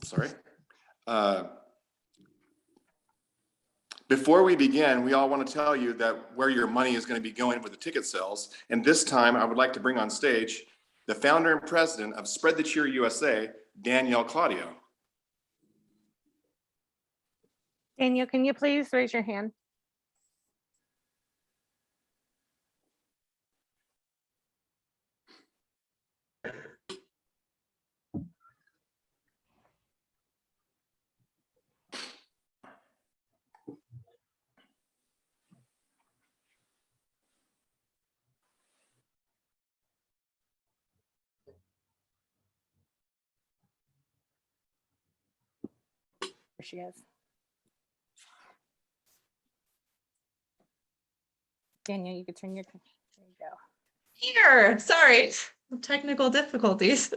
Sorry. Before we begin, we all want to tell you that where your money is going to be going with the ticket sales. And this time I would like to bring on stage the founder and president of Spread the Cheer USA, Danielle Claudio. Danielle, can you please raise your hand? There she is. Danielle, you could turn your, there you go. Here, sorry, technical difficulties.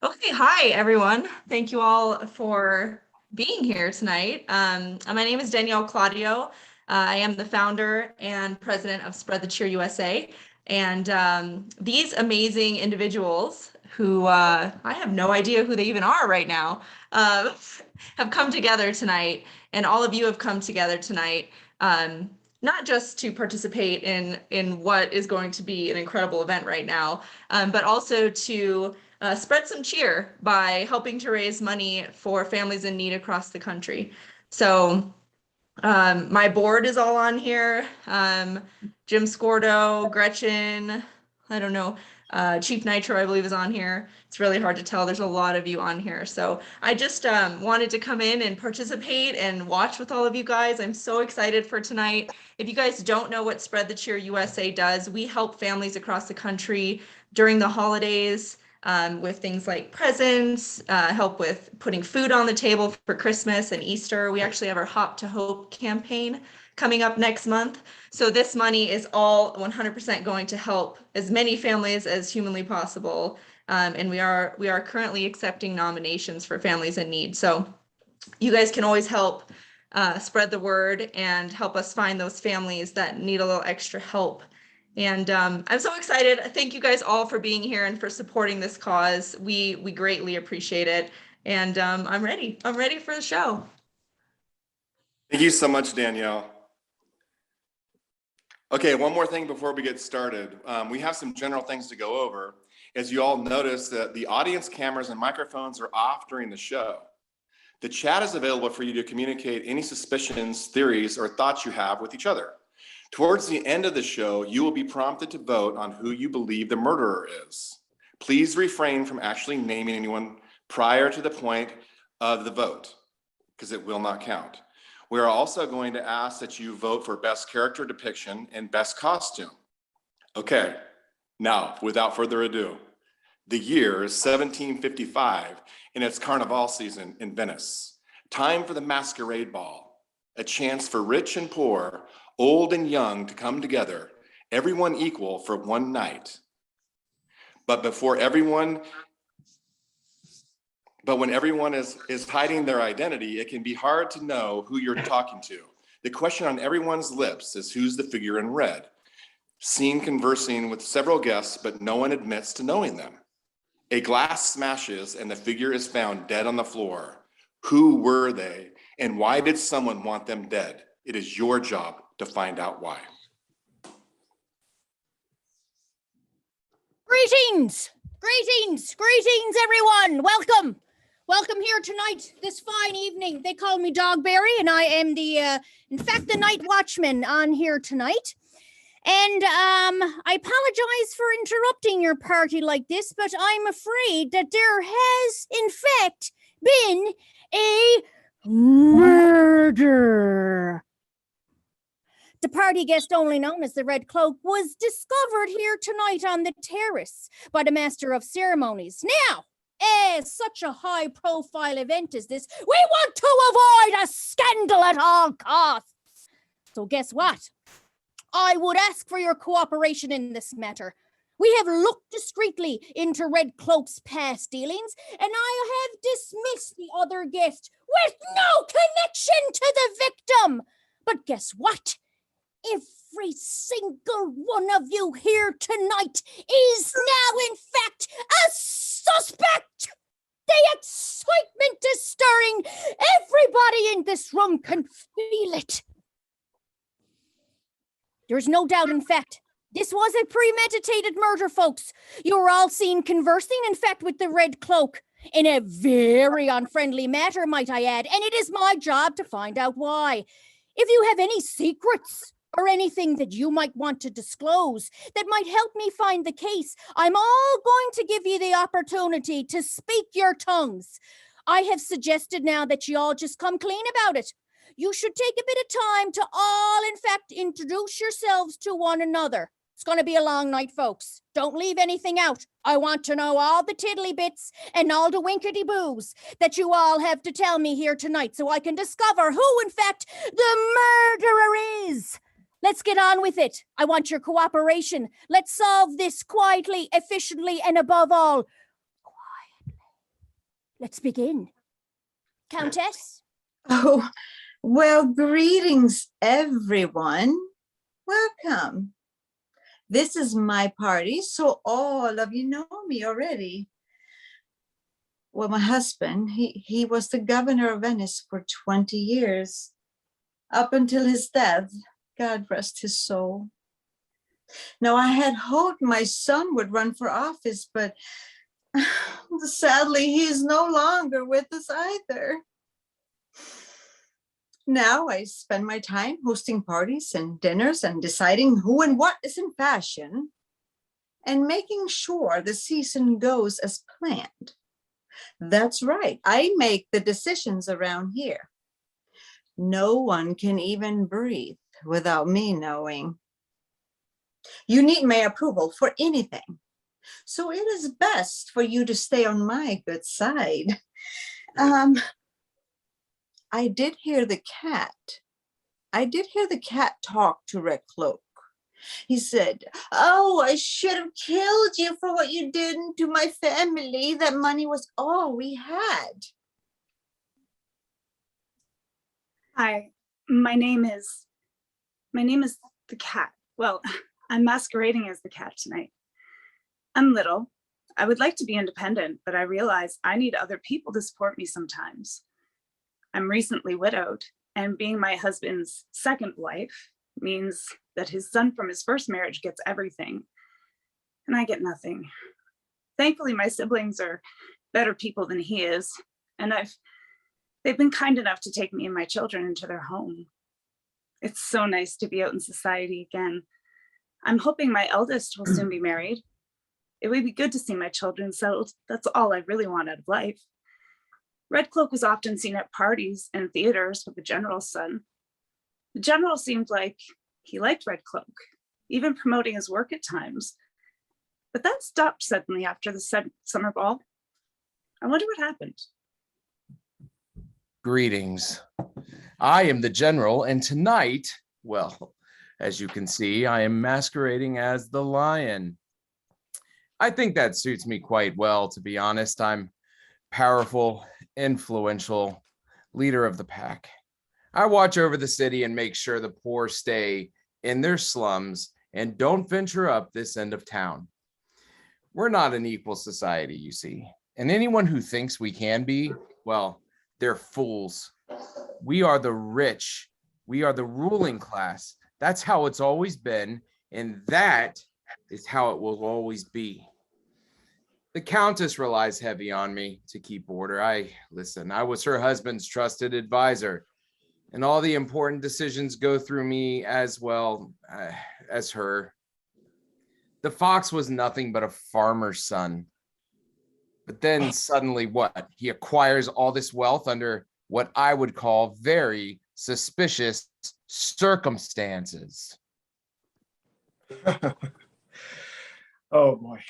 Okay, hi everyone. Thank you all for being here tonight. My name is Danielle Claudio. I am the founder and president of Spread the Cheer USA. And these amazing individuals who I have no idea who they even are right now, have come together tonight, and all of you have come together tonight, not just to participate in what is going to be an incredible event right now, but also to spread some cheer by helping to raise money for families in need across the country. So my board is all on here. Jim Scordo, Gretchen, I don't know, Chief Nitro, I believe, is on here. It's really hard to tell. There's a lot of you on here. So I just wanted to come in and participate and watch with all of you guys. I'm so excited for tonight. If you guys don't know what Spread the Cheer USA does, we help families across the country during the holidays with things like presents, help with putting food on the table for Christmas and Easter. We actually have our Hop to Hope campaign coming up next month. So this money is all 100% going to help as many families as humanly possible. And we are currently accepting nominations for families in need. So you guys can always help spread the word and help us find those families that need a little extra help. And I'm so excited. Thank you guys all for being here and for supporting this cause. We greatly appreciate it. And I'm ready. I'm ready for the show. Thank you so much, Danielle. Okay, one more thing before we get started. We have some general things to go over. As you all notice, that the audience cameras and microphones are off during the show. The chat is available for you to communicate any suspicions, theories, or thoughts you have with each other. Towards the end of the show, you will be prompted to vote on who you believe the murderer is. Please refrain from actually naming anyone prior to the point of the vote, because it will not count. We are also going to ask that you vote for best character depiction and best costume. Okay, now, without further ado, the year is 1755 and it's Carnival season in Venice. Time for the Masquerade Ball, a chance for rich and poor, old and young to come together, everyone equal for one night. But when everyone is hiding their identity, it can be hard to know who you're talking to. The question on everyone's lips is who's the figure in red? Seen conversing with several guests, but no one admits to knowing them. A glass smashes and the figure is found dead on the floor. Who were they, and why did someone want them dead? It is your job to find out why. Greetings, everyone. Welcome here tonight, this fine evening. They call me Dogberry, and I am in fact, the night watchman on here tonight. And I apologize for interrupting your party like this, but I'm afraid that there has, in fact, been a murder. The party guest, only known as the Red Cloak, was discovered here tonight on the terrace by the Master of Ceremonies. Now, as such a high-profile event as this, we want to avoid a scandal at all costs. So guess what? I would ask for your cooperation in this matter. We have looked discreetly into Red Cloak's past dealings, and I have dismissed the other guest with no connection to the victim. But guess what? If every single one of you here tonight is now, in fact, a suspect. The excitement is stirring. Everybody in this room can feel it. There's no doubt, in fact, this was a premeditated murder, folks. You were all seen conversing, in fact, with the Red Cloak. In a very unfriendly matter, might I add, and it is my job to find out why. If you have any secrets or anything that you might want to disclose that might help me find the case, I'm all going to give you the opportunity to speak your tongues. I have suggested now that you all just come clean about it. You should take a bit of time to all, in fact, introduce yourselves to one another. It's going to be a long night, folks. Don't leave anything out. I want to know all the tiddly bits and all the winkety boos that you all have to tell me here tonight so I can discover who, in fact, the murderer is. Let's get on with it. I want your cooperation. Let's solve this quietly, efficiently, and above all, quietly. Let's begin. Countess? Oh, well, greetings, everyone. Welcome. This is my party, so all of you know me already. Well, my husband, he was the governor of Venice for 20 years, up until his death. God rest his soul. Now, I had hoped my son would run for office, but sadly, he is no longer with us either. Now I spend my time hosting parties and dinners and deciding who and what is in fashion and making sure the season goes as planned. That's right, I make the decisions around here. No one can even breathe without me knowing. You need my approval for anything, so it is best for you to stay on my good side. I did hear the cat. Talk to Red Cloak. He said, "Oh, I should have killed you for what you did to my family. That money was all we had." Hi, my name is the cat. Well, I'm masquerading as the cat tonight. I'm little. I would like to be independent, but I realize I need other people to support me sometimes. I'm recently widowed, and being my husband's second wife means that his son from his first marriage gets everything, and I get nothing. Thankfully, my siblings are better people than he is, and they've been kind enough to take me and my children into their home. It's so nice to be out in society again. I'm hoping my eldest will soon be married. It would be good to see my children settled. That's all I really want out of life. Red Cloak was often seen at parties and theaters with the general's son. The general seemed like he liked Red Cloak, even promoting his work at times. But that stopped suddenly after the summer ball. I wonder what happened. Greetings. I am the general, and tonight, well, as you can see, I am masquerading as the lion. I think that suits me quite well, to be honest. I'm powerful, influential, leader of the pack. I watch over the city and make sure the poor stay in their slums and don't venture up this end of town. We're not an equal society, you see, and anyone who thinks we can be, well, they're fools. We are the rich. We are the ruling class. That's how it's always been, and that is how it will always be. The Countess relies heavy on me to keep order. I was her husband's trusted advisor, and all the important decisions go through me as well as her. The fox was nothing but a farmer's son. But then suddenly what? He acquires all this wealth under what I would call very suspicious circumstances. Oh boy.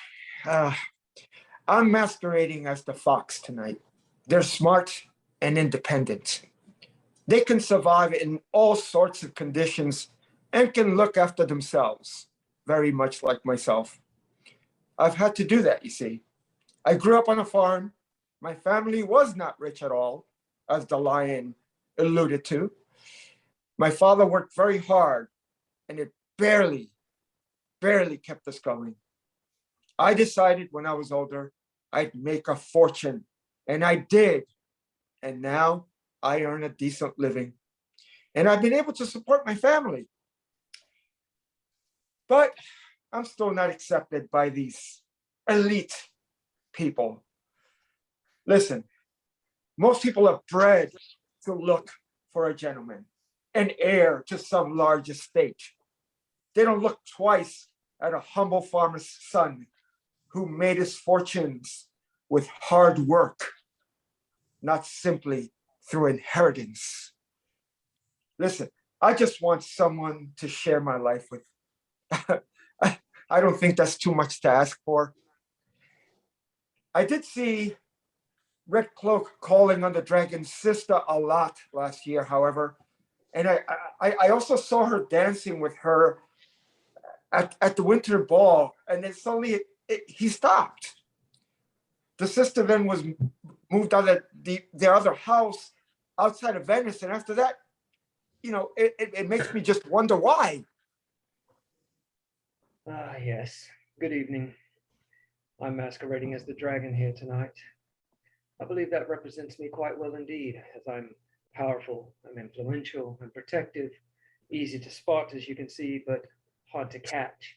I'm masquerading as the fox tonight. They're smart and independent. They can survive in all sorts of conditions and can look after themselves, very much like myself. I've had to do that, you see. I grew up on a farm. My family was not rich at all, as the lion alluded to. My father worked very hard, and it barely kept us going. I decided when I was older, I'd make a fortune, and I did. And now I earn a decent living, and I've been able to support my family. But I'm still not accepted by these elite people. Listen, most people are bred to look for a gentleman, an heir to some large estate. They don't look twice at a humble farmer's son who made his fortunes with hard work, not simply through inheritance. Listen, I just want someone to share my life with. I don't think that's too much to ask for. I did see Red Cloak calling on the Dragon's sister a lot last year, however, and I also saw her dancing with her at the winter ball, and then suddenly he stopped. The sister then was moved out of their other house outside of Venice, and after that, it makes me just wonder why. Ah, yes. Good evening. I'm masquerading as the dragon here tonight. I believe that represents me quite well indeed, as I'm powerful, I'm influential, I'm protective, easy to spot, as you can see, but hard to catch.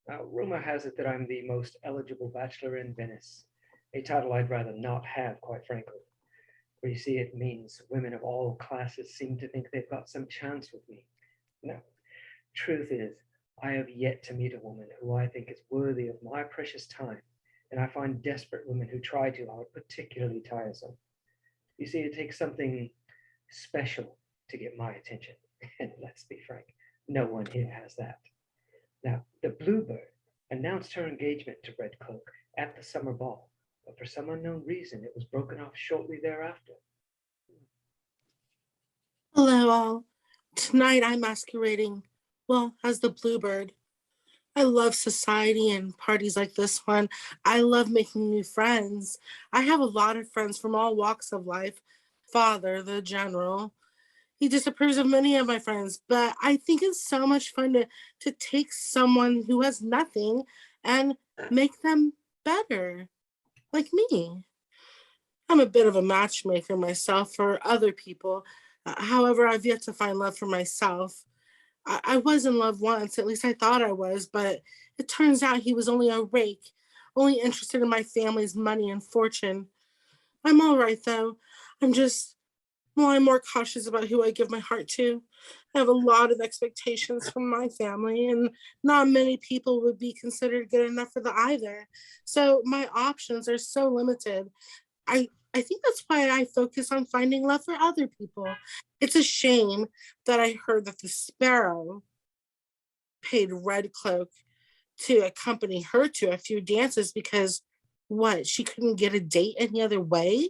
Now, rumor has it that I'm the most eligible bachelor in Venice, a title I'd rather not have, quite frankly. For you see, it means women of all classes seem to think they've got some chance with me. Now, truth is, I have yet to meet a woman who I think is worthy of my precious time, and I find desperate women who try to are particularly tiresome. You see, it takes something special to get my attention, and let's be frank, no one here has that. Now, the Bluebird announced her engagement to Red Cloak at the summer ball, but for some unknown reason, it was broken off shortly thereafter. Hello all. Tonight I'm masquerading, well, as the Bluebird. I love society and parties like this one. I love making new friends. I have a lot of friends from all walks of life. Father, the general, he disapproves of many of my friends, but I think it's so much fun to take someone who has nothing and make them better, like me. I'm a bit of a matchmaker myself for other people. However, I've yet to find love for myself. I was in love once, at least I thought I was, but it turns out he was only a rake, only interested in my family's money and fortune. I'm all right, though. I'm more cautious about who I give my heart to. I have a lot of expectations from my family, and not many people would be considered good enough for the either. So my options are so limited. I think that's why I focus on finding love for other people. It's a shame that I heard that the Sparrow paid Red Cloak to accompany her to a few dances because, what, she couldn't get a date any other way?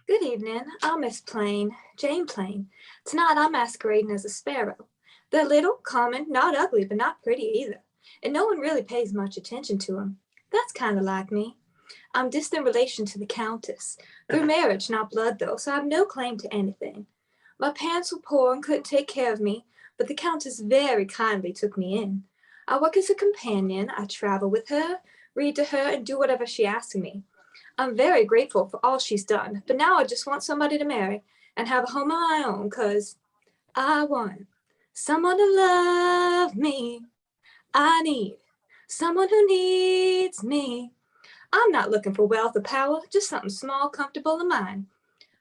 Good evening. I'm Miss Plain, Jane Plain. Tonight I'm masquerading as a sparrow. They're little, common, not ugly, but not pretty either. And no one really pays much attention to them. That's kind of like me. I'm distant relation to the Countess. Through marriage, not blood though, so I have no claim to anything. My parents were poor and couldn't take care of me, but the Countess very kindly took me in. I work as a companion. I travel with her, read to her, and do whatever she asks me. I'm very grateful for all she's done, but now I just want somebody to marry and have a home of my own, because I want someone to love me. I need someone who needs me. I'm not looking for wealth or power, just something small, comfortable, and mine.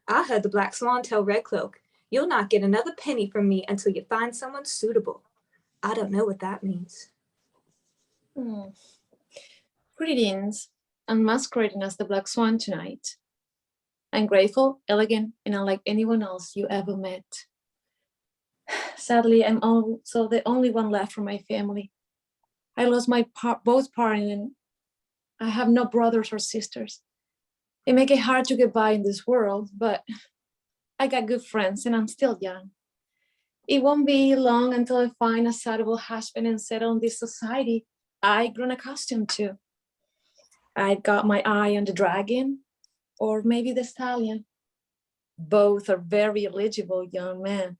I heard the Black Swan tell Red Cloak, you'll not get another penny from me until you find someone suitable. I don't know what that means. Greetings. I'm masquerading as the Black Swan tonight. I'm grateful, elegant, and unlike anyone else you ever met. Sadly, I'm also the only one left from my family. I lost my both parents, and I have no brothers or sisters. It makes it hard to get by in this world, but I got good friends and I'm still young. It won't be long until I find a suitable husband and settle in this society I've grown accustomed to. I got my eye on the dragon, or maybe the stallion. Both are very eligible young men.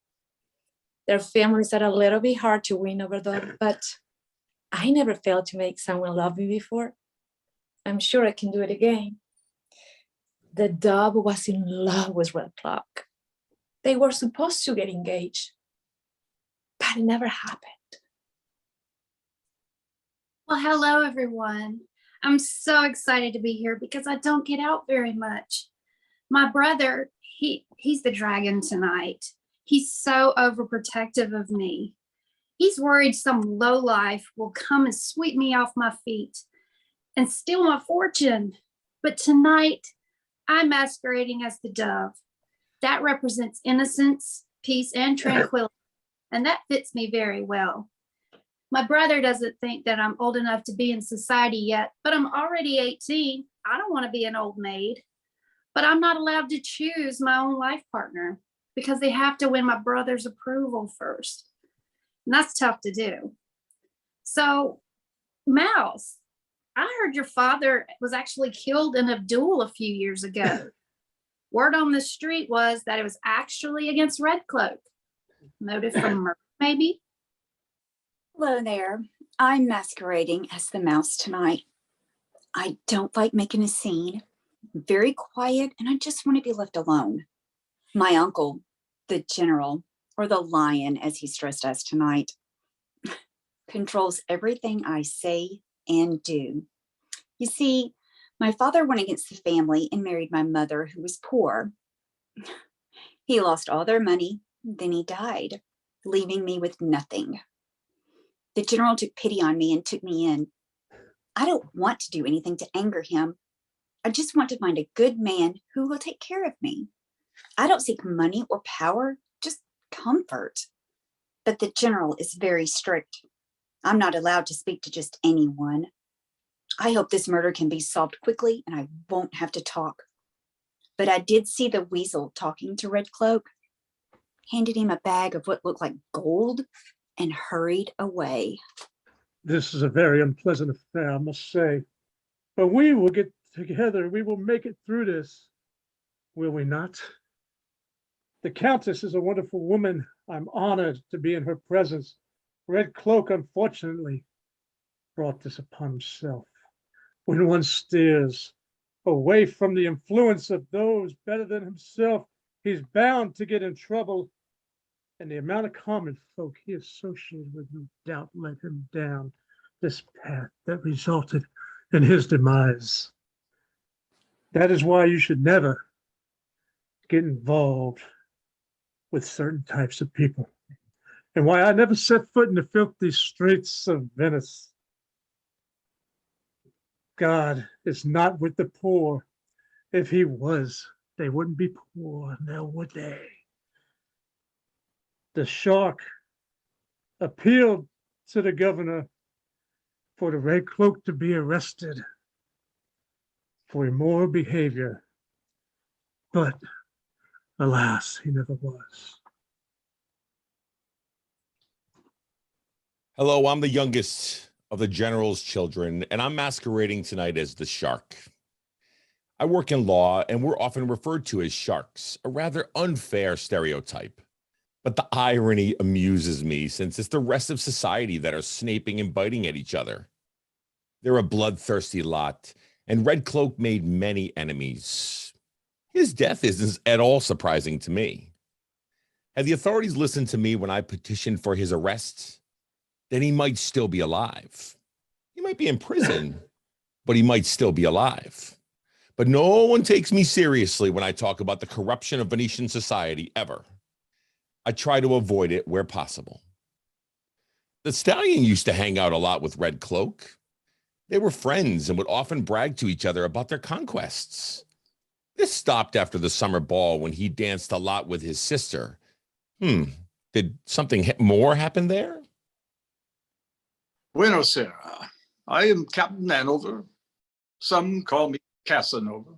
Their families are a little bit hard to win over though, but I never failed to make someone love me before. I'm sure I can do it again. The dove was in love with Red Cloak. They were supposed to get engaged, but it never happened. Well, hello, everyone. I'm so excited to be here because I don't get out very much. My brother, he's the dragon tonight. He's so overprotective of me. He's worried some lowlife will come and sweep me off my feet and steal my fortune. But tonight, I'm masquerading as the dove. That represents innocence, peace, and tranquility, and that fits me very well. My brother doesn't think that I'm old enough to be in society yet, but I'm already 18. I don't want to be an old maid, but I'm not allowed to choose my own life partner because they have to win my brother's approval first. And that's tough to do. So, Mouse, I heard your father was actually killed in a duel a few years ago. Word on the street was that it was actually against Red Cloak. Motive for murder, maybe? Hello there. I'm masquerading as the mouse tonight. I don't like making a scene. I'm very quiet, and I just want to be left alone. My uncle, the general, or the lion, as he's dressed as tonight, controls everything I say and do. You see, my father went against the family and married my mother, who was poor. He lost all their money, then he died, leaving me with nothing. The general took pity on me and took me in. I don't want to do anything to anger him. I just want to find a good man who will take care of me. I don't seek money or power, just comfort. But the general is very strict. I'm not allowed to speak to just anyone. I hope this murder can be solved quickly and I won't have to talk. But I did see the weasel talking to Red Cloak, handed him a bag of what looked like gold, and hurried away. This is a very unpleasant affair, I must say. But we will get together. We will make it through this. Will we not? The Countess is a wonderful woman. I'm honored to be in her presence. Red Cloak, unfortunately, brought this upon himself. When one steers away from the influence of those better than himself, he's bound to get in trouble. And the amount of common folk he associated with no doubt led him down this path that resulted in his demise. That is why you should never get involved with certain types of people, and why I never set foot in the filthy streets of Venice. God is not with the poor. If he was, they wouldn't be poor now, would they? The shark appealed to the governor for the Red Cloak to be arrested for immoral behavior, but alas, he never was. Hello, I'm the youngest of the general's children, and I'm masquerading tonight as the shark. I work in law, and we're often referred to as sharks, a rather unfair stereotype. But the irony amuses me since it's the rest of society that are snaping and biting at each other. They're a bloodthirsty lot, and Red Cloak made many enemies. His death isn't at all surprising to me. Had the authorities listened to me when I petitioned for his arrest, then he might still be alive. He might be in prison, but he might still be alive. But no one takes me seriously when I talk about the corruption of Venetian society ever. I try to avoid it where possible. The stallion used to hang out a lot with Red Cloak. They were friends and would often brag to each other about their conquests. This stopped after the summer ball when he danced a lot with his sister. Did something more happen there? Buenos Aires. I am Captain Hanover. Some call me Casanova.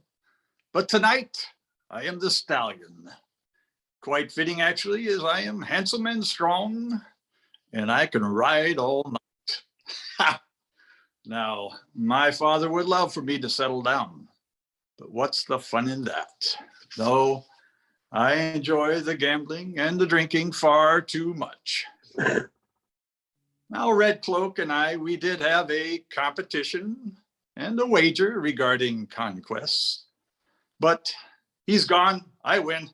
But tonight, I am the stallion. Quite fitting, actually, as I am handsome and strong, and I can ride all night. Ha! Now, my father would love for me to settle down, but what's the fun in that? No, I enjoy the gambling and the drinking far too much. Now, Red Cloak and I, we did have a competition and a wager regarding conquests, but he's gone, I win.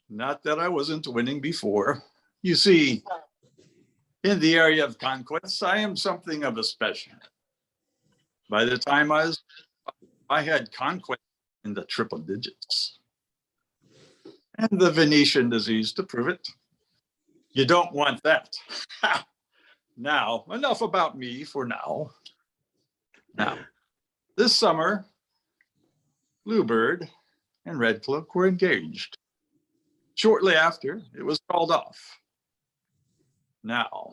Not that I wasn't winning before. You see, in the area of conquests, I am something of a specialist. By the time I had conquest in the triple digits. And the Venetian disease to prove it. You don't want that. Now, enough about me for now. Now, this summer, Bluebird and Red Cloak were engaged. Shortly after, it was called off. Now,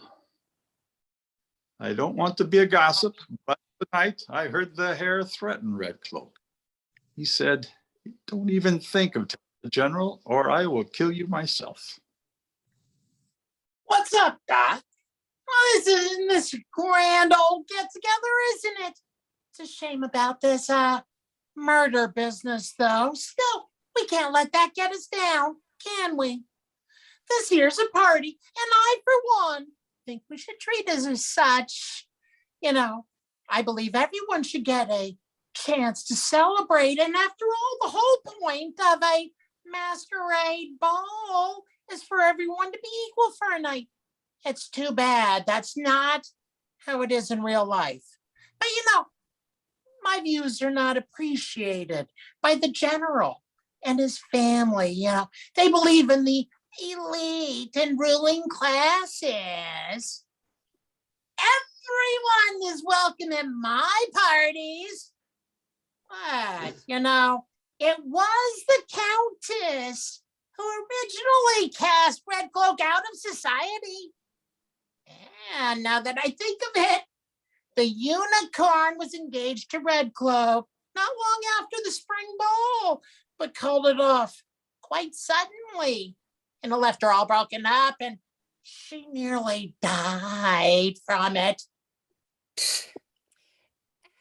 I don't want to be a gossip, but tonight I heard the Hare threaten Red Cloak. He said, "Don't even think of telling the general, or I will kill you myself." What's up, Doc? Well, this grand old get-together, isn't it? It's a shame about this murder business, though. Still, we can't let that get us down, can we? This here's a party, and I, for one, think we should treat it as such. You know, I believe everyone should get a chance to celebrate, and after all, the whole point of a masquerade ball is for everyone to be equal for a night. It's too bad that's not how it is in real life. But you know, my views are not appreciated by the general and his family. You know, they believe in the elite and ruling classes. Everyone is welcome at my parties. But, you know, it was the Countess who originally cast Red Cloak out of society. And now that I think of it, the unicorn was engaged to Red Cloak not long after the spring ball, but called it off quite suddenly. And it left her all broken up, and she nearly died from it.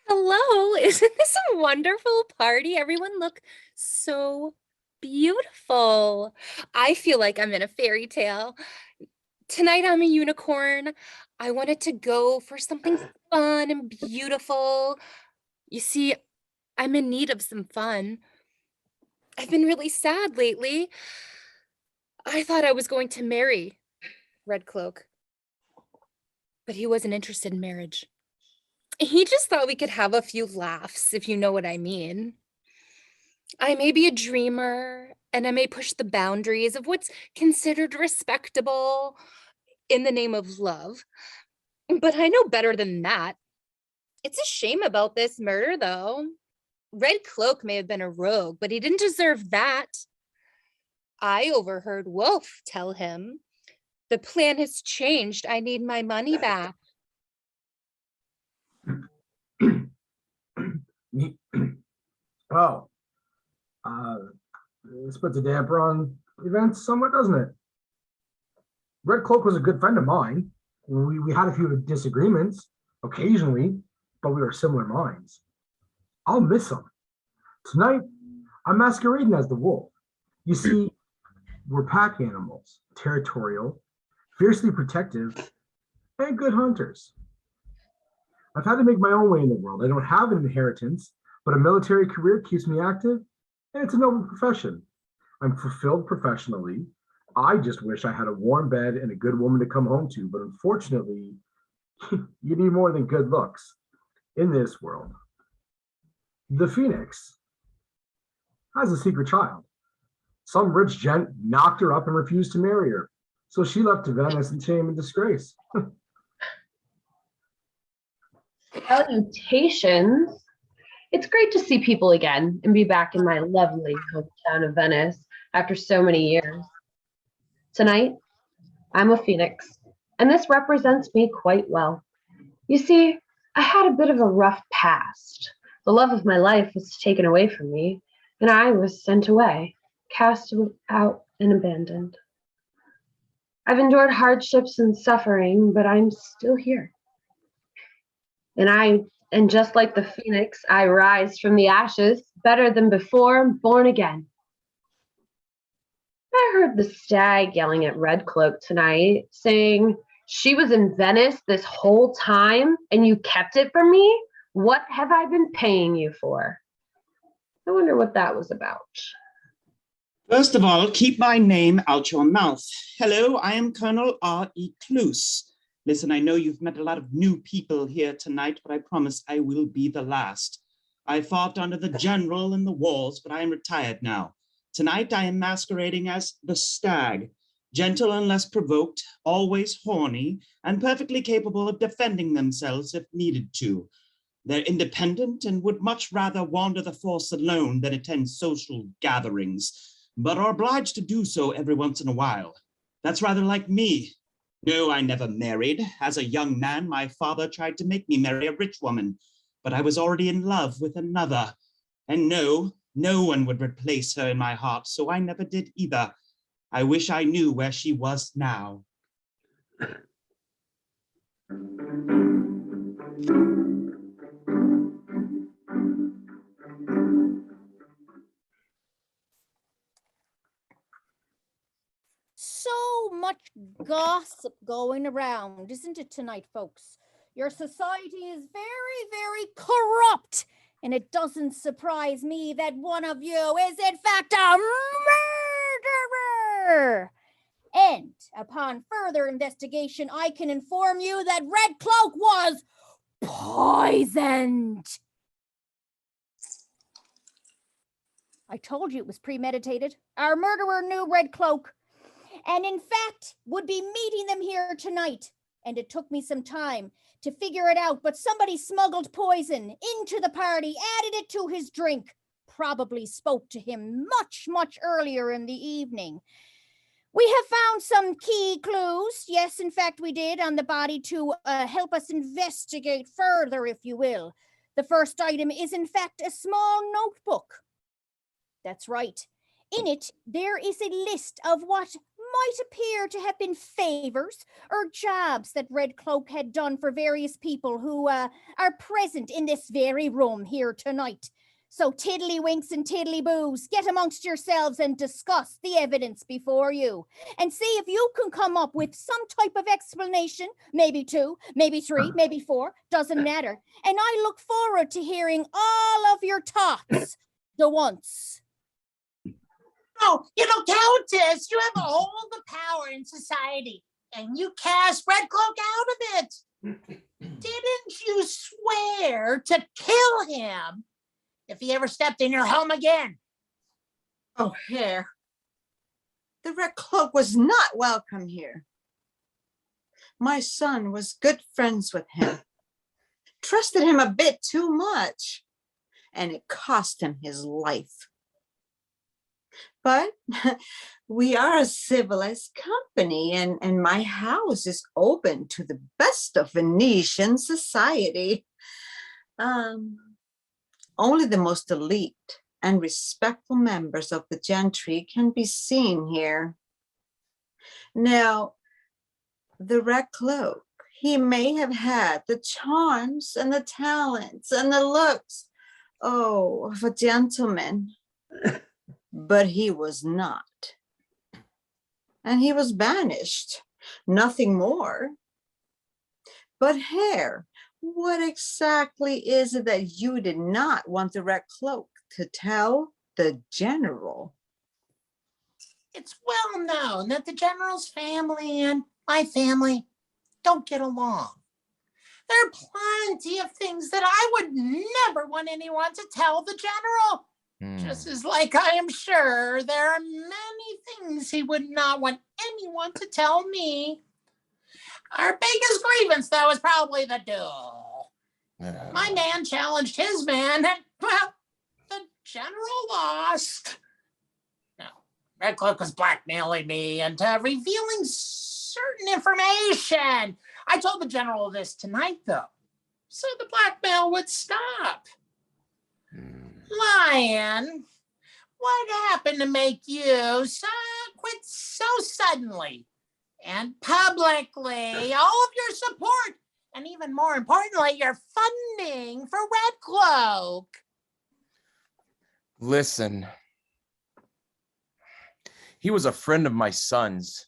Hello, isn't this a wonderful party? Everyone look so beautiful. I feel like I'm in a fairy tale. Tonight I'm a unicorn. I wanted to go for something fun and beautiful. You see, I'm in need of some fun. I've been really sad lately. I thought I was going to marry Red Cloak, but he wasn't interested in marriage. He just thought we could have a few laughs, if you know what I mean. I may be a dreamer, and I may push the boundaries of what's considered respectable in the name of love, but I know better than that. It's a shame about this murder, though. Red Cloak may have been a rogue, but he didn't deserve that. I overheard Wolf tell him, "The plan has changed. I need my money back." Oh, this puts a damper on events somewhat, doesn't it? Red Cloak was a good friend of mine. We had a few disagreements occasionally, but we were similar minds. I'll miss him. Tonight, I'm masquerading as the wolf. You see, we're pack animals, territorial, fiercely protective, and good hunters. I've had to make my own way in the world. I don't have an inheritance, but a military career keeps me active, and it's a noble profession. I'm fulfilled professionally. I just wish I had a warm bed and a good woman to come home to, but unfortunately, you need more than good looks in this world. The Phoenix has a secret child. Some rich gent knocked her up and refused to marry her, so she left to Venice in shame and disgrace. Salutations. It's great to see people again and be back in my lovely hometown of Venice after so many years. Tonight, I'm a phoenix, and this represents me quite well. You see, I had a bit of a rough past. The love of my life was taken away from me, and I was sent away, cast out and abandoned. I've endured hardships and suffering, but I'm still here. And just like the phoenix, I rise from the ashes, better than before, born again. I heard the stag yelling at Red Cloak tonight, saying she was in Venice this whole time and you kept it from me? What have I been paying you for? I wonder what that was about. First of all, keep my name out your mouth. Hello, I am Colonel R.E. Cluse. Listen, I know you've met a lot of new people here tonight, but I promise I will be the last. I fought under the general in the wars, but I am retired now. Tonight I am masquerading as the stag, gentle unless provoked, always horny, and perfectly capable of defending themselves if needed to. They're independent and would much rather wander the forest alone than attend social gatherings, but are obliged to do so every once in a while. That's rather like me. No, I never married. As a young man, my father tried to make me marry a rich woman, but I was already in love with another. And no one would replace her in my heart, so I never did either. I wish I knew where she was now. So much gossip going around, isn't it tonight, folks? Your society is very, very corrupt, and it doesn't surprise me that one of you is in fact a murderer. And upon further investigation, I can inform you that Red Cloak was poisoned. I told you it was premeditated. Our murderer knew Red Cloak, and in fact would be meeting them here tonight. And it took me some time to figure it out, but somebody smuggled poison into the party, added it to his drink, probably spoke to him much earlier in the evening. We have found some key clues, yes, in fact we did, on the body to help us investigate further, if you will. The first item is in fact a small notebook. That's right. In it, there is a list of what might appear to have been favors or jobs that Red Cloak had done for various people who are present in this very room here tonight. So tiddlywinks and tiddlyboos, get amongst yourselves and discuss the evidence before you. And see if you can come up with some type of explanation, maybe 2, maybe 3, maybe 4, doesn't matter. And I look forward to hearing all of your thoughts the once. Oh, Countess, you have all the power in society, and you cast Red Cloak out of it. Didn't you swear to kill him if he ever stepped in your home again? Oh, Hare, the Red Cloak was not welcome here. My son was good friends with him, trusted him a bit too much, and it cost him his life. But we are a civilized company, and my house is open to the best of Venetian society. Only the most elite and respectful members of the gentry can be seen here. Now, the Red Cloak, he may have had the charms and the talents and the looks, of a gentleman. But he was not. And he was banished, nothing more. But Hare, what exactly is it that you did not want the Red Cloak to tell the general? It's well known that the general's family and my family don't get along. There are plenty of things that I would never want anyone to tell the general. Just as like I am sure there are many things he would not want anyone to tell me. Our biggest grievance, though, is probably the duel. My man challenged his man, and, well, the general lost. Now, Red Cloak was blackmailing me into revealing certain information. I told the general this tonight, though, so the blackmail would stop. Lion, what happened to make you quit so suddenly and publicly all of your support, and even more importantly, your funding for Red Cloak? Listen, He was a friend of my son's.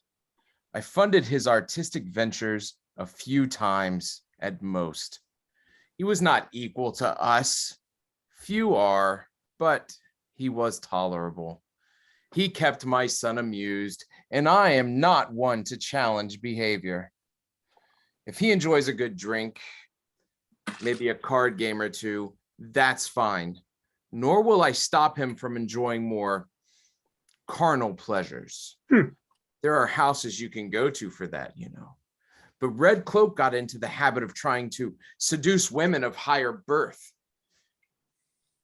I funded his artistic ventures a few times at most. He was not equal to us. Few are, but he was tolerable. He kept my son amused, and I am not one to challenge behavior. If he enjoys a good drink, maybe a card game or two, that's fine. Nor will I stop him from enjoying more carnal pleasures. There are houses you can go to for that, you know. But Red Cloak got into the habit of trying to seduce women of higher birth.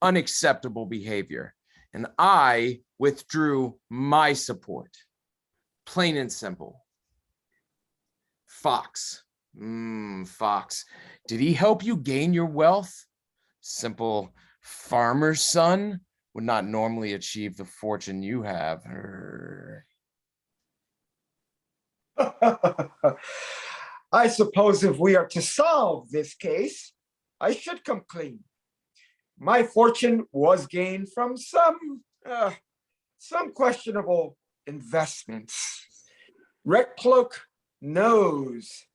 Unacceptable behavior. And I withdrew my support. Plain and simple. Fox. Fox. Did he help you gain your wealth? Simple farmer's son would not normally achieve the fortune you have. I suppose if we are to solve this case, I should come clean. My fortune was gained from some questionable investments. Red Cloak knows,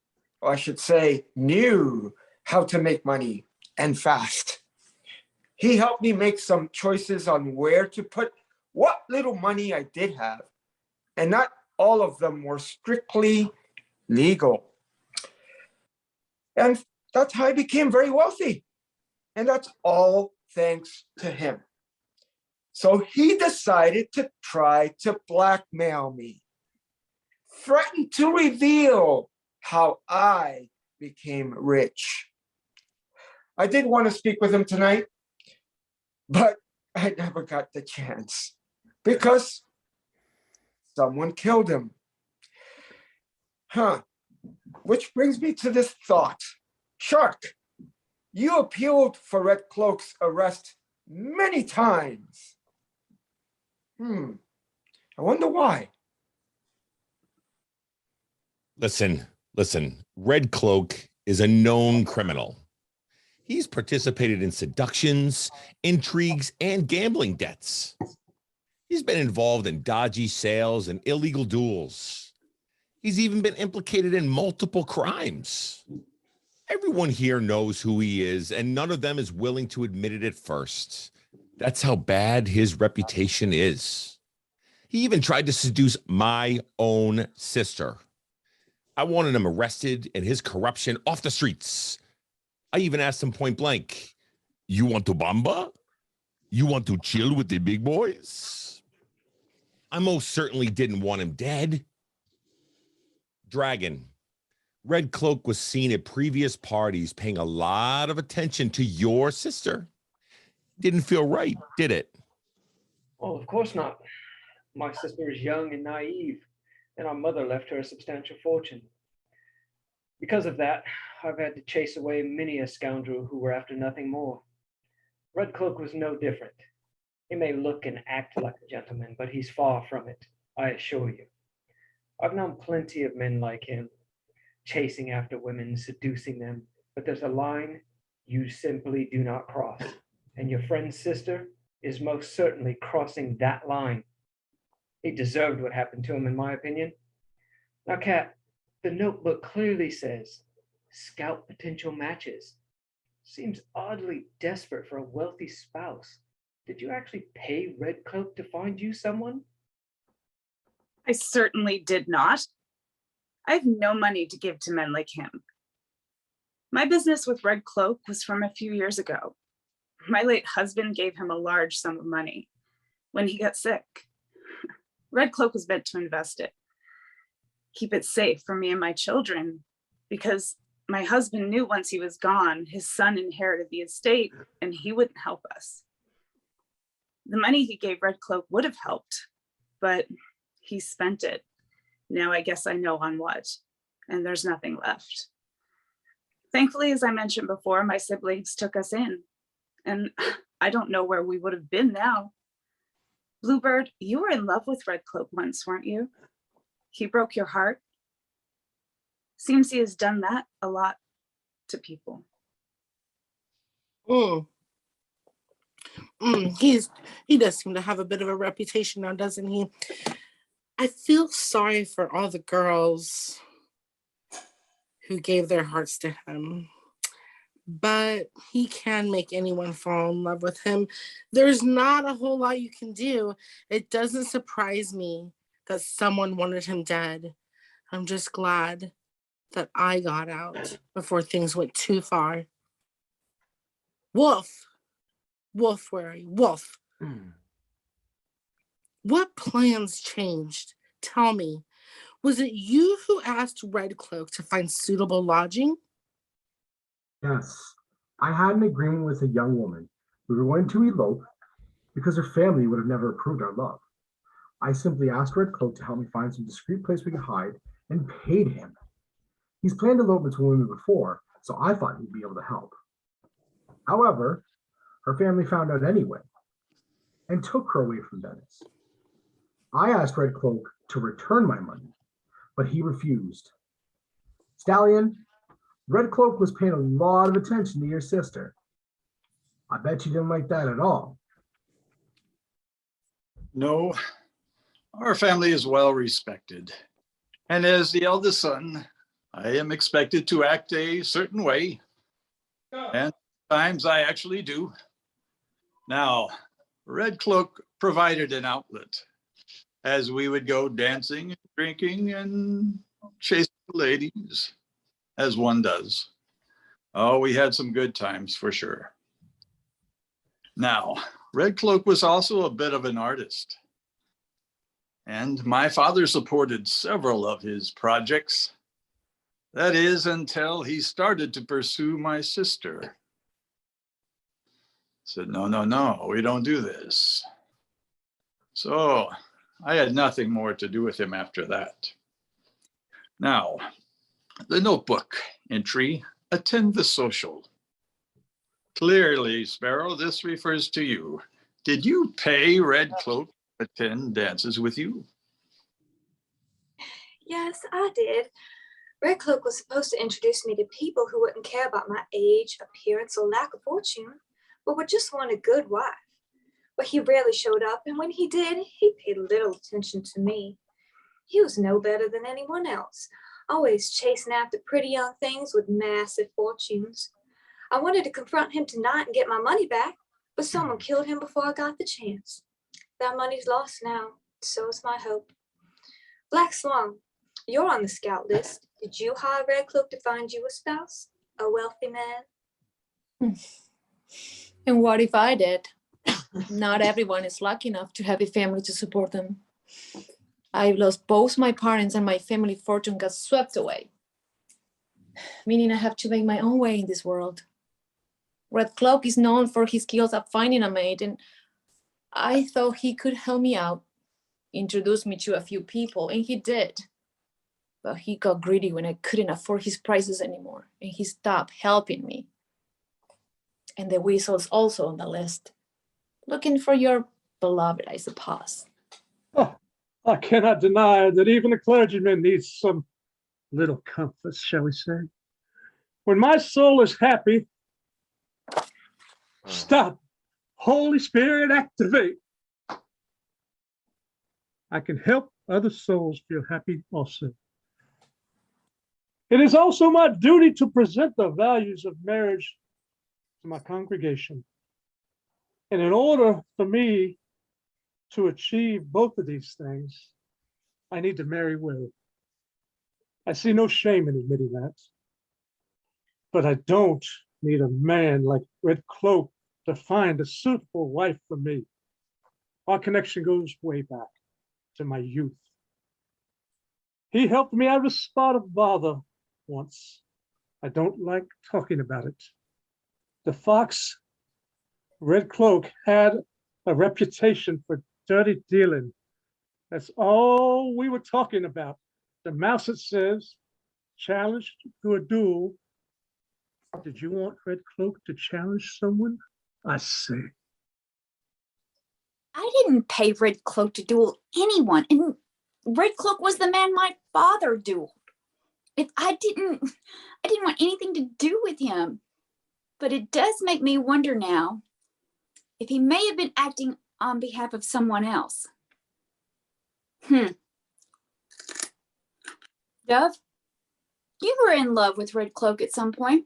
or I should say knew, how to make money, and fast. He helped me make some choices on where to put what little money I did have, and not all of them were strictly legal. And that's how I became very wealthy. And that's all thanks to him. So he decided to try to blackmail me, threatened to reveal how I became rich. I did want to speak with him tonight, but I never got the chance because someone killed him. Which brings me to this thought. Shark, you appealed for Red Cloak's arrest many times. I wonder why. Listen. Red Cloak is a known criminal. He's participated in seductions, intrigues, and gambling debts. He's been involved in dodgy sales and illegal duels. He's even been implicated in multiple crimes. Everyone here knows who he is, and none of them is willing to admit it at first. That's how bad his reputation is. He even tried to seduce my own sister. I wanted him arrested and his corruption off the streets. I even asked him point blank, "You want to bamba? You want to chill with the big boys?" I most certainly didn't want him dead. Dragon, Red Cloak was seen at previous parties paying a lot of attention to your sister. Didn't feel right, did it? Well, of course not. My sister is young and naive, and our mother left her a substantial fortune. Because of that, I've had to chase away many a scoundrel who were after nothing more. Red Cloak was no different. He may look and act like a gentleman, but he's far from it, I assure you. I've known plenty of men like him, chasing after women, seducing them, but there's a line you simply do not cross. And your friend's sister is most certainly crossing that line. He deserved what happened to him, in my opinion. Now, Kat, the notebook clearly says, scout potential matches. Seems oddly desperate for a wealthy spouse. Did you actually pay Red Cloak to find you someone? I certainly did not. I have no money to give to men like him. My business with Red Cloak was from a few years ago. My late husband gave him a large sum of money when he got sick. Red Cloak was meant to invest it, keep it safe for me and my children, because my husband knew once he was gone, his son inherited the estate and he wouldn't help us. The money he gave Red Cloak would have helped, but he spent it. Now I guess I know on what, and there's nothing left. Thankfully, as I mentioned before, my siblings took us in, and I don't know where we would have been now. Bluebird, you were in love with Red Cloak once, weren't you? He broke your heart. Seems he has done that a lot to people. He does seem to have a bit of a reputation now, doesn't he? I feel sorry for all the girls who gave their hearts to him, but he can make anyone fall in love with him. There's not a whole lot you can do. It doesn't surprise me that someone wanted him dead. I'm just glad that I got out before things went too far. Wolf, Wolf, where are you? Wolf. What plans changed? Tell me. Was it you who asked Red Cloak to find suitable lodging? Yes, I had an agreement with a young woman. We were going to elope because her family would have never approved our love. I simply asked Red Cloak to help me find some discreet place we could hide and paid him. He's planned elopements with women before, so I thought he'd be able to help. However, her family found out anyway and took her away from Venice. I asked Red Cloak to return my money, but he refused. Stallion, Red Cloak was paying a lot of attention to your sister. I bet you didn't like that at all. No, our family is well respected. And as the eldest son, I am expected to act a certain way. And sometimes I actually do. Now, Red Cloak provided an outlet as we would go dancing and drinking and chasing ladies, as one does. Oh, we had some good times for sure. Now, Red Cloak was also a bit of an artist. And my father supported several of his projects. That is, until he started to pursue my sister. Said, no, we don't do this. So I had nothing more to do with him after that. Now, the notebook entry, attend the social. Clearly, Sparrow, this refers to you. Did you pay Red Cloak to attend dances with you? Yes, I did. Red Cloak was supposed to introduce me to people who wouldn't care about my age, appearance, or lack of fortune, but would just want a good wife. But he rarely showed up, and when he did, he paid little attention to me. He was no better than anyone else, always chasing after pretty young things with massive fortunes. I wanted to confront him tonight and get my money back, but someone killed him before I got the chance. That money's lost now, so is my hope. Black Swan, you're on the scout list. Did you hire Red Cloak to find you a spouse? A wealthy man? And what if I did? Not everyone is lucky enough to have a family to support them. I lost both my parents and my family fortune got swept away, meaning I have to make my own way in this world. Red Cloak is known for his skills at finding a mate, and I thought he could help me out, introduce me to a few people, and he did. But he got greedy when I couldn't afford his prices anymore, and he stopped helping me. And the Weasel's also on the list. Looking for your beloved, I suppose. Oh, I cannot deny that even a clergyman needs some little comfort, shall we say. When my soul is happy, stop. Holy Spirit, activate. I can help other souls feel happy also. It is also my duty to present the values of marriage to my congregation. And in order for me to achieve both of these things, I need to marry well. I see no shame in admitting that. But I don't need a man like Red Cloak to find a suitable wife for me. Our connection goes way back to my youth. He helped me out of a spot of bother once. I don't like talking about it. The fox, Red Cloak, had a reputation for dirty dealing. That's all we were talking about. The mouse, it says, challenged to a duel. Did you want Red Cloak to challenge someone? I say. I didn't pay Red Cloak to duel anyone, and Red Cloak was the man my father dueled. I didn't want anything to do with him. But it does make me wonder now if he may have been acting on behalf of someone else. Dove, you were in love with Red Cloak at some point.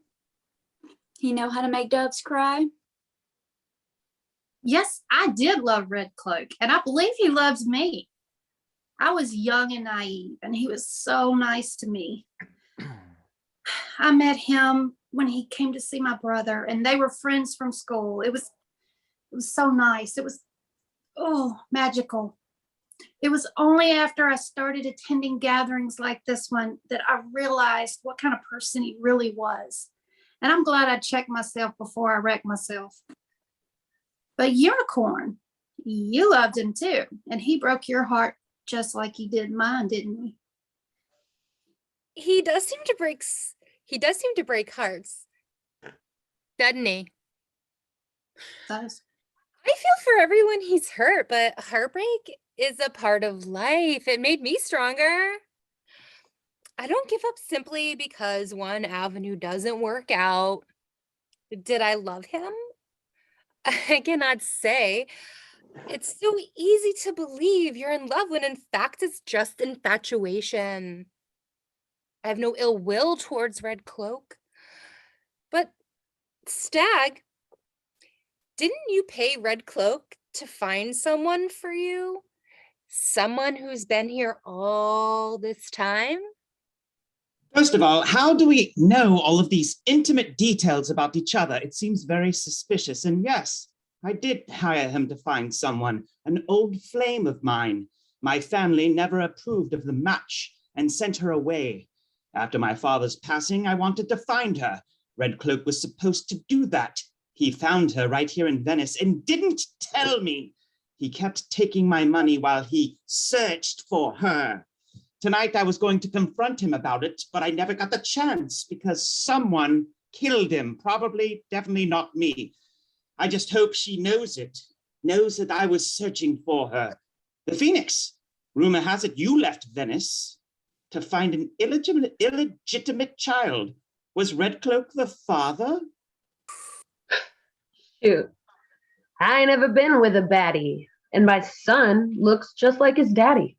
He know how to make doves cry? Yes, I did love Red Cloak, and I believe he loves me. I was young and naive, and he was so nice to me. I met him when he came to see my brother, and they were friends from school. It was so nice. It was, oh, magical. It was only after I started attending gatherings like this one that I realized what kind of person he really was. And I'm glad I checked myself before I wrecked myself. But Unicorn, you loved him too, and he broke your heart just like he did mine, didn't he? He does seem to break hearts, doesn't he? Does. I feel for everyone he's hurt, but heartbreak is a part of life. It made me stronger. I don't give up simply because one avenue doesn't work out. Did I love him? I cannot say. It's so easy to believe you're in love when in fact it's just infatuation. I have no ill will towards Red Cloak. But Stag, didn't you pay Red Cloak to find someone for you? Someone who's been here all this time? First of all, how do we know all of these intimate details about each other? It seems very suspicious. And yes, I did hire him to find someone, an old flame of mine. My family never approved of the match and sent her away. After my father's passing, I wanted to find her. Red Cloak was supposed to do that. He found her right here in Venice and didn't tell me. He kept taking my money while he searched for her. Tonight I was going to confront him about it, but I never got the chance because someone killed him. Probably, definitely not me. I just hope she knows it, knows that I was searching for her. The Phoenix, rumor has it you left Venice to find an illegitimate child. Was Red Cloak the father? Shoot, I ain't never been with a baddie, and my son looks just like his daddy.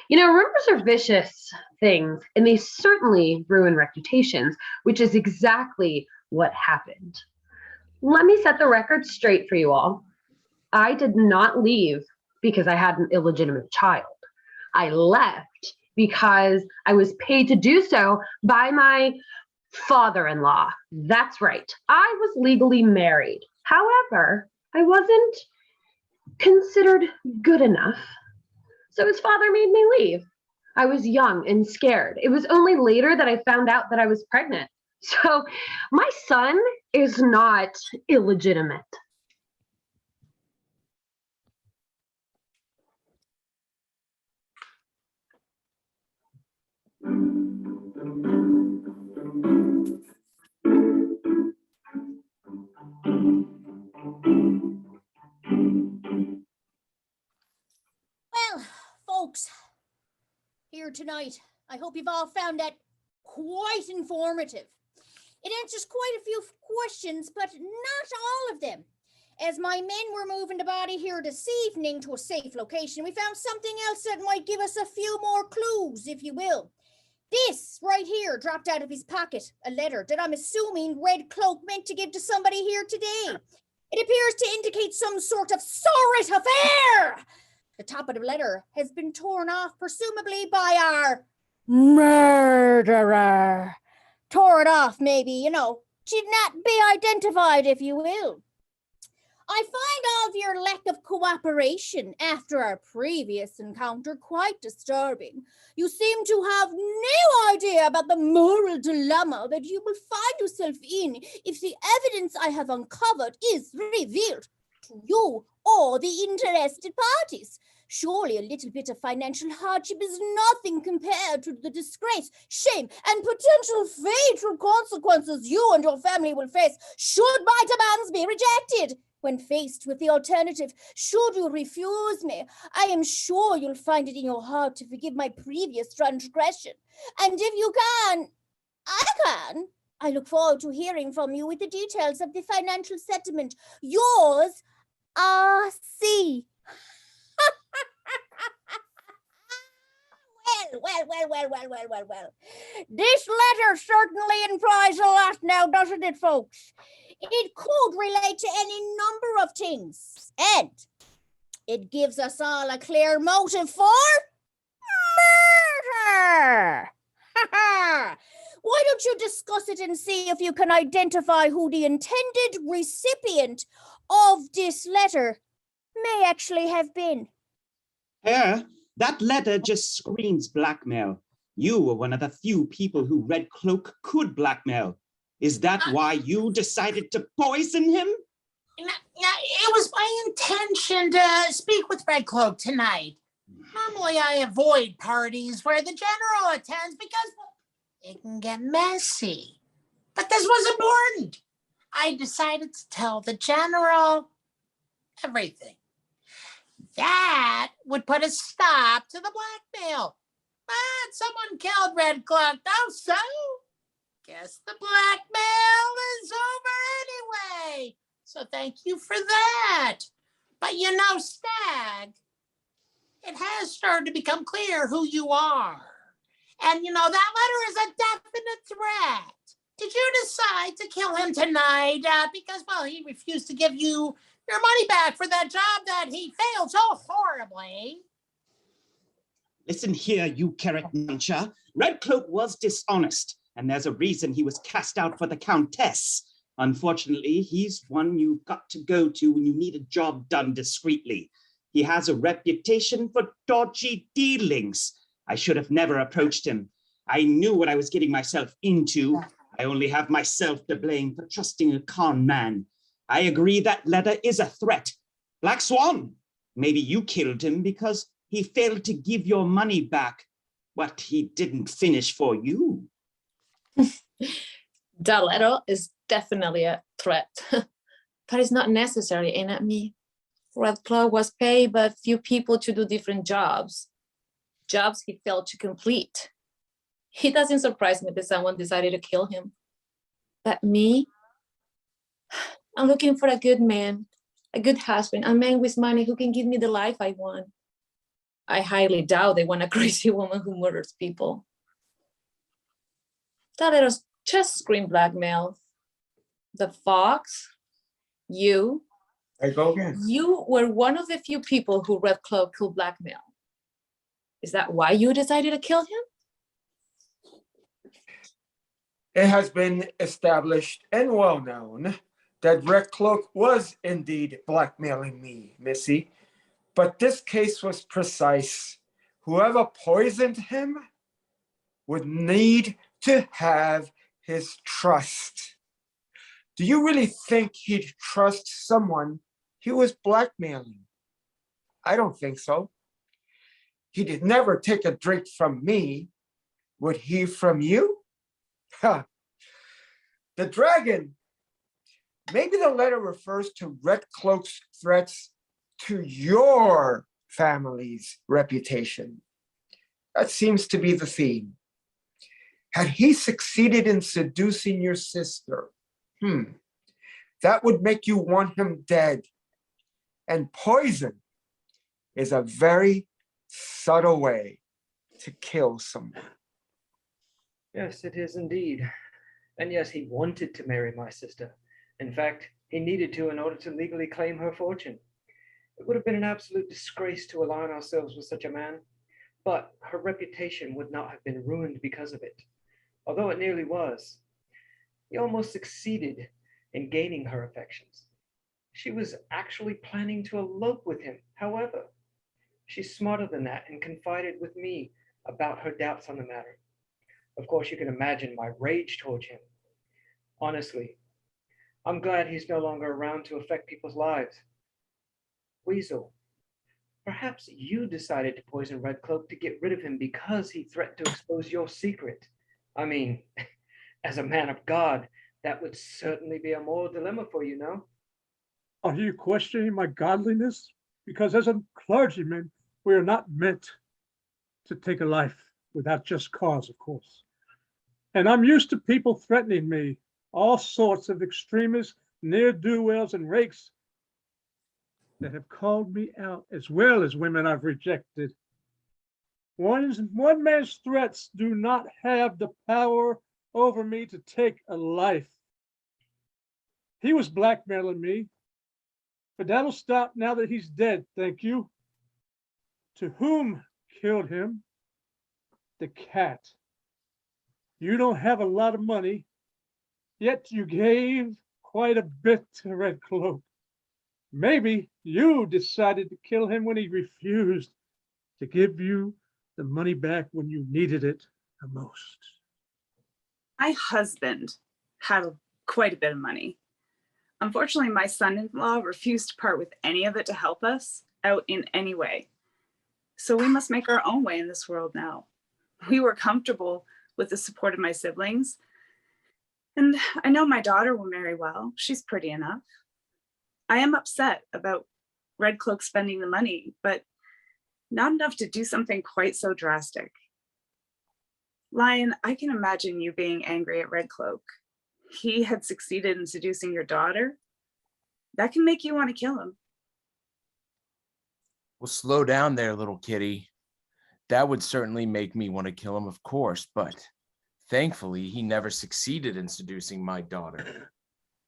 You know, rumors are vicious things, and they certainly ruin reputations, which is exactly what happened. Let me set the record straight for you all. I did not leave because I had an illegitimate child. I left because I was paid to do so by my father-in-law. That's right. I was legally married. However, I wasn't considered good enough. So his father made me leave. I was young and scared. It was only later that I found out that I was pregnant. So my son is not illegitimate. Well, folks, here tonight, I hope you've all found that quite informative. It answers quite a few questions, but not all of them. As my men were moving the body here this evening to a safe location, we found something else that might give us a few more clues, if you will. This right here dropped out of his pocket, a letter that I'm assuming Red Cloak meant to give to somebody here today. It appears to indicate some sort of sordid affair. The top of the letter has been torn off, presumably by our murderer. Tore it off, maybe, should not be identified, if you will. I find all of your lack of cooperation after our previous encounter quite disturbing. You seem to have no idea about the moral dilemma that you will find yourself in if the evidence I have uncovered is revealed to you or the interested parties. Surely a little bit of financial hardship is nothing compared to the disgrace, shame, and potential fatal consequences you and your family will face should my demands be rejected. When faced with the alternative, should you refuse me, I am sure you'll find it in your heart to forgive my previous transgression. And if you can, I look forward to hearing from you with the details of the financial settlement. Yours, R.C. Well, Well. This letter certainly implies a lot now, doesn't it, folks? It could relate to any number of things. And it gives us all a clear motive for murder. Why don't you discuss it and see if you can identify who the intended recipient of this letter may actually have been? That letter just screams blackmail. You were one of the few people who Red Cloak could blackmail. Is that why you decided to poison him? It was my intention to speak with Red Cloak tonight. Normally I avoid parties where the general attends because it can get messy. But this was important. I decided to tell the general everything. That would put a stop to the blackmail. But someone killed Red Cloak, though, so guess the blackmail is over anyway. So thank you for that. But you know, Stag, it has started to become clear who you are. And you know, that letter is a definite threat. Did you decide to kill him tonight because, well, he refused to give you your money back for that job that he failed so horribly? Listen here, you carrot muncher. Red Cloak was dishonest, and there's a reason he was cast out for the Countess. Unfortunately, he's one you've got to go to when you need a job done discreetly. He has a reputation for dodgy dealings. I should have never approached him. I knew what I was getting myself into. I only have myself to blame for trusting a con man. I agree that letter is a threat. Black Swan, maybe you killed him because he failed to give your money back, but he didn't finish for you. That letter is definitely a threat, but it's not necessary aimed at me. Red Cloak was paid by a few people to do different jobs he failed to complete. It doesn't surprise me that someone decided to kill him. But me, I'm looking for a good man, a good husband, a man with money who can give me the life I want. I highly doubt they want a crazy woman who murders people. That letter's just scream blackmail. The Fox, you. I go again. You were one of the few people who Red Cloak could blackmail. Is that why you decided to kill him? It has been established and well known that Red Cloak was indeed blackmailing me, Missy. But this case was precise. Whoever poisoned him would need to have his trust. Do you really think he'd trust someone he was blackmailing? I don't think so. He'd never take a drink from me. Would he from you? Ha! The dragon. Maybe the letter refers to Red Cloak's threats to your family's reputation. That seems to be the theme. Had he succeeded in seducing your sister, that would make you want him dead. And poison is a very subtle way to kill someone. Yes, it is indeed. And yes, he wanted to marry my sister. In fact, he needed to in order to legally claim her fortune. It would have been an absolute disgrace to align ourselves with such a man, but her reputation would not have been ruined because of it, although it nearly was. He almost succeeded in gaining her affections. She was actually planning to elope with him. However, she's smarter than that and confided with me about her doubts on the matter. Of course, you can imagine my rage towards him. Honestly, I'm glad he's no longer around to affect people's lives. Weasel, perhaps you decided to poison Red Cloak to get rid of him because he threatened to expose your secret. I mean, as a man of God, that would certainly be a moral dilemma for you, no? Are you questioning my godliness? Because as a clergyman, we are not meant to take a life without just cause, of course. And I'm used to people threatening me, all sorts of extremists, ne'er-do-wells, and rakes that have called me out, as well as women I've rejected. One man's threats do not have the power over me to take a life. He was blackmailing me, but that'll stop now that he's dead, thank you. To whom killed him? The cat. You don't have a lot of money, yet you gave quite a bit to Red Cloak. Maybe you decided to kill him when he refused to give you the money back when you needed it the most. My husband had quite a bit of money. Unfortunately, my son-in-law refused to part with any of it to help us out in any way. So we must make our own way in this world now. We were comfortable with the support of my siblings. And I know my daughter will marry well. She's pretty enough. I am upset about Red Cloak spending the money, but not enough to do something quite so drastic. Lion, I can imagine you being angry at Red Cloak. He had succeeded in seducing your daughter. That can make you want to kill him. Well, slow down there, little kitty. That would certainly make me want to kill him, of course, but thankfully, he never succeeded in seducing my daughter.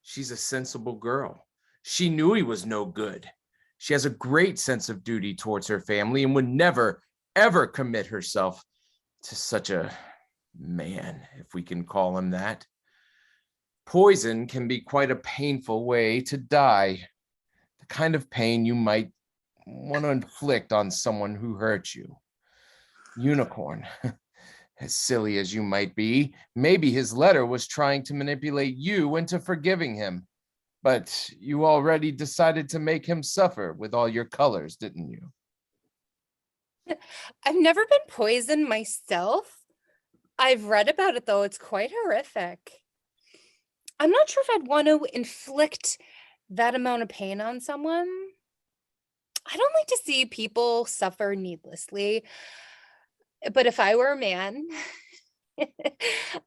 She's a sensible girl. She knew he was no good. She has a great sense of duty towards her family and would never, ever commit herself to such a man, if we can call him that. Poison can be quite a painful way to die. The kind of pain you might want to inflict on someone who hurt you. Unicorn, as silly as you might be, maybe his letter was trying to manipulate you into forgiving him. But you already decided to make him suffer with all your colors, didn't you? I've never been poisoned myself. I've read about it, though. It's quite horrific. I'm not sure if I'd want to inflict that amount of pain on someone. I don't like to see people suffer needlessly. But if I were a man,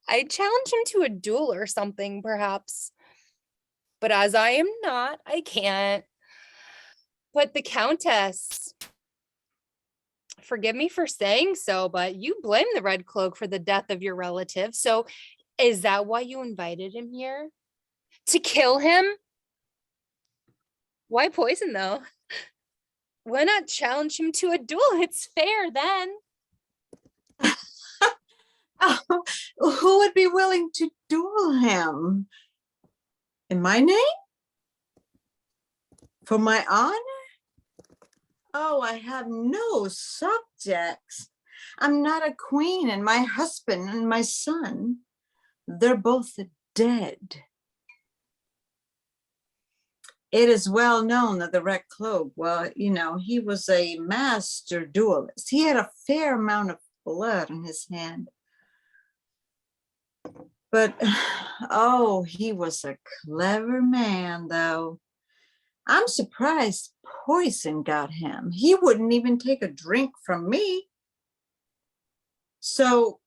I'd challenge him to a duel or something, perhaps. But as I am not, I can't. But the Countess, forgive me for saying so, but you blame the Red Cloak for the death of your relative. So is that why you invited him here? To kill him? Why poison, though? Why not challenge him to a duel? It's fair then. Oh, who would be willing to duel him? In my name? For my honor? Oh, I have no subjects. I'm not a queen, and my husband and my son, they're both dead. It is well known that the Red Cloak, well, you know, he was a master duelist. He had a fair amount of blood on his hand. But, oh, he was a clever man, though. I'm surprised poison got him. He wouldn't even take a drink from me. So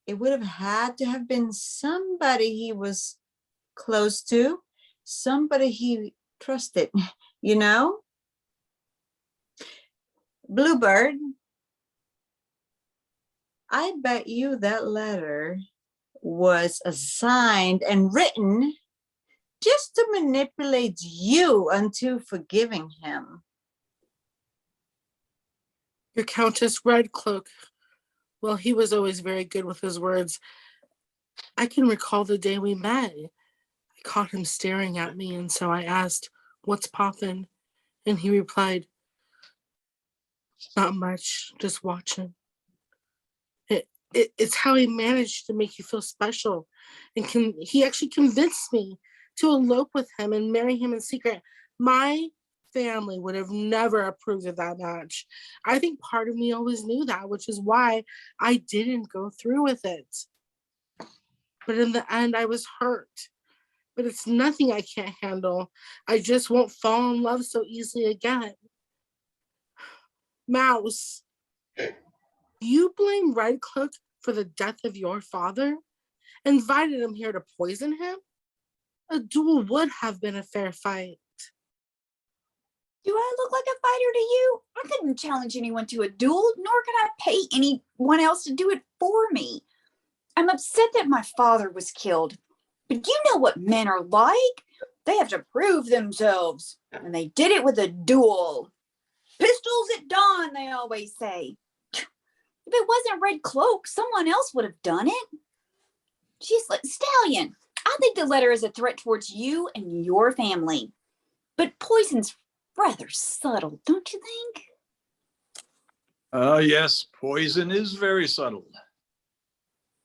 it would have had to have been somebody he was close to, somebody he trusted, you know? Bluebird, I bet you that letter was assigned and written just to manipulate you into forgiving him. Your Countess Red Cloak. Well, he was always very good with his words. I can recall the day we met. I caught him staring at me, and so I asked, "What's poppin'?" And he replied, "Not much, just watching." It's how he managed to make you feel special. And he actually convinced me to elope with him and marry him in secret. My family would have never approved of that match. I think part of me always knew that, which is why I didn't go through with it. But in the end, I was hurt. But it's nothing I can't handle. I just won't fall in love so easily again. Mouse, you blame Red Cloak for the death of your father? Invited him here to poison him? A duel would have been a fair fight. Do I look like a fighter to you? I couldn't challenge anyone to a duel, nor could I pay anyone else to do it for me. I'm upset that my father was killed, but you know what men are like. They have to prove themselves, and they did it with a duel. Pistols at dawn, they always say. If it wasn't Red Cloak, someone else would have done it. Stallion, I think the letter is a threat towards you and your family. But poison's rather subtle, don't you think? Yes, poison is very subtle.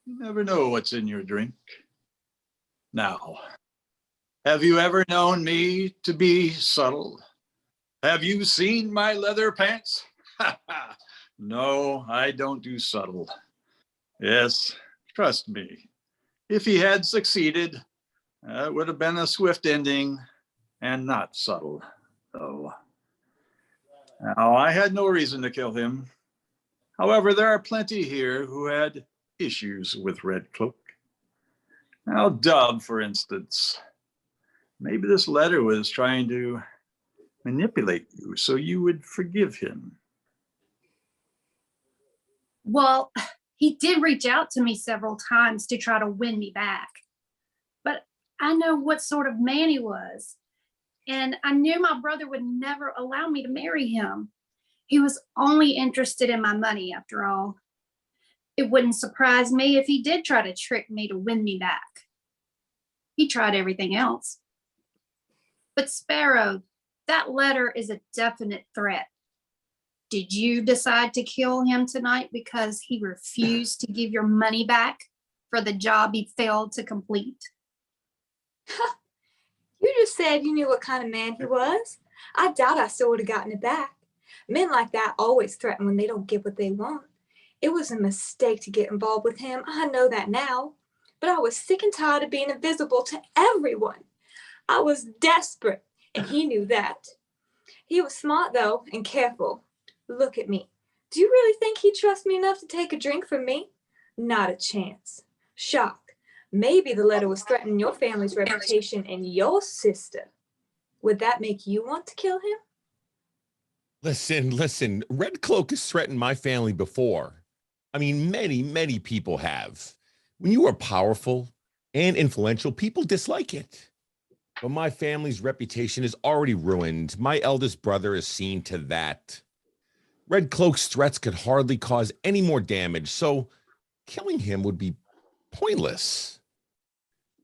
You never know what's in your drink. Now, have you ever known me to be subtle? Have you seen my leather pants? No, I don't do subtle. Yes, trust me. If he had succeeded, it would have been a swift ending and not subtle, though. Now, I had no reason to kill him. However, there are plenty here who had issues with Red Cloak. Now, Dove, for instance, maybe this letter was trying to manipulate you so you would forgive him. Well, he did reach out to me several times to try to win me back. But I know what sort of man he was. And I knew my brother would never allow me to marry him. He was only interested in my money, after all. It wouldn't surprise me if he did try to trick me to win me back. He tried everything else. But Sparrow, that letter is a definite threat. Did you decide to kill him tonight because he refused to give your money back for the job he failed to complete? You just said you knew what kind of man he was. I doubt I still would have gotten it back. Men like that always threaten when they don't get what they want. It was a mistake to get involved with him. I know that now. But I was sick and tired of being invisible to everyone. I was desperate, and he knew that. He was smart, though, and careful. Look at me. Do you really think he'd trust me enough to take a drink from me? Not a chance. Shock. Maybe the letter was threatening your family's reputation and your sister. Would that make you want to kill him? Listen. Red Cloak has threatened my family before. I mean, many people have. When you are powerful and influential, people dislike it. But my family's reputation is already ruined. My eldest brother is seen to that. Red Cloak's threats could hardly cause any more damage, so killing him would be pointless.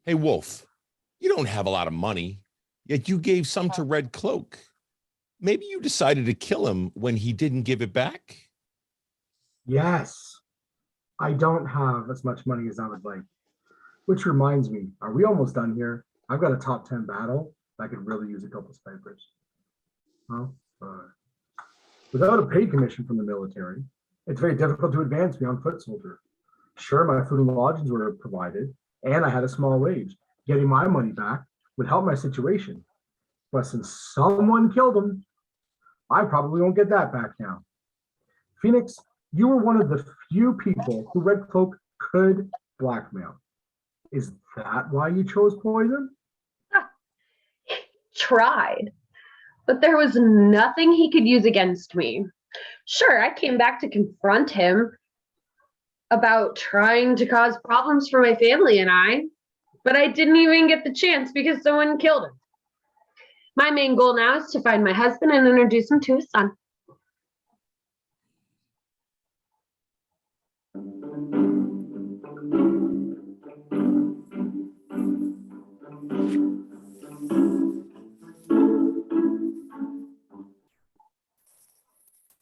Hey, Wolf, you don't have a lot of money, yet you gave some to Red Cloak. Maybe you decided to kill him when he didn't give it back? Yes, I don't have as much money as I would like. Which reminds me, are we almost done here? I've got a top 10 battle. I could really use a couple snipers. Well, without a pay commission from the military, it's very difficult to advance beyond foot soldier. Sure, my food and lodgings were provided, and I had a small wage. Getting my money back would help my situation. But since someone killed him, I probably won't get that back now. Phoenix, you were one of the few people who Red Cloak could blackmail. Is that why you chose poison? Tried, but there was nothing he could use against me. Sure, I came back to confront him about trying to cause problems for my family and I, but I didn't even get the chance because someone killed him. My main goal now is to find my husband and introduce him to his son.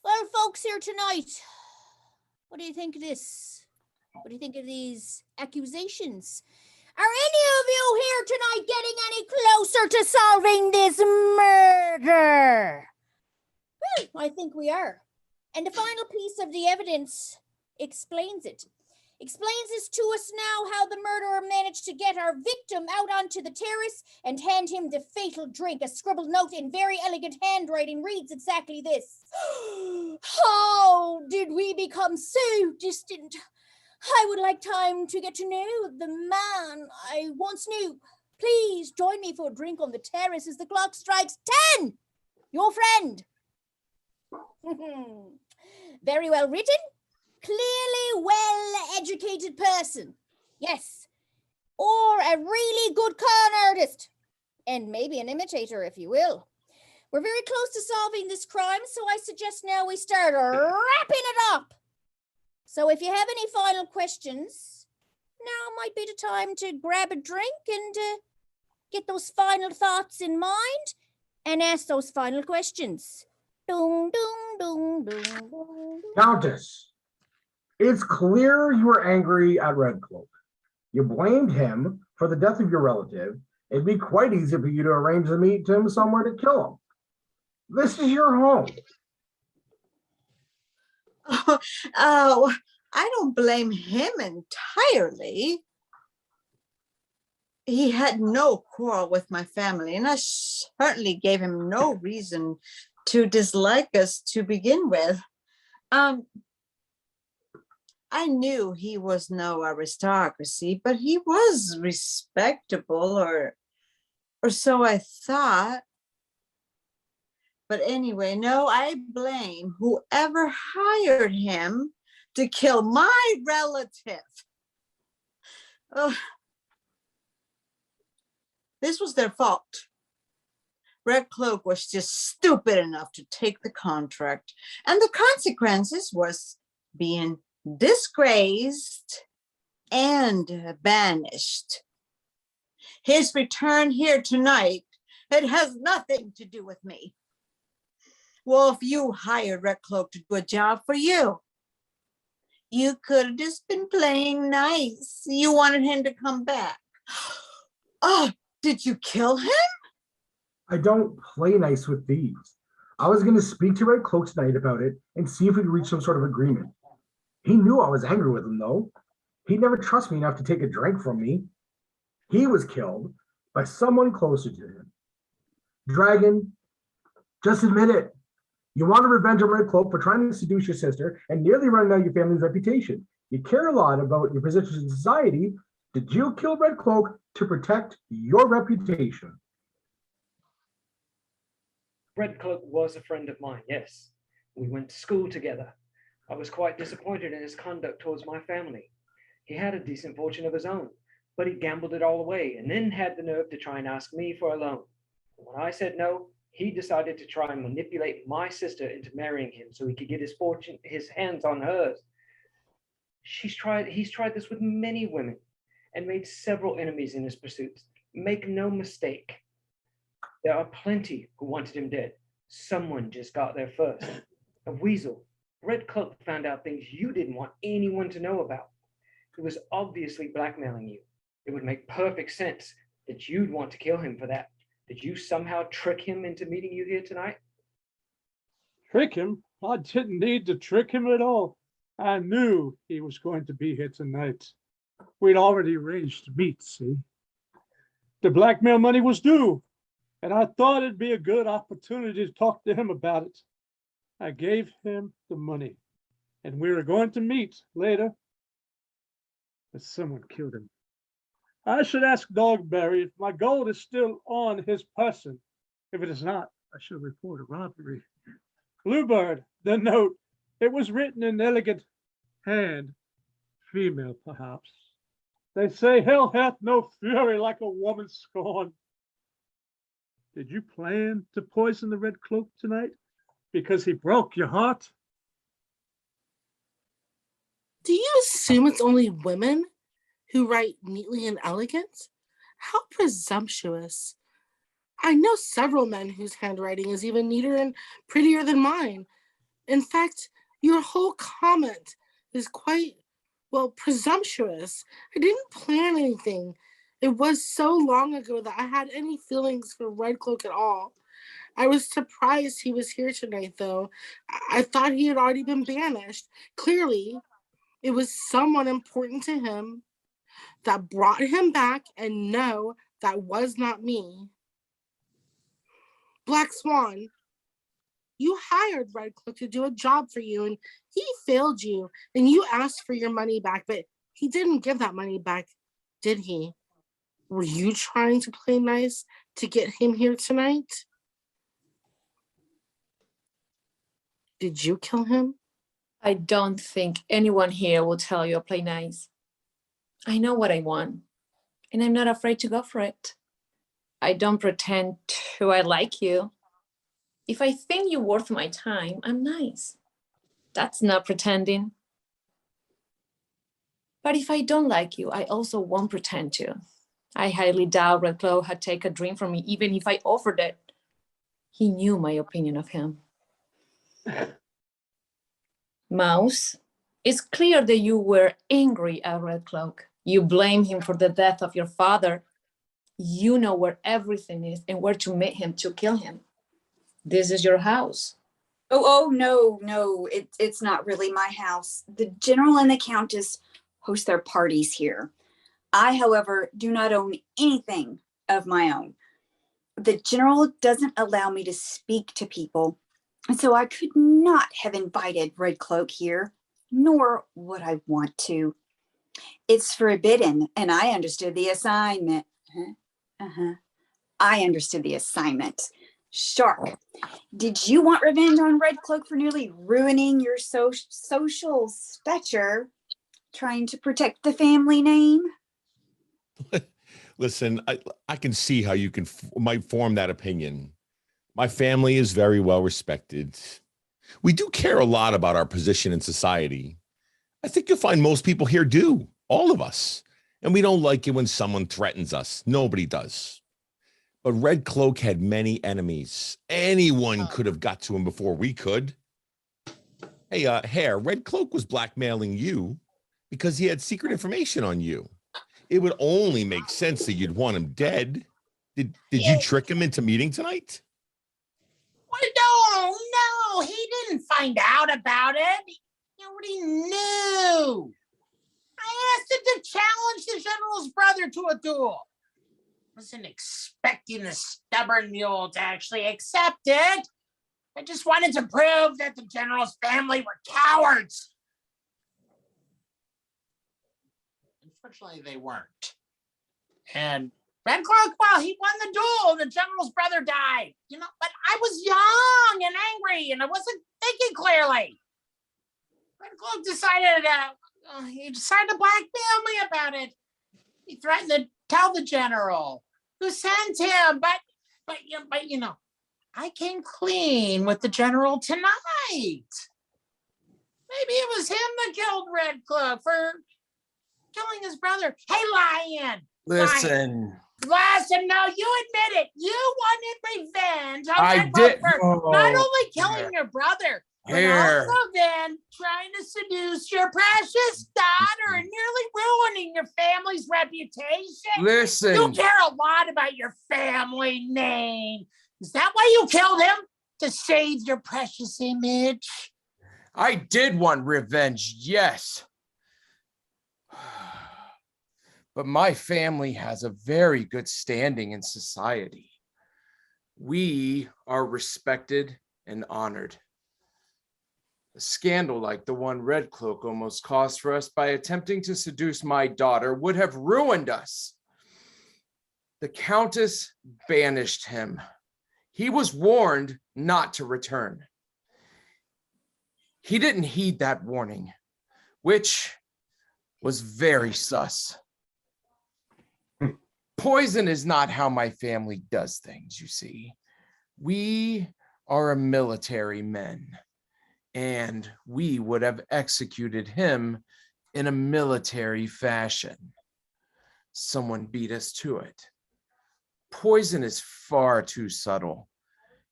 Well, folks here tonight, what do you think of this? What do you think of these accusations? Are any of you here tonight getting any closer to solving this murder? Well, I think we are. And the final piece of the evidence explains it. Explains this to us now how the murderer managed to get our victim out onto the terrace and hand him the fatal drink. A scribbled note in very elegant handwriting reads exactly this. How did we become so distant? I would like time to get to know the man I once knew. Please join me for a drink on the terrace as the clock strikes 10. your friend. Very well written, clearly well-educated person. Yes, or a really good con artist, and maybe an imitator, if you will. We're very close to solving this crime, so I suggest now we start wrapping it up. So if you have any final questions, now might be the time to grab a drink and get those final thoughts in mind and ask those final questions. Ding, ding, ding, ding, ding. Countess, it's clear you were angry at Red Cloak. You blamed him for the death of your relative. It'd be quite easy for you to arrange to meet him somewhere to kill him. This is your home. Oh, I don't blame him entirely. He had no quarrel with my family, and I certainly gave him no reason to dislike us to begin with. I knew he was no aristocracy, but he was respectable, or so I thought. But anyway, no, I blame whoever hired him to kill my relative. This was their fault. Red Cloak was just stupid enough to take the contract, and the consequences was being disgraced and banished. His return here tonight, it has nothing to do with me. Well, if you hired Red Cloak to do a job for you, you could have just been playing nice. You wanted him to come back. Oh, did you kill him? I don't play nice with thieves. I was going to speak to Red Cloak tonight about it and see if we could reach some sort of agreement. He knew I was angry with him, though. He'd never trust me enough to take a drink from me. He was killed by someone closer to him. Dragon, just admit it. You want revenge on Red Cloak for trying to seduce your sister and nearly running out your family's reputation. You care a lot about your position in society. Did you kill Red Cloak to protect your reputation? Red Cloak was a friend of mine, yes. We went to school together. I was quite disappointed in his conduct towards my family. He had a decent fortune of his own, but he gambled it all away and then had the nerve to try and ask me for a loan. When I said no, he decided to try and manipulate my sister into marrying him so he could get his hands on hers. He's tried this with many women and made several enemies in his pursuits. Make no mistake, there are plenty who wanted him dead. Someone just got there first. A weasel. Red Cloak found out things you didn't want anyone to know about. He was obviously blackmailing you. It would make perfect sense that you'd want to kill him for that. Did you somehow trick him into meeting you here tonight? Trick him? I didn't need to trick him at all. I knew he was going to be here tonight. We'd already arranged to meet, see? The blackmail money was due, and I thought it'd be a good opportunity to talk to him about it. I gave him the money, and we were going to meet later, but someone killed him. I should ask Dogberry if my gold is still on his person. If it is not, I shall report a robbery. Bluebird, the note. It was written in elegant hand, female perhaps. They say hell hath no fury like a woman scorned. Did you plan to poison the Red Cloak tonight because he broke your heart? Do you assume it's only women who write neatly and elegant? How presumptuous. I know several men whose handwriting is even neater and prettier than mine. In fact, your whole comment is quite, well, presumptuous. I didn't plan anything. It was so long ago that I had any feelings for Red Cloak at all. I was surprised he was here tonight, though. I thought he had already been banished. Clearly, it was someone important to him that brought him back, and no, that was not me. Black Swan, you hired Red Cloak to do a job for you, and he failed you, and you asked for your money back, but he didn't give that money back, did he? Were you trying to play nice to get him here tonight? Did you kill him? I don't think anyone here will tell you or play nice. I know what I want, and I'm not afraid to go for it. I don't pretend to I like you. If I think you're worth my time, I'm nice. That's not pretending. But if I don't like you, I also won't pretend to. I highly doubt Red Cloak had taken a drink from me, even if I offered it. He knew my opinion of him. Mouse, it's clear that you were angry at Red Cloak. You blame him for the death of your father. You know where everything is and where to meet him to kill him. This is your house. Oh, no, it's not really my house. The general and the countess host their parties here. I, however, do not own anything of my own. The general doesn't allow me to speak to people, and so I could not have invited Red Cloak here, nor would I want to. It's forbidden, and I understood the assignment. I understood the assignment. Shark, did you want revenge on Red Cloak for nearly ruining your social stature, trying to protect the family name? Listen, I can see how you might form that opinion. My family is very well respected. We do care a lot about our position in society. I think you'll find most people here do, all of us. And we don't like it when someone threatens us. Nobody does. But Red Cloak had many enemies. Anyone could have got to him before we could. Hey, Hare, Red Cloak was blackmailing you because he had secret information on you. It would only make sense that you'd want him dead. Did you trick him into meeting tonight? Well, no, he didn't find out about it. He already knew. I asked him to challenge the general's brother to a duel. Wasn't expecting the stubborn mule to actually accept it. I just wanted to prove that the general's family were cowards. Unfortunately, they weren't. And Red Cloak, well, he won the duel. The general's brother died. But I was young and angry, and I wasn't thinking clearly. Red Cloak decided to blackmail me about it. He threatened to tell the general who sent him, but I came clean with the general tonight. Maybe it was him that killed Red Cloak for killing his brother. Hey, Lion. Listen. Listen, no, you admit it. You wanted revenge on I Red Cloak did. for not only killing your brother, but Here. also then trying to seduce your precious daughter and nearly ruining your family's reputation. Listen. You care a lot about your family name. Is that why you killed him? To save your precious image? I did want revenge, yes. But my family has a very good standing in society. We are respected and honored. A scandal like the one Red Cloak almost caused for us by attempting to seduce my daughter would have ruined us. The Countess banished him. He was warned not to return. He didn't heed that warning, which was very sus. Poison is not how my family does things, you see. We are a military men, and we would have executed him in a military fashion. Someone beat us to it. Poison is far too subtle.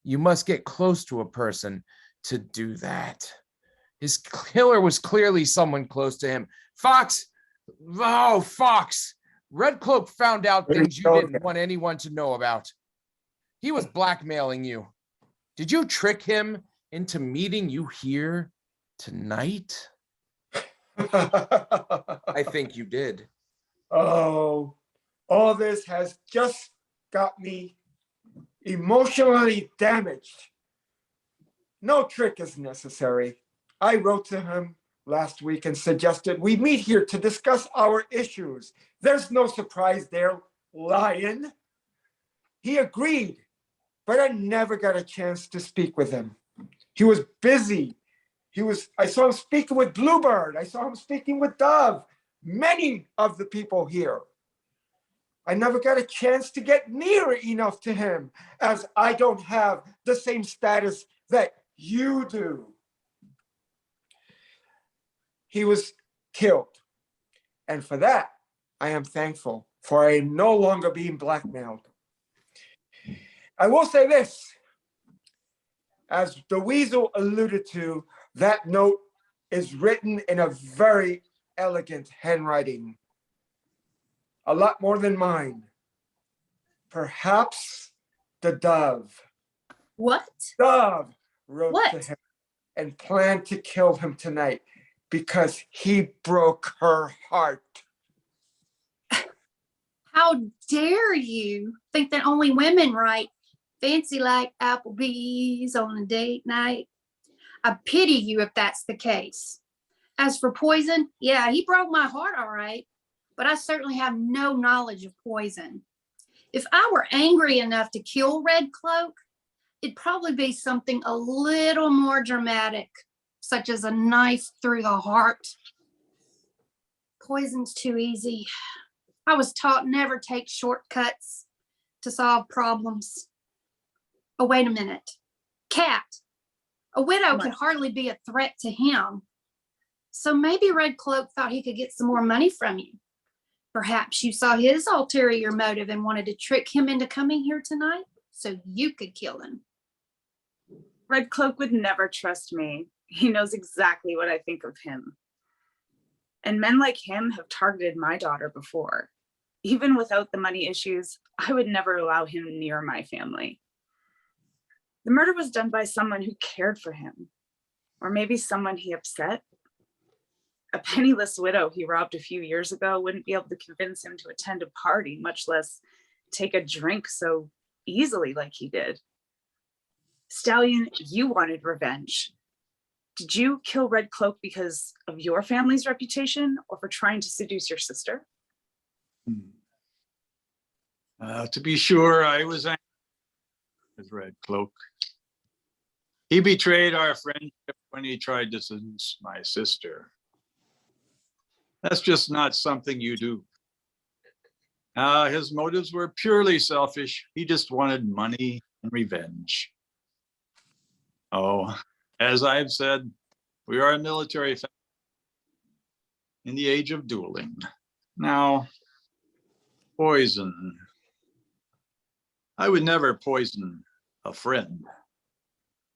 You must get close to a person to do that. His killer was clearly someone close to him. Fox! Oh, Fox! Red Cloak found out things you didn't want anyone to know about. He was blackmailing you. Did you trick him into meeting you here tonight? I think you did. Oh, all this has just got me emotionally damaged. No trick is necessary. I wrote to him last week and suggested we meet here to discuss our issues. There's no surprise there, Lion. He agreed, but I never got a chance to speak with him. He was busy I saw him speaking with Bluebird. I saw him speaking with Dove. Many of the people here. I never got a chance to get near enough to him, as I don't have the same status that you do. He was killed. And for that, I am thankful, for I am no longer being blackmailed. I will say this, as the Weasel alluded to, that note is written in a very elegant handwriting. A lot more than mine. Perhaps the Dove. What? Dove wrote What? to him and planned to kill him tonight because he broke her heart. How dare you think that only women write fancy like Applebee's on a date night? I pity you if that's the case. As for poison, yeah, he broke my heart, all right, but I certainly have no knowledge of poison. If I were angry enough to kill Red Cloak, it'd probably be something a little more dramatic, such as a knife through the heart. Poison's too easy. I was taught never take shortcuts to solve problems. Oh, wait a minute. Cat. A widow could hardly be a threat to him. So maybe Red Cloak thought he could get some more money from you. Perhaps you saw his ulterior motive and wanted to trick him into coming here tonight so you could kill him. Red Cloak would never trust me. He knows exactly what I think of him. And men like him have targeted my daughter before. Even without the money issues, I would never allow him near my family. The murder was done by someone who cared for him, or maybe someone he upset. A penniless widow he robbed a few years ago wouldn't be able to convince him to attend a party, much less take a drink so easily like he did. Stallion, you wanted revenge. Did you kill Red Cloak because of your family's reputation or for trying to seduce your sister? To be sure, I was angry with Red Cloak. He betrayed our friendship when he tried to seduce my sister. That's just not something you do. His motives were purely selfish. He just wanted money and revenge. Oh, as I've said, we are a military family in the age of dueling. Now, poison. I would never poison a friend.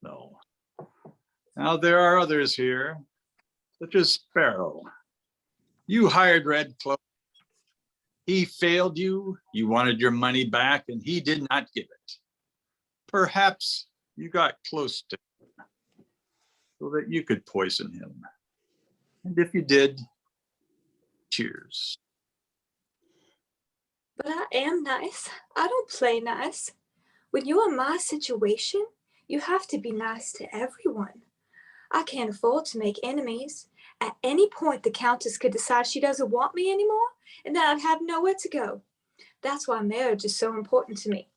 No. Now, there are others here, such as Sparrow. You hired Red Cloak. He failed you. You wanted your money back, and he did not give it. Perhaps you got close to him so that you could poison him. And if you did, cheers. But I am nice. I don't play nice. When you're in my situation, you have to be nice to everyone. I can't afford to make enemies. At any point, the Countess could decide she doesn't want me anymore, and then I'd have nowhere to go. That's why marriage is so important to me.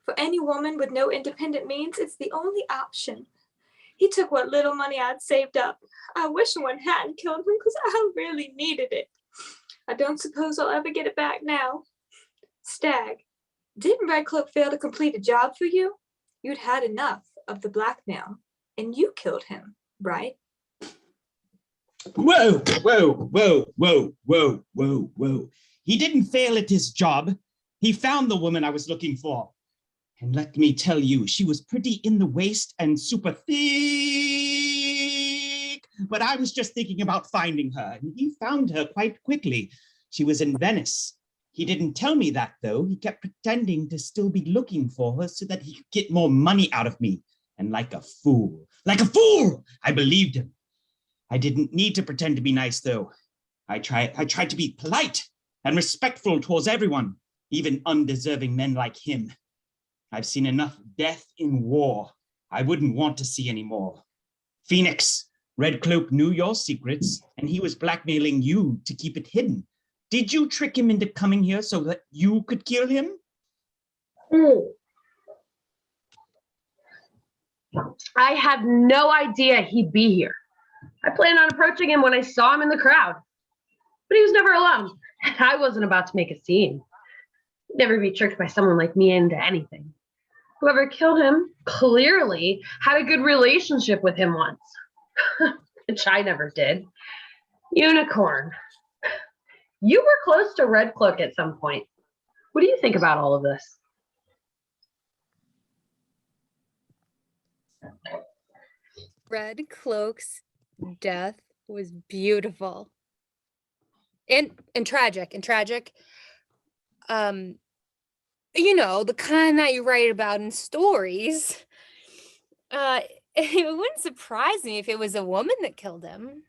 For any woman with no independent means, it's the only option. He took what little money I'd saved up. I wish someone hadn't killed him because I really needed it. I don't suppose I'll ever get it back now. Stag, didn't Red Cloak fail to complete a job for you? You'd had enough of the blackmail, and you killed him, right? Whoa, whoa, whoa, whoa, whoa, whoa, whoa. He didn't fail at his job. He found the woman I was looking for. And let me tell you, she was pretty in the waist and super thick. But I was just thinking about finding her, and he found her quite quickly. She was in Venice. He didn't tell me that, though. He kept pretending to still be looking for her so that he could get more money out of me. And like a fool, I believed him. I didn't need to pretend to be nice, though. I tried to be polite and respectful towards everyone, even undeserving men like him. I've seen enough death in war. I wouldn't want to see any more. Phoenix, Red Cloak knew your secrets, and he was blackmailing you to keep it hidden. Did you trick him into coming here so that you could kill him? I had no idea he'd be here. I planned on approaching him when I saw him in the crowd, but he was never alone. I wasn't about to make a scene. I'd never be tricked by someone like me into anything. Whoever killed him clearly had a good relationship with him once, which I never did. Unicorn. You were close to Red Cloak at some point. What do you think about all of this? Red Cloak's death was beautiful and tragic you know, the kind that you write about in stories. It wouldn't surprise me if it was a woman that killed him.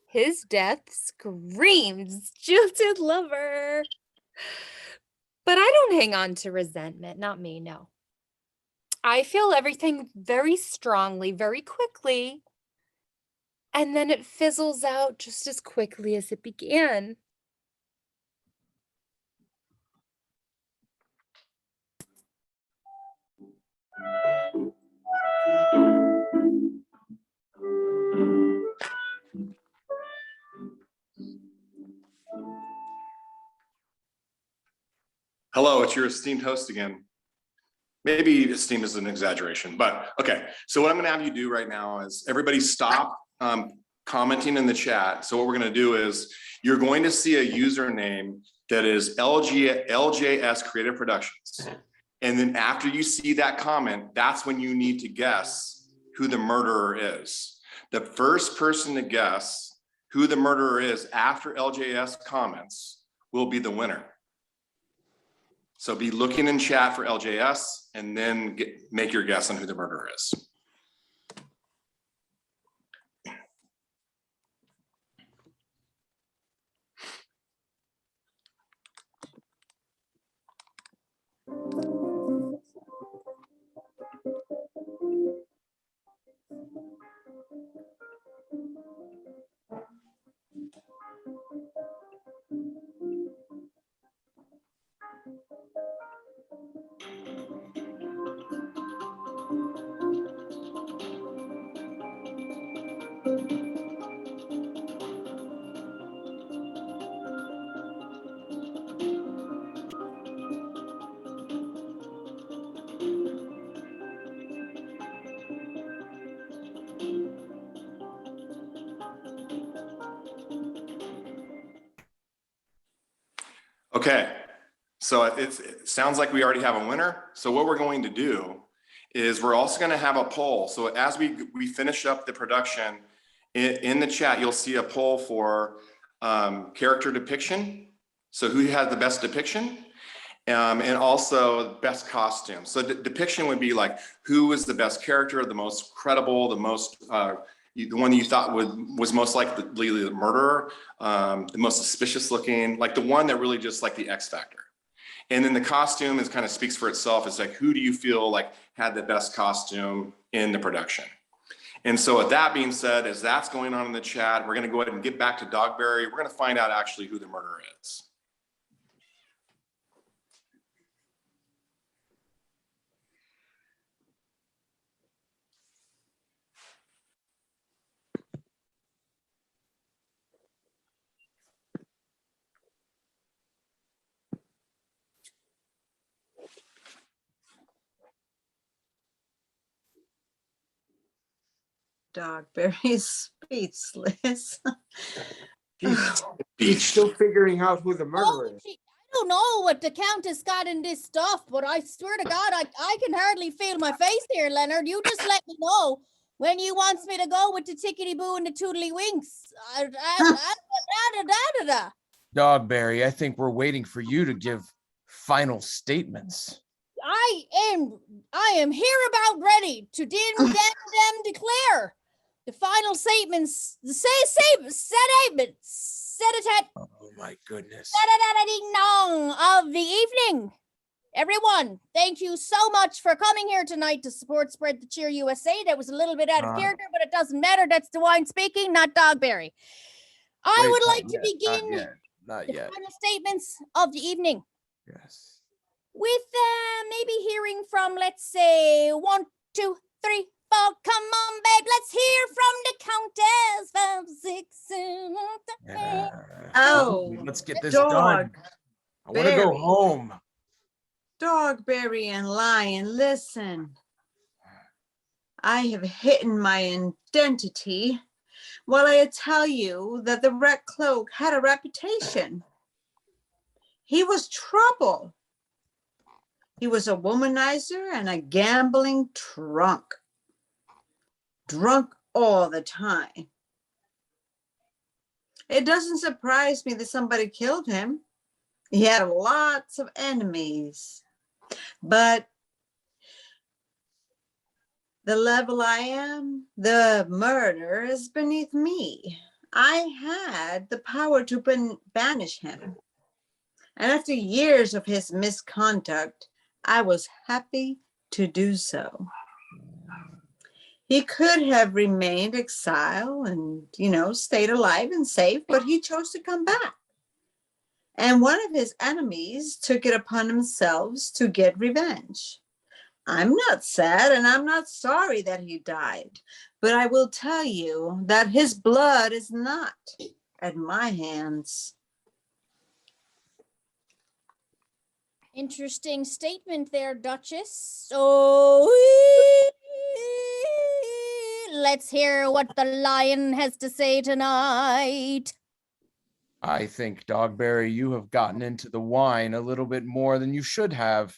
His death screams jilted lover. But I don't hang on to resentment, not me, no. I feel everything very strongly, very quickly, and then it fizzles out just as quickly as it began. Hello, it's your esteemed host again. Maybe esteemed is an exaggeration, but okay. So what I'm gonna have you do right now is everybody stop commenting in the chat. So what we're gonna do is you're going to see a username that is LJS Creative Productions. And then after you see that comment, that's when you need to guess who the murderer is. The first person to guess who the murderer is after LJS comments will be the winner. So be looking in chat for LJS and then make your guess on who the murderer is. Okay, so it sounds like we already have a winner. So what we're going to do is we're also going to have a poll. So as we finish up the production, in the chat, you'll see a poll for character depiction. So who had the best depiction? And also best costume. So depiction would be like, who was the best character, the most credible, the most, the one you thought was most likely the murderer, the most suspicious looking, like the one that really just like the X factor. And then the costume is kind of speaks for itself. It's like, who do you feel like had the best costume in the production? And so with that being said, as that's going on in the chat, we're going to go ahead and get back to Dogberry. We're going to find out actually who the murderer is. Dogberry's speechless. He's still figuring out who the murderer is. I don't know what the Countess got in this stuff, but I swear to God, I can hardly feel my face here, Leonard. You just let me know when you wants me to go with the tickety boo and the toodly winks. Dogberry, I think we're waiting for you to give final statements. I am here about ready to declare the final statements. Oh my goodness. Of the evening. Everyone, thank you so much for coming here tonight to support Spread the Cheer USA. That was a little bit out of character, but it doesn't matter. That's DeWine speaking, not Dogberry. I would like to begin Not the yet. final statements of the evening. Yes. With maybe hearing from, let's say, 1, 2, 3, Oh, come on, babe, let's hear from the Countess. 5, 6, 7, 8. Oh, let's get this dog, done. I want to go Barry. home. Dogberry and Lion, listen. I have hidden my identity while I tell you that the Red Cloak had a reputation. He was trouble. He was a womanizer and a gambling drunk. Drunk all the time. It doesn't surprise me that somebody killed him. He had lots of enemies. But the level I am, the murder is beneath me. I had the power to banish him. And after years of his misconduct, I was happy to do so. He could have remained exiled and, stayed alive and safe, but he chose to come back. And one of his enemies took it upon themselves to get revenge. I'm not sad and I'm not sorry that he died, but I will tell you that his blood is not at my hands. Interesting statement there, Duchess. So let's hear what the lion has to say tonight. I think, Dogberry, you have gotten into the wine a little bit more than you should have.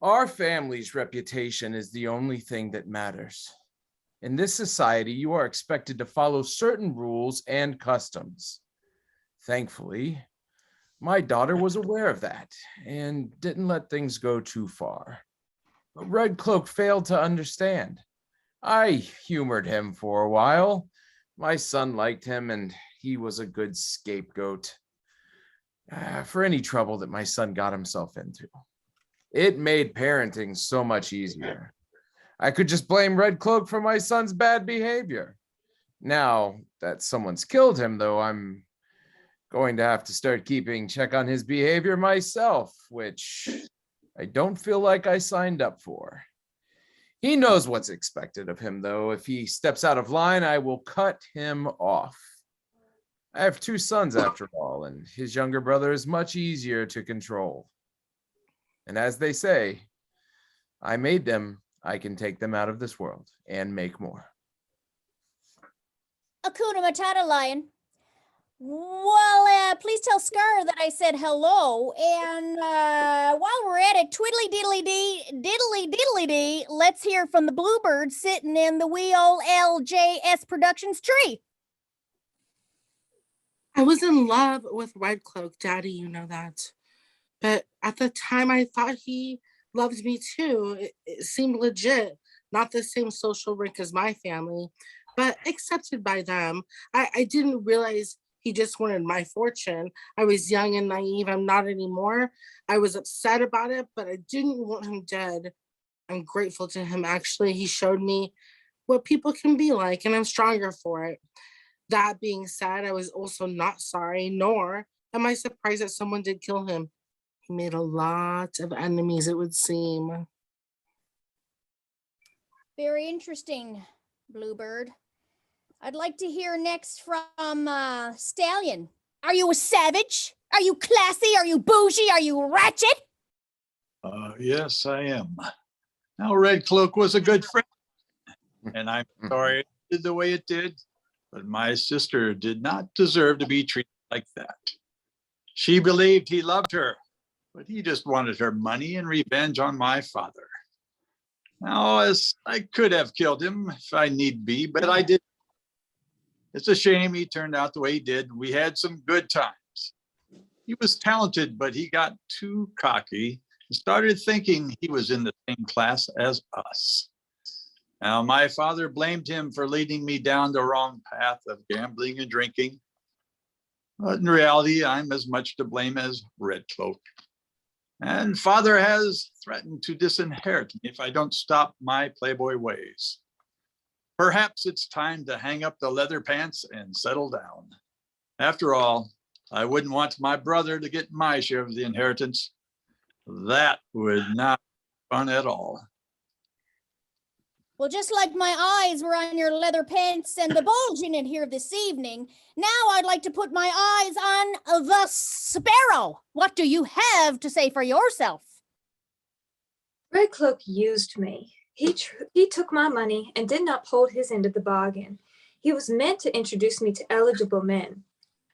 Our family's reputation is the only thing that matters. In this society, you are expected to follow certain rules and customs. Thankfully, my daughter was aware of that and didn't let things go too far. But Red Cloak failed to understand. I humored him for a while. My son liked him and he was a good scapegoat for any trouble that my son got himself into. It made parenting so much easier. I could just blame Red Cloak for my son's bad behavior. Now that someone's killed him, though, I'm going to have to start keeping check on his behavior myself, which I don't feel like I signed up for. He knows what's expected of him, though. If he steps out of line, I will cut him off. I have 2 sons after all, and his younger brother is much easier to control. And as they say, I made them, I can take them out of this world and make more. Hakuna Matata, Lion. Well, please tell Scar that I said hello. And while we're at it, twiddly diddly dee, let's hear from the bluebird sitting in the wee old LJS Productions tree. I was in love with Red Cloak, Daddy, you know that. But at the time, I thought he loved me too. It seemed legit, not the same social rank as my family, but accepted by them. I didn't realize he just wanted my fortune. I was young and naive. I'm not anymore. I was upset about it, but I didn't want him dead. I'm grateful to him, actually. He showed me what people can be like, and I'm stronger for it. That being said, I was also not sorry, nor am I surprised that someone did kill him. He made a lot of enemies, it would seem. Very interesting, Bluebird. I'd like to hear next from Stallion. Are you a savage? Are you classy? Are you bougie? Are you ratchet? Yes, I am. Now, Red Cloak was a good friend, and I'm sorry it did the way it did, but my sister did not deserve to be treated like that. She believed he loved her, but he just wanted her money and revenge on my father. Now, as I could have killed him if I need be, but I didn't. It's a shame he turned out the way he did. We had some good times. He was talented, but he got too cocky and started thinking he was in the same class as us. Now, my father blamed him for leading me down the wrong path of gambling and drinking. But in reality, I'm as much to blame as Red Cloak. And father has threatened to disinherit me if I don't stop my playboy ways. Perhaps it's time to hang up the leather pants and settle down. After all, I wouldn't want my brother to get my share of the inheritance. That would not be fun at all. Well, just like my eyes were on your leather pants and the bulge in it here this evening, now I'd like to put my eyes on the sparrow. What do you have to say for yourself? Red Cloak used me. He took my money and did not hold his end of the bargain. He was meant to introduce me to eligible men,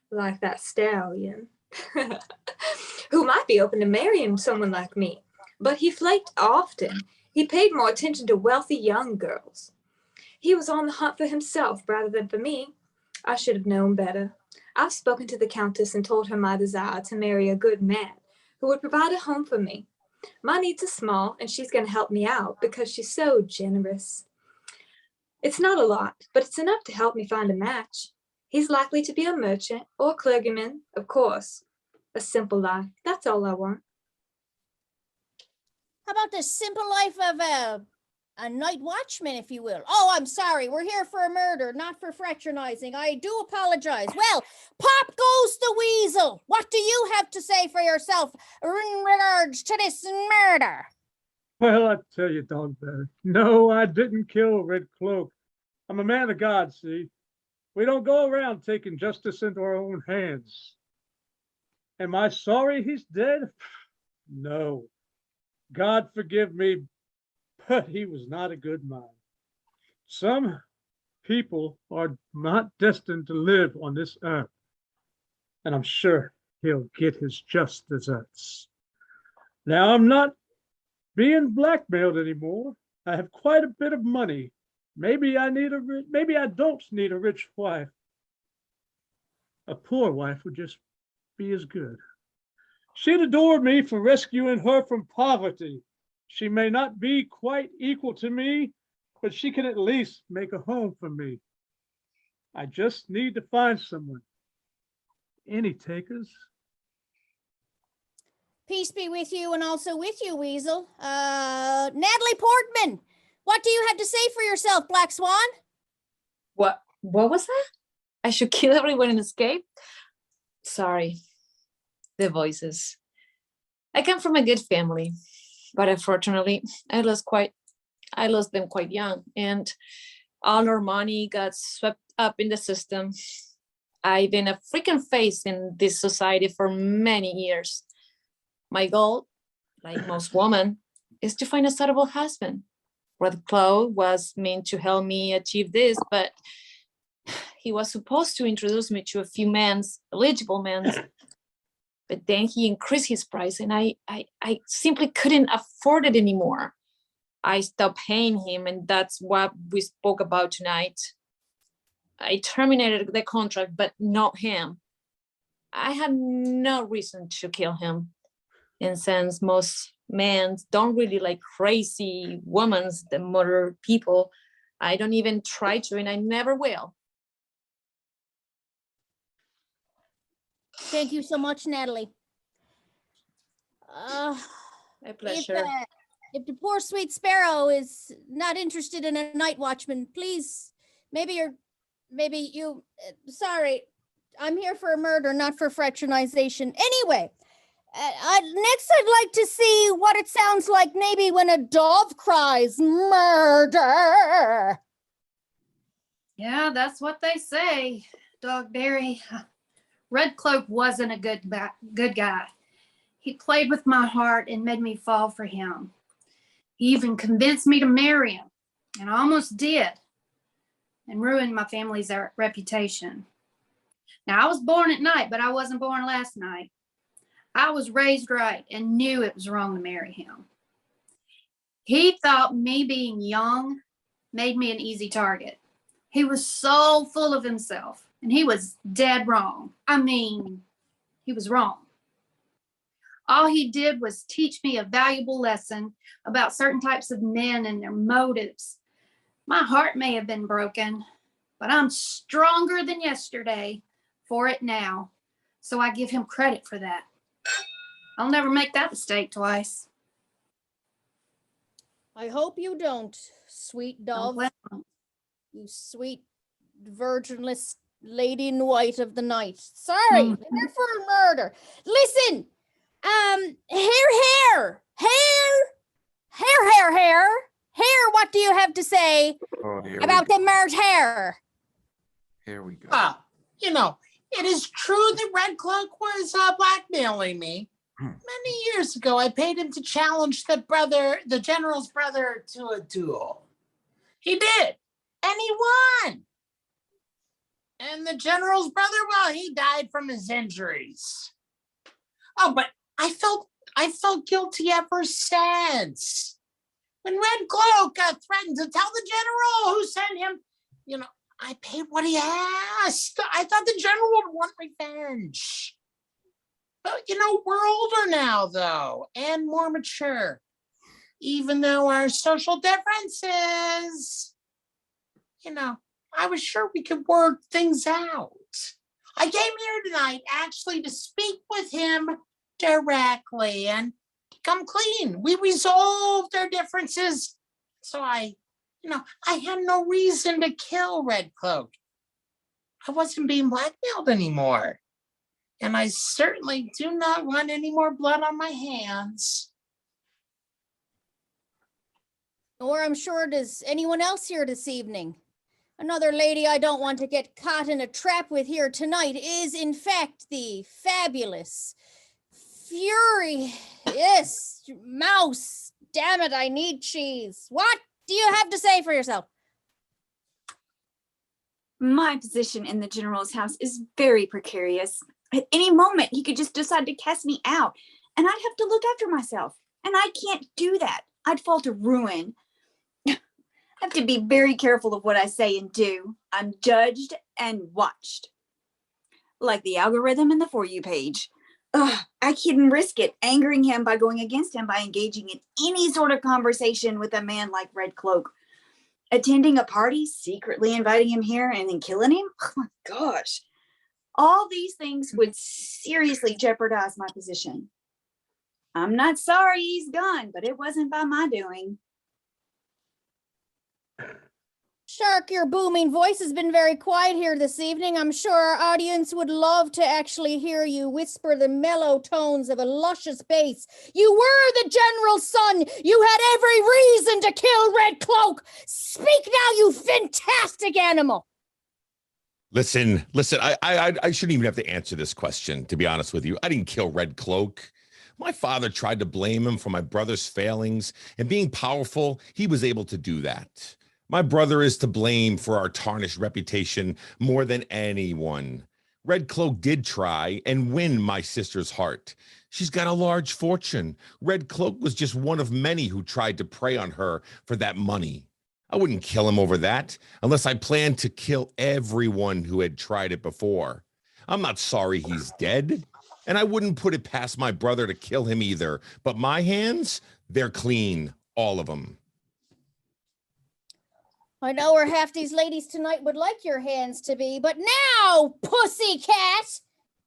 like that stallion, who might be open to marrying someone like me. But he flaked often. He paid more attention to wealthy young girls. He was on the hunt for himself rather than for me. I should have known better. I've spoken to the Countess and told her my desire to marry a good man who would provide a home for me. My needs are small, and she's going to help me out because she's so generous. It's not a lot, but it's enough to help me find a match. He's likely to be a merchant or a clergyman, of course. A simple life, that's all I want. How about the simple life of a night watchman, if you will? Oh, I'm sorry. We're here for a murder, not for fraternizing. I do apologize. Well, pop goes the weasel. What do you have to say for yourself in regards to this murder? Well, I tell you, Dogberry, no, I didn't kill Red Cloak. I'm a man of God, see? We don't go around taking justice into our own hands. Am I sorry he's dead? No. God forgive me, but he was not a good man. Some people are not destined to live on this earth, and I'm sure he'll get his just deserts. Now, I'm not being blackmailed anymore. I have quite a bit of money. Maybe I don't need a rich wife. A poor wife would just be as good. She'd adore me for rescuing her from poverty. She may not be quite equal to me, but she can at least make a home for me. I just need to find someone. Any takers? Peace be with you and also with you, Weasel. Natalie Portman, what do you have to say for yourself, Black Swan? What was that? I should kill everyone and escape? Sorry. The voices. I come from a good family, but unfortunately, I lost them quite young, and all our money got swept up in the system. I've been a freaking face in this society for many years. My goal, like most women, is to find a suitable husband. Red Cloak was meant to help me achieve this, but he was supposed to introduce me to a few eligible men. But then he increased his price, and I simply couldn't afford it anymore. I stopped paying him, and that's what we spoke about tonight. I terminated the contract, but not him. I had no reason to kill him. And since most men don't really like crazy women that murder people, I don't even try to, and I never will. Thank you so much, Natalie. My pleasure. If the poor sweet sparrow is not interested in a night watchman, please, sorry, I'm here for a murder, not for fraternization. Anyway, next I'd like to see what it sounds like maybe when a dove cries murder. Yeah, that's what they say, Dogberry. Red Cloak wasn't a good guy. He played with my heart and made me fall for him. He even convinced me to marry him, and I almost did, and ruined my family's reputation. Now, I was born at night, but I wasn't born last night. I was raised right and knew it was wrong to marry him. He thought me being young made me an easy target. He was so full of himself, and he was dead wrong. I mean, he was wrong. All he did was teach me a valuable lesson about certain types of men and their motives. My heart may have been broken, but I'm stronger than yesterday for it now. So I give him credit for that. I'll never make that mistake twice. I hope you don't, sweet dove. You sweet virginless lady in white of the night. Sorry, here for a murder. Listen, hair. Here, what do you have to say Oh, here about we the murder? Here we go. You know, it is true that Red Cloak was blackmailing me. Many years ago, I paid him to challenge the general's brother, to a duel. He did, and he won. And the general's brother, well, he died from his injuries. Oh, but I felt guilty ever since. When Red Cloak threatened to tell the general who sent him, I paid what he asked. I thought the general would want revenge. But, we're older now, though, and more mature. Even though our social differences, I was sure we could work things out. I came here tonight actually to speak with him directly and to come clean. We resolved our differences. So I had no reason to kill Red Cloak. I wasn't being blackmailed anymore. And I certainly do not want any more blood on my hands. Or I'm sure does anyone else here this evening. Another lady I don't want to get caught in a trap with here tonight is, in fact, the fabulous Fury. Yes, Mouse. Damn it, I need cheese. What do you have to say for yourself? My position in the general's house is very precarious. At any moment, he could just decide to cast me out, and I'd have to look after myself. And I can't do that. I'd fall to ruin. I have to be very careful of what I say and do. I'm judged and watched. Like the algorithm in the For You page. I couldn't risk it angering him by going against him by engaging in any sort of conversation with a man like Red Cloak. Attending a party, secretly inviting him here, and then killing him? Oh my gosh. All these things would seriously jeopardize my position. I'm not sorry he's gone, but it wasn't by my doing. Shark, your booming voice has been very quiet here this evening. I'm sure our audience would love to actually hear you whisper the mellow tones of a luscious bass. You were the general's son. You had every reason to kill Red Cloak. Speak now, you fantastic animal. Listen, I shouldn't even have to answer this question, to be honest with you. I didn't kill Red Cloak. My father tried to blame him for my brother's failings, and being powerful, he was able to do that. My brother is to blame for our tarnished reputation more than anyone. Red Cloak did try and win my sister's heart. She's got a large fortune. Red Cloak was just one of many who tried to prey on her for that money. I wouldn't kill him over that unless I planned to kill everyone who had tried it before. I'm not sorry he's dead, and I wouldn't put it past my brother to kill him either. But my hands, they're clean, all of them. I know where half these ladies tonight would like your hands to be, but now, pussycat,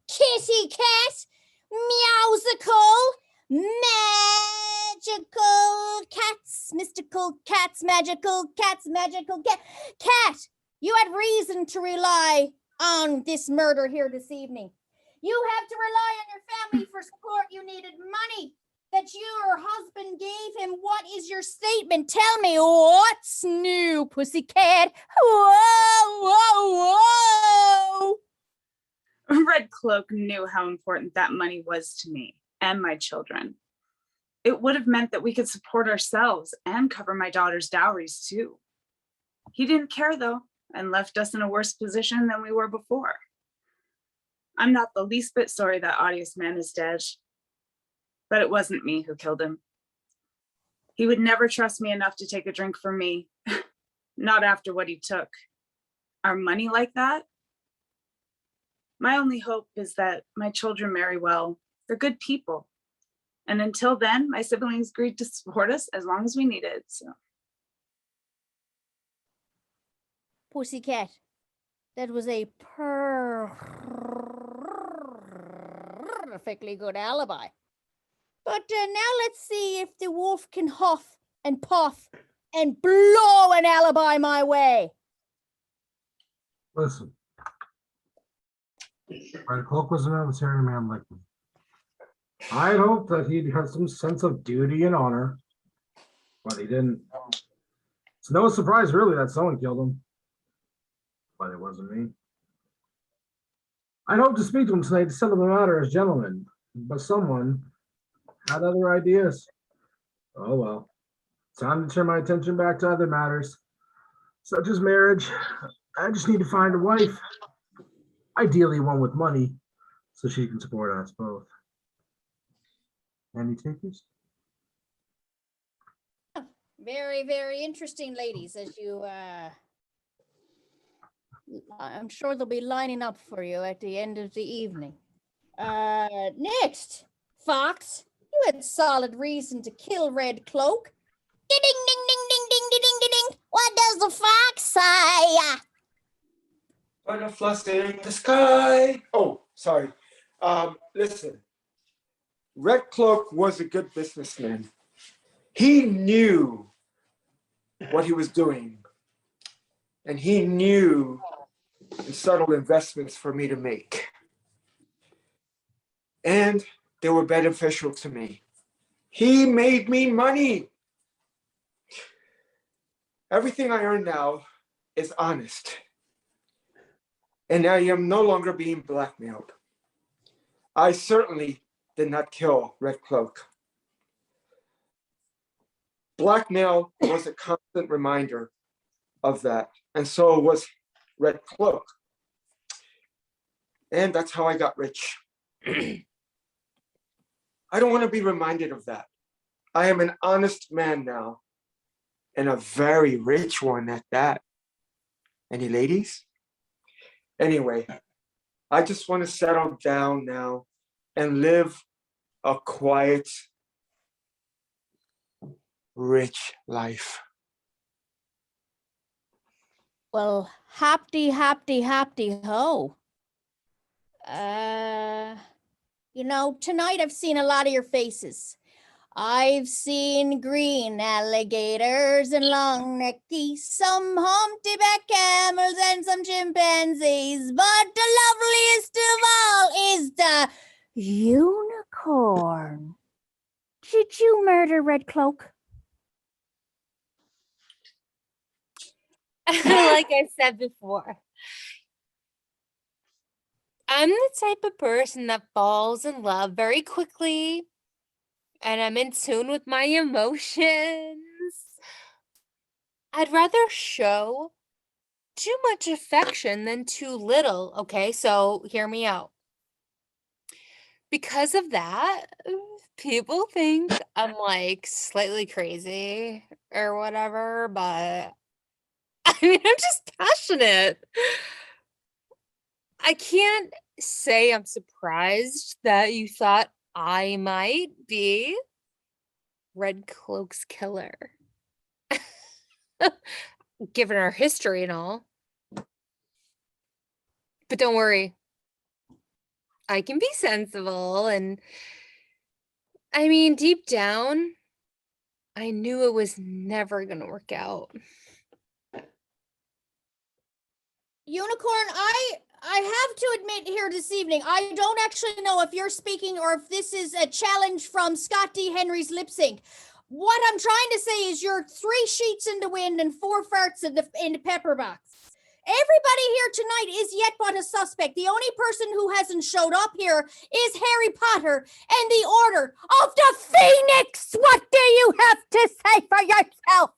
kitty cat, meowsicle, magical cats, mystical cats, magical cats, magical cat, you had reason to rely on this murder here this evening. You have to rely on your family for support. You needed money that your husband gave him. What is your statement? Tell me what's new, pussycat. Whoa, whoa, whoa. Red Cloak knew how important that money was to me and my children. It would have meant that we could support ourselves and cover my daughter's dowries too. He didn't care though, and left us in a worse position than we were before. I'm not the least bit sorry that Audius Man is dead. But it wasn't me who killed him. He would never trust me enough to take a drink from me, not after what he took. Our money like that? My only hope is that my children marry well. They're good people. And until then, my siblings agreed to support us as long as we needed. So. Pussycat, that was a perfectly good alibi. But now let's see if the wolf can huff and puff and blow an alibi my way. Listen, Red Cloak was a military man like me. I'd hoped that he'd have some sense of duty and honor, but he didn't. It's no surprise, really, that someone killed him. But it wasn't me. I'd hoped to speak to him tonight to settle the matter as gentlemen, but someone had other ideas. Oh well. Time to turn my attention back to other matters, such as marriage. I just need to find a wife. Ideally, one with money, so she can support us both. Any takers? Very, very interesting, ladies, as you, I'm sure they'll be lining up for you at the end of the evening. Next, Fox, you had solid reason to kill Red Cloak. Ding, ding, ding, ding, ding, ding, ding, ding, ding. What does the fox say? Butterflies in the sky. Oh, sorry. Listen, Red Cloak was a good businessman. He knew what he was doing, and he knew the subtle investments for me to make. And they were beneficial to me. He made me money. Everything I earn now is honest. And I am no longer being blackmailed. I certainly did not kill Red Cloak. Blackmail was a constant reminder of that, and so was Red Cloak. And that's how I got rich. I don't want to be reminded of that. I am an honest man now, and a very rich one at that. Any ladies? Anyway, I just want to settle down now and live a quiet, rich life. Well, happy ho. Tonight I've seen a lot of your faces. I've seen green alligators and long neck geese, some humpty-back camels and some chimpanzees, but the loveliest of all is the unicorn. Did you murder Red Cloak? Like I said before, I'm the type of person that falls in love very quickly, and I'm in tune with my emotions. I'd rather show too much affection than too little, okay? So hear me out. Because of that, people think I'm like slightly crazy or whatever, but I mean, I'm just passionate. I can't say I'm surprised that you thought I might be Red Cloak's killer, given our history and all. But don't worry, I can be sensible, and I mean, deep down, I knew it was never gonna work out. Unicorn, I have to admit here this evening, I don't actually know if you're speaking or if this is a challenge from Scott D. Henry's lip sync. What I'm trying to say is you're 3 sheets in the wind and 4 farts in the pepper box. Everybody here tonight is yet but a suspect. The only person who hasn't showed up here is Harry Potter and the Order of the Phoenix. What do you have to say for yourself?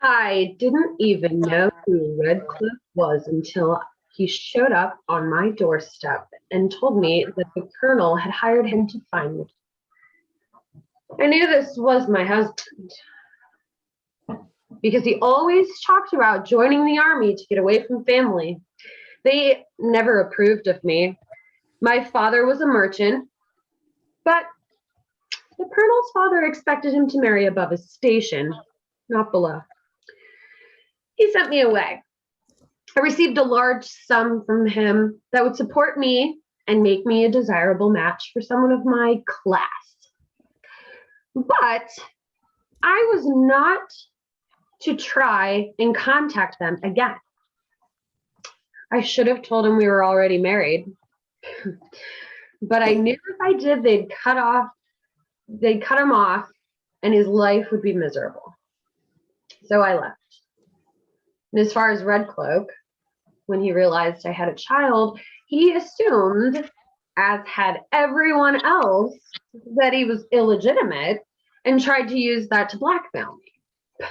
I didn't even know who Red Cloak was until he showed up on my doorstep and told me that the colonel had hired him to find me. I knew this was my husband because he always talked about joining the army to get away from family. They never approved of me. My father was a merchant, but the colonel's father expected him to marry above his station, not below. He sent me away. I received a large sum from him that would support me and make me a desirable match for someone of my class. But I was not to try and contact them again. I should have told him we were already married. But I knew if I did, they'd cut him off and his life would be miserable. So I left. And as far as Red Cloak, when he realized I had a child, he assumed, as had everyone else, that he was illegitimate and tried to use that to blackmail me.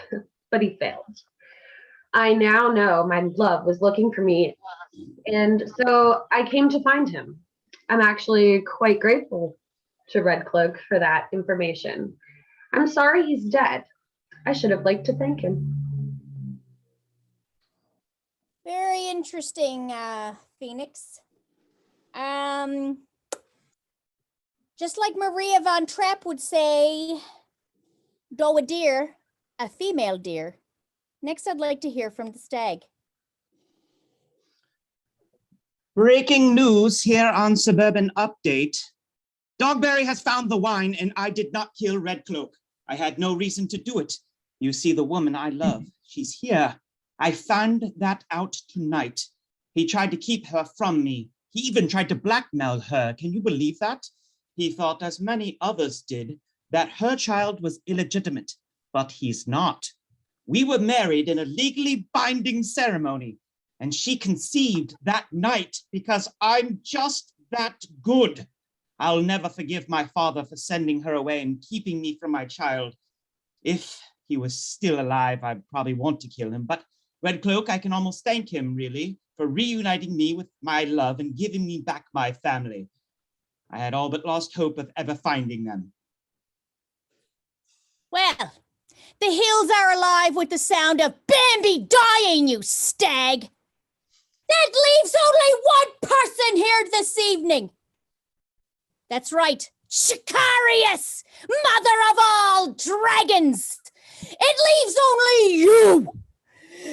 But he failed. I now know my love was looking for me, and so I came to find him. I'm actually quite grateful to Red Cloak for that information. I'm sorry he's dead. I should have liked to thank him. Very interesting, Phoenix. Just like Maria von Trapp would say, though a deer, a female deer. Next, I'd like to hear from the stag. Breaking news here on Suburban Update. Dogberry has found the wine and I did not kill Red Cloak. I had no reason to do it. You see the woman I love, she's here. I found that out tonight. He tried to keep her from me. He even tried to blackmail her. Can you believe that? He thought, as many others did, that her child was illegitimate, but he's not. We were married in a legally binding ceremony, and she conceived that night because I'm just that good. I'll never forgive my father for sending her away and keeping me from my child. If he was still alive, I'd probably want to kill him, but Red Cloak, I can almost thank him, really, for reuniting me with my love and giving me back my family. I had all but lost hope of ever finding them. Well, the hills are alive with the sound of Bambi dying, you stag. That leaves only one person here this evening. That's right, Shikarius, mother of all dragons. It leaves only you.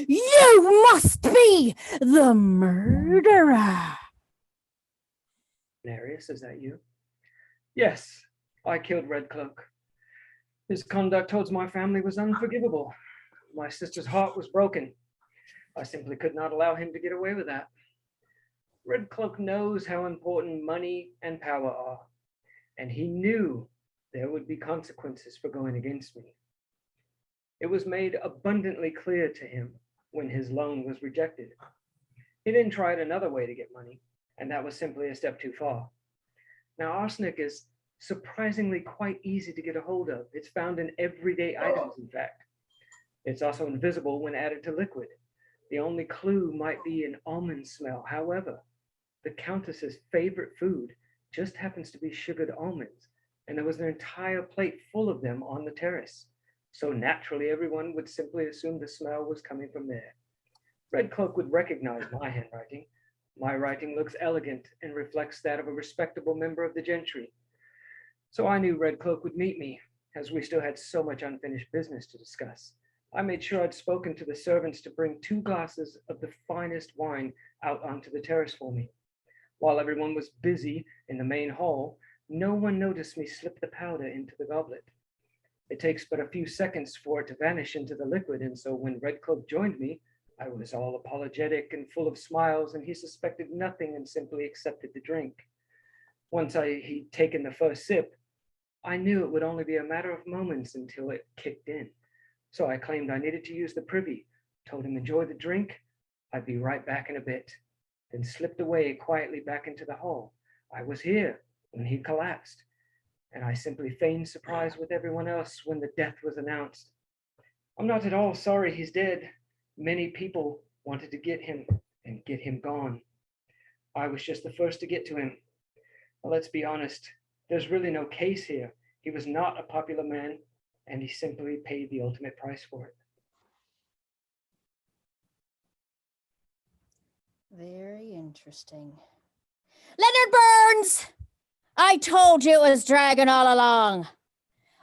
You must be the murderer. Narius, is that you? Yes, I killed Red Cloak. His conduct towards my family was unforgivable. My sister's heart was broken. I simply could not allow him to get away with that. Red Cloak knows how important money and power are, and he knew there would be consequences for going against me. It was made abundantly clear to him when his loan was rejected. He then tried another way to get money, and that was simply a step too far. Now, arsenic is surprisingly quite easy to get a hold of. It's found in everyday items, in fact. It's also invisible when added to liquid. The only clue might be an almond smell. However, the Countess's favorite food just happens to be sugared almonds, and there was an entire plate full of them on the terrace. So naturally, everyone would simply assume the smell was coming from there. Red Cloak would recognize my handwriting. My writing looks elegant and reflects that of a respectable member of the gentry. So I knew Red Cloak would meet me, as we still had so much unfinished business to discuss. I made sure I'd spoken to the servants to bring 2 glasses of the finest wine out onto the terrace for me. While everyone was busy in the main hall, no one noticed me slip the powder into the goblet. It takes but a few seconds for it to vanish into the liquid, and so when Red Cloak joined me, I was all apologetic and full of smiles, and he suspected nothing and simply accepted the drink. Once he'd taken the first sip, I knew it would only be a matter of moments until it kicked in. So I claimed I needed to use the privy, told him enjoy the drink, I'd be right back in a bit, then slipped away quietly back into the hall. I was here when he collapsed, and I simply feigned surprise with everyone else when the death was announced. I'm not at all sorry he's dead. Many people wanted to get him and get him gone. I was just the first to get to him. Well, let's be honest, there's really no case here. He was not a popular man, and he simply paid the ultimate price for it. Very interesting. Leonard Burns! I told you it was dragging all along.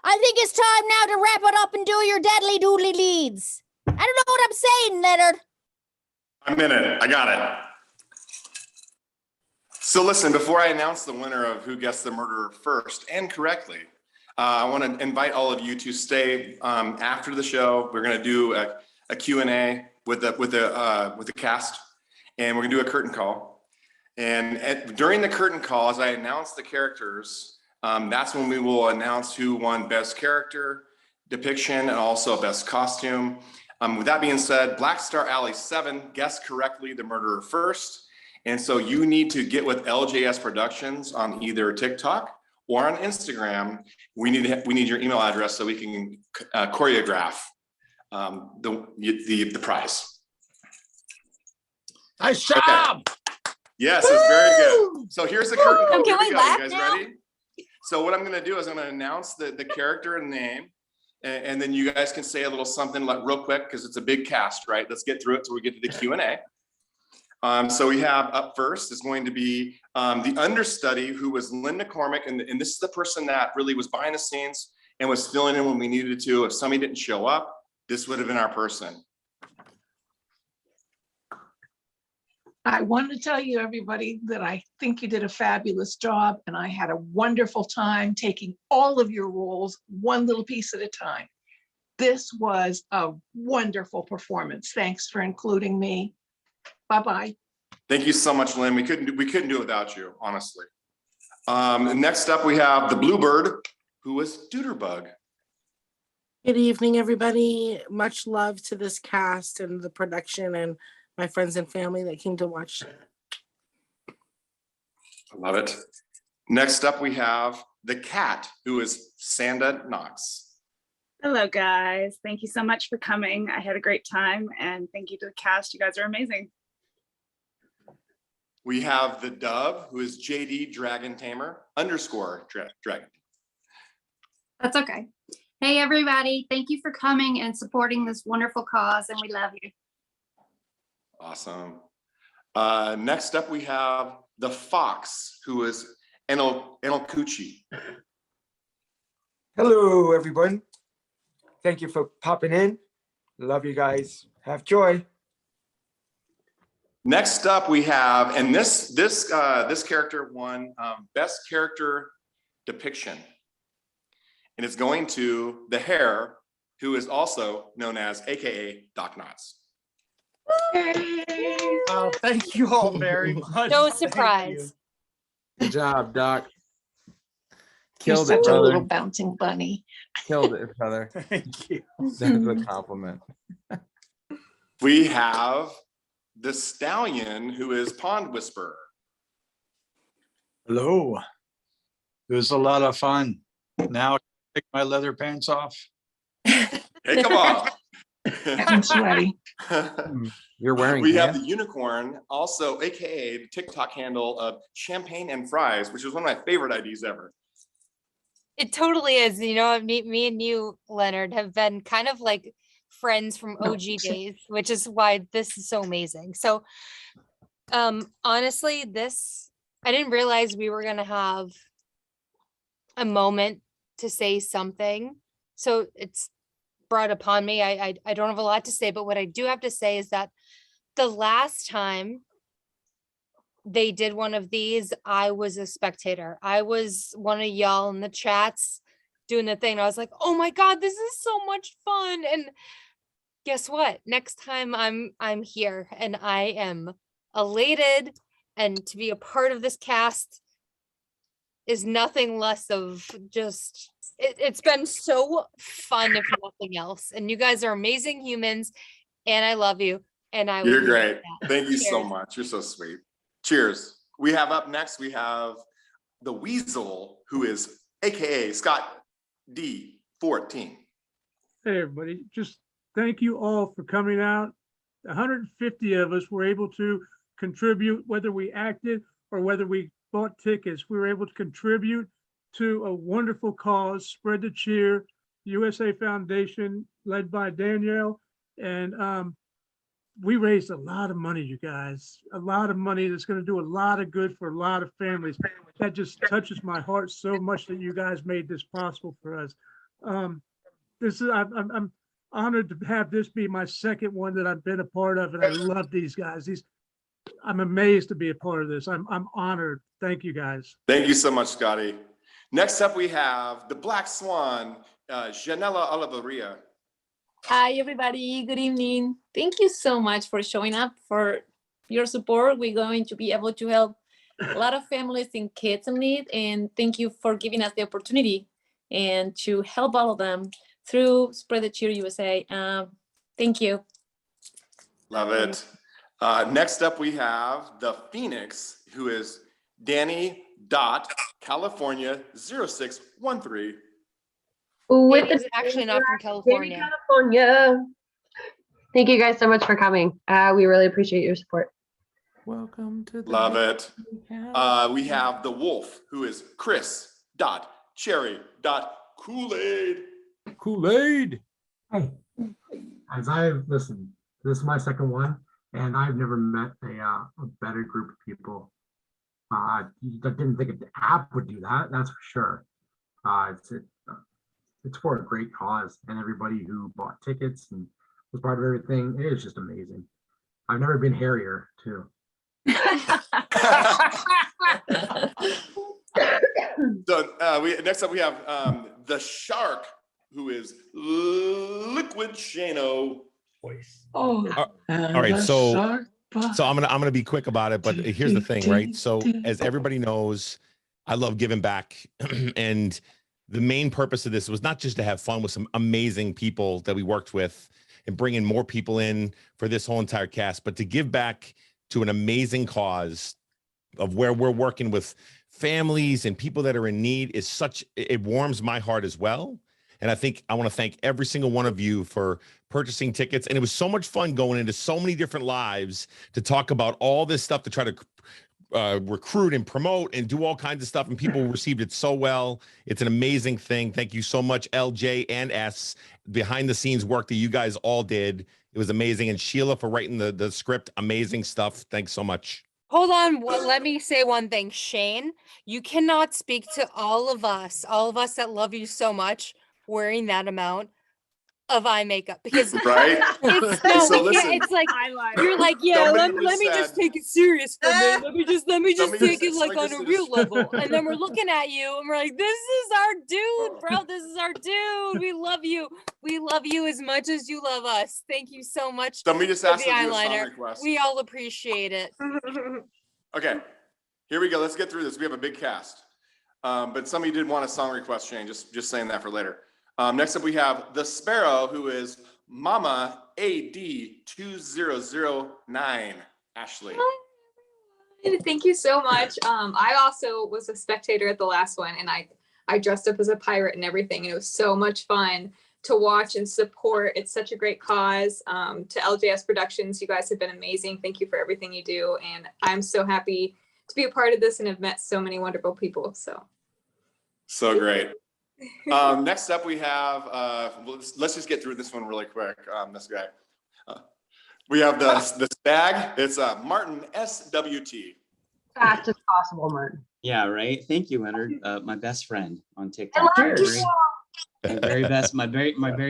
I think it's time now to wrap it up and do your deadly doodly deeds. I don't know what I'm saying, Leonard. I'm in it. I got it. So listen, before I announce the winner of Who Guessed the Murderer first and correctly, I want to invite all of you to stay after the show. We're going to do a Q&A with the cast, and we're going to do a curtain call. And during the curtain call, as I announce the characters, that's when we will announce who won Best Character, depiction and also a best costume. With that being said, Black Star Alley 7 guessed correctly the murderer first. And so you need to get with LJS Productions on either TikTok or on Instagram. We need your email address so we can choreograph the prize. Nice job. Okay. Yes, it's very good. So here's the curtain call. Here we go. laugh You guys now? ready? So what I'm going to do is I'm going to announce the character and name, and then you guys can say a little something like real quick because it's a big cast, right? Let's get through it till we get to the Q&A. So we have up first is going to be the understudy, who was Lynn McCormick, and this is the person that really was behind the scenes and was filling in when we needed to. If somebody didn't show up, this would have been our person. I want to tell you, everybody, that I think you did a fabulous job, and I had a wonderful time taking all of your roles one little piece at a time. This was a wonderful performance. Thanks for including me. Bye-bye. Thank you so much, Lynn. We couldn't do it without you, honestly. Next up, we have the Bluebird, who was Deuterbug. Good evening, everybody. Much love to this cast and the production and my friends and family that came to watch. I love it. Next up, we have the cat, who is Sanda Knox. Hello, guys. Thank you so much for coming. I had a great time, and thank you to the cast. You guys are amazing. We have the dove, who is JD Dragon Tamer _ Dragon. That's okay. Hey, everybody. Thank you for coming and supporting this wonderful cause, and we love you. Awesome. Next up, we have the fox, who is Enelkuchi. Hello, everyone. Thank you for popping in. Love you guys. Have joy. Next up, we have, and this character won Best Character Depiction. And it's going to the hare, who is also known as AKA Doc Knotts. Oh, thank you all very much. No Thank surprise. Good job, Doc. You're Killed it, such a little brother. bouncing bunny. Killed it, brother. Thank you. That's a compliment. We have the stallion, who is Pond Whisperer. Hello. It was a lot of fun. Now I can take my leather pants off. Hey, come on. I'm sweaty. You're wearing We have pants? the unicorn, also AKA the TikTok handle of Champagne and Fries, which is one of my favorite IDs ever. It totally is. You know, me and you, Leonard, have been kind of like friends from OG days, which is why this is so amazing. So, honestly, I didn't realize we were gonna have a moment to say something. So it's brought upon me. I don't have a lot to say, but what I do have to say is that the last time they did one of these, I was a spectator. I was one of y'all in the chats doing the thing. I was like, oh my God, this is so much fun. And guess what? Next time I'm here and I am elated, and to be a part of this cast is nothing less of just, it's been so fun, if nothing else. And you guys are amazing humans, and I love you. And I You're will leave it great. at that. Thank you so Cheers. much. You're so sweet. Cheers. We have up next, we have the weasel, who is AKA Scott D14. Hey, everybody, just thank you all for coming out. 150 of us were able to contribute, whether we acted or whether we bought tickets. We were able to contribute to a wonderful cause, Spread the Cheer, USA Foundation, led by Danielle. And we raised a lot of money, you guys, a lot of money that's going to do a lot of good for a lot of families. That just touches my heart so much that you guys made this possible for us. I'm honored to have this be my second one that I've been a part of, and I love these guys. I'm amazed to be a part of this. I'm honored. Thank you, guys. Thank you so much, Scotty. Next up, we have the Black Swan, Janella Oliveria. Hi, everybody. Good evening. Thank you so much for showing up, for your support. We're going to be able to help a lot of families and kids in need. And thank you for giving us the opportunity and to help all of them through Spread the Cheer USA. Thank you. Love it. Next up, we have the Phoenix, who is Danny California 0613. With Danny's actually not from California. California. Thank you guys so much for coming. We really appreciate your support. Welcome to the Love it. We have the Wolf, who is Chris.Cherry.Kool-Aid. Kool-Aid. Hey, as I've listened, this is my second one, and I've never met a better group of people. I didn't think the app would do that. That's for sure. It's for a great cause, and everybody who bought tickets and was part of everything. It is just amazing. I've never been hairier too. So next up we have the Shark, who is Liquid Shano. All right, so I'm gonna be quick about it, but here's the thing, right? So as everybody knows, I love giving back, and the main purpose of this was not just to have fun with some amazing people that we worked with and bringing more people in for this whole entire cast, but to give back to an amazing cause of where we're working with families and people that are in need is it warms my heart as well. And I think I want to thank every single one of you for purchasing tickets. And it was so much fun going into so many different lives to talk about all this stuff, to try to recruit and promote and do all kinds of stuff. And people received it so well. It's an amazing thing. Thank you so much, LJ and S, behind the scenes work that you guys all did. It was amazing. And Sheila for writing the script. Amazing stuff. Thanks so much. Hold on, let me say one thing. Shane, you cannot speak to all of us that love you so much, wearing that amount of eye makeup, because Right? it's So listen, it's like you're like, yeah, let me said- just take it serious for a minute. Let me just take it like on a real just- level. And then we're looking at you and we're like, this is our dude, bro. This is our dude. We love you. We love you as much as you love us. Thank you so much. Somebody just for asked the to do a song eyeliner. request. We all appreciate it. Okay, here we go. Let's get through this. We have a big cast. But somebody did want a song request, Shane. Just saying that for later. Next up, we have the Sparrow, who is Mama AD2009. Ashley. Thank you so much. I also was a spectator at the last one, and I dressed up as a pirate and everything, and it was so much fun to watch and support. It's such a great cause. To LJS Productions, you guys have been amazing. Thank you for everything you do, and I'm so happy to be a part of this and have met so many wonderful people. So great. Next up, we have, let's just get through this one really quick. This guy. We have the Stag. It's Martin SWT. Fast as possible, Martin. Yeah, right. Thank you, Leonard. My best friend on TikTok. My very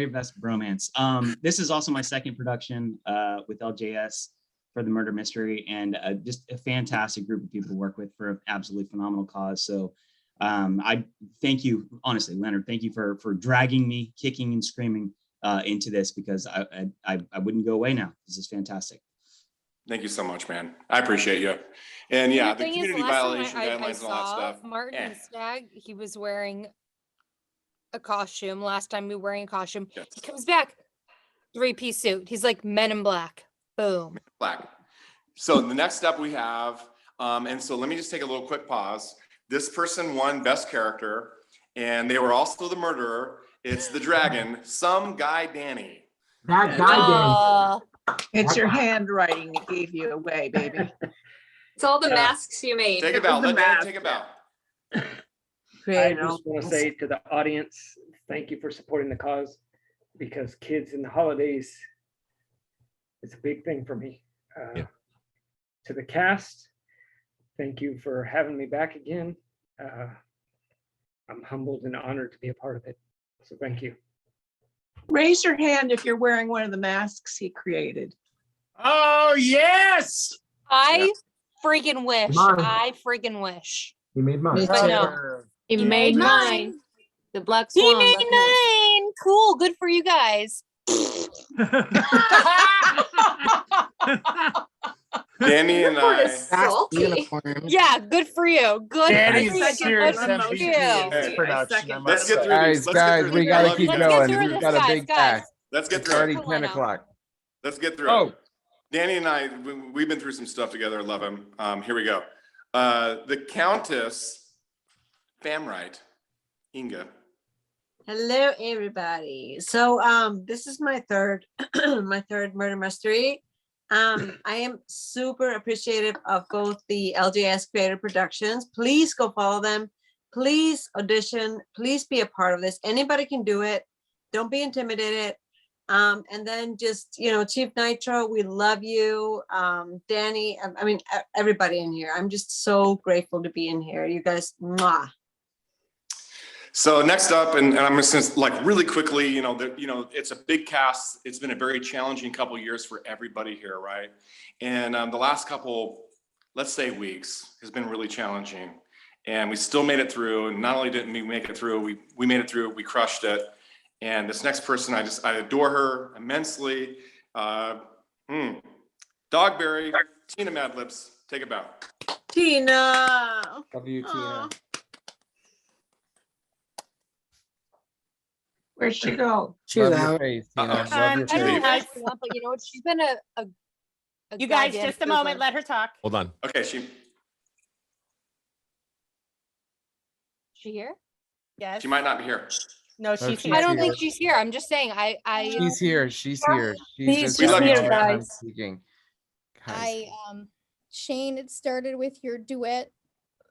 best bromance. This is also my second production with LJS for the murder mystery, and just a fantastic group of people to work with for an absolutely phenomenal cause. So I thank you, honestly, Leonard. Thank you for dragging me, kicking and screaming into this, because I wouldn't go away now. This is fantastic. Thank you so much, man. I appreciate you. And yeah, the community violation guidelines and all that stuff. Martin Stagg, he was wearing a costume last time. We were wearing a costume. Yes. He comes back, 3-piece suit. He's like Men in Black. Boom. Black. So the next step we have, and so let me just take a little quick pause. This person won Best Character, and they were also the murderer. It's the dragon, some guy Danny. That guy It's your handwriting that gave you away, baby. It's all the masks you made. Take a bow. Let Danny take a bow. I just want to say to the audience, thank you for supporting the cause, because kids in the holidays is a big thing for me. To the cast, thank you for having me back again. I'm humbled and honored to be a part of it. So thank you. Raise your hand if you're wearing one of the masks he created. Oh, yes. I freaking wish. Mine. I freaking wish. He made mine. But no. He made mine. The Black He Swan. made Black Swan. 9. Cool. Good for you guys. Danny and Report I. is salty. Yeah, good for you. Good Danny's for you. serious Good for MVP you. in this production, I Let's must get say. through these. Guys, we I gotta love you keep guys. Let's get going. through We've this, got a guys, big guys. task. Let's get It's through already it. 10 o'clock. Let's get through it. Danny and I, we've been through some stuff together. Love him. Here we go. The Countess, Famright, Inga. Hello, everybody. So this is my third my third murder mystery. I am super appreciative of both the LJS Creative Productions. Please go follow them. Please audition. Please be a part of this. Anybody can do it. Don't be intimidated. And then just, you know, Chief Nitro, we love you. Danny, I mean, everybody in here. I'm just so grateful to be in here. You guys, mwah. So next up, and I'm just gonna like really quickly, it's a big cast. It's been a very challenging couple of years for everybody here, right? And the last couple, let's say weeks, has been really challenging. And we still made it through. And not only didn't we make it through, we made it through, we crushed it. And this next person, I adore her immensely. Dogberry, Tina Madlips, take it back. Tina. Love you, Tina. Where'd she go? Love your face, Tina. Love your I don't face. know if you want, but you know what? She's been a You guys, goddamn just a moment. trooper. Let her talk. Hold on. Okay, She here? Yes. she might not be here. No, she's she's here. I don't here. think she's here. I'm just saying. I She's here. She's here. She's Please just just having a mute, hard time guys. speaking. Shane, it started with your duet.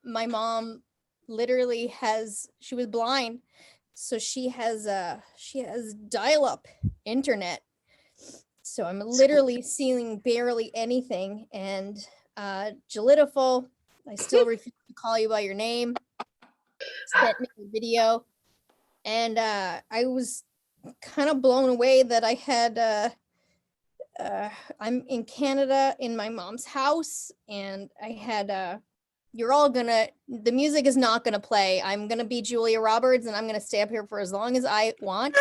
My mom literally she was blind, so she has dial-up internet. So I'm literally seeing barely anything. And Jalitiful, I still refuse to call you by your name. Sent me a video, and I was kind of blown away that I had I'm in Canada in my mom's house, and I had the music is not gonna play. I'm gonna be Julia Roberts, and I'm gonna stay up here for as long as I want.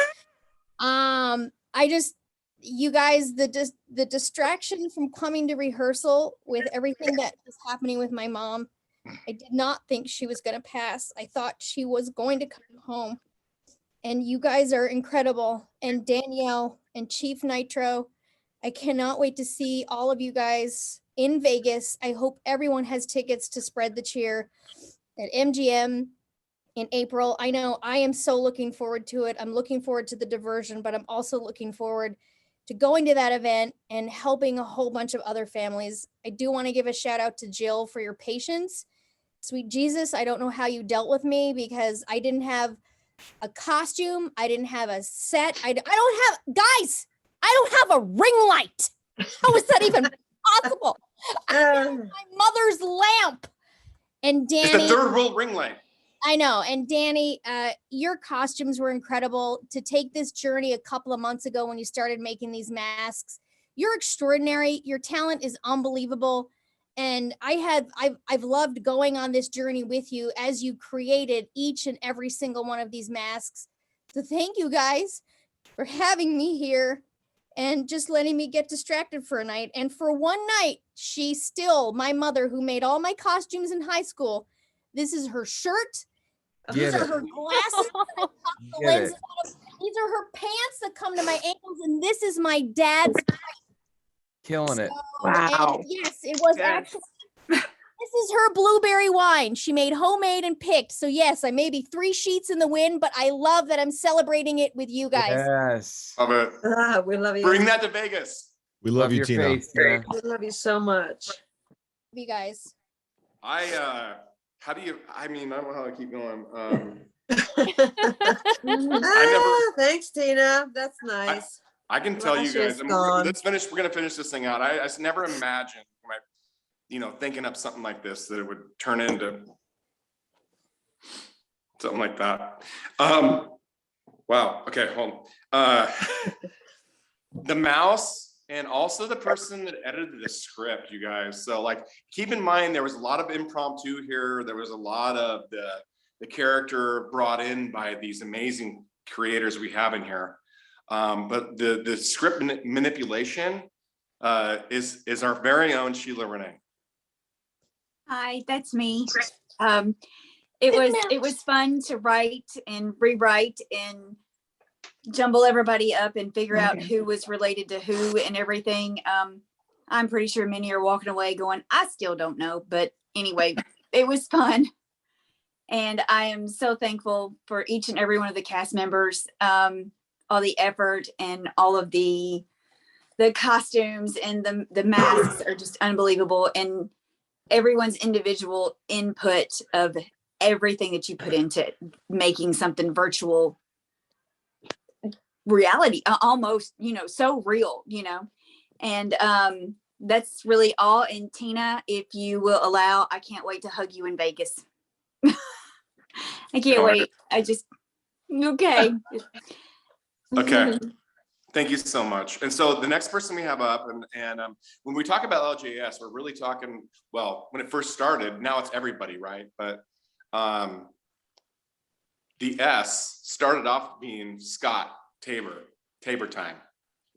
You guys, the distraction from coming to rehearsal with everything that was happening with my mom, I did not think she was gonna pass. I thought she was going to come home. And you guys are incredible. And Danielle and Chief Nitro, I cannot wait to see all of you guys in Vegas. I hope everyone has tickets to spread the cheer at MGM in April. I know I am so looking forward to it. I'm looking forward to the diversion, but I'm also looking forward to going to that event and helping a whole bunch of other families. I do want to give a shout out to Jill for your patience. Sweet Jesus, I don't know how you dealt with me because I didn't have a costume. I didn't have a set. I don't have, guys, I don't have a ring light. How is that even possible? I have my mother's lamp. And Danny. It's the third world ring light. I know. And Danny, your costumes were incredible. To take this journey a couple of months ago when you started making these masks, you're extraordinary. Your talent is unbelievable. And I've loved going on this journey with you as you created each and every single one of these masks. So thank you guys for having me here and just letting me get distracted for a night. And for one night, she's still my mother who made all my costumes in high school. This is her shirt. These are her glasses. These are her pants that come to my ankles. And this is my dad's. Killing it. And yes, it was actually. This is her blueberry wine. She made homemade and picked. So yes, I may be 3 sheets in the wind, but I love that I'm celebrating it with you guys. Yes. Love it. We love you. Bring that to Vegas. We love you, your Tina. face, Tina. We love you so much. Love you guys. I don't know how to keep going. Thanks, Tina. That's nice. I can tell you Last year's guys, gone. we're gonna finish this thing out. I just never imagined thinking up something like this, that it would turn into something like that. Wow, okay, hold on. The mouse and also the person that edited the script, you guys. So keep in mind, there was a lot of impromptu here. There was a lot of the character brought in by these amazing creators we have in here. But the script manipulation is our very own Sheila Renee. Hi, that's me. It was fun to write and rewrite and jumble everybody up and figure out who was related to who and everything. I'm pretty sure many are walking away going, I still don't know. But anyway, it was fun. And I am so thankful for each and every one of the cast members, all the effort and all of the costumes and the masks are just unbelievable. And everyone's individual input of everything that you put into making something virtual reality, almost, so real, and that's really all. And Tina, if you will allow, I can't wait to hug you in Vegas. I can't wait. Okay. Okay. Thank you so much. And so the next person we have up, and when we talk about LJS, we're really talking, well, when it first started, now it's everybody, right? But the S started off being Scott Tabor Time,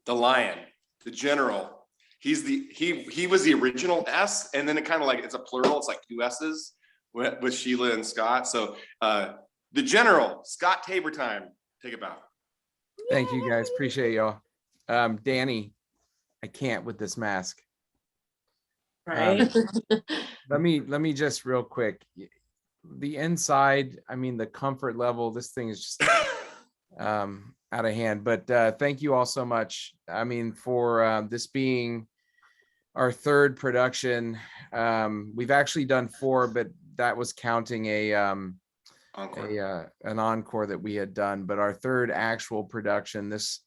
the Lion, the General. He was the original S, and then it kind of like, it's a plural, it's like two S's with Sheila and Scott. So the General, Scott Tabor Time, take it back. Thank you guys. Appreciate y'all. Danny, I can't with this mask. Right. Let me just real quick. The inside, I mean, the comfort level, this thing is just out of hand. But thank you all so much. I mean, for this being our third production. We've actually done 4, but that was counting an encore that we had done. But our third actual production, this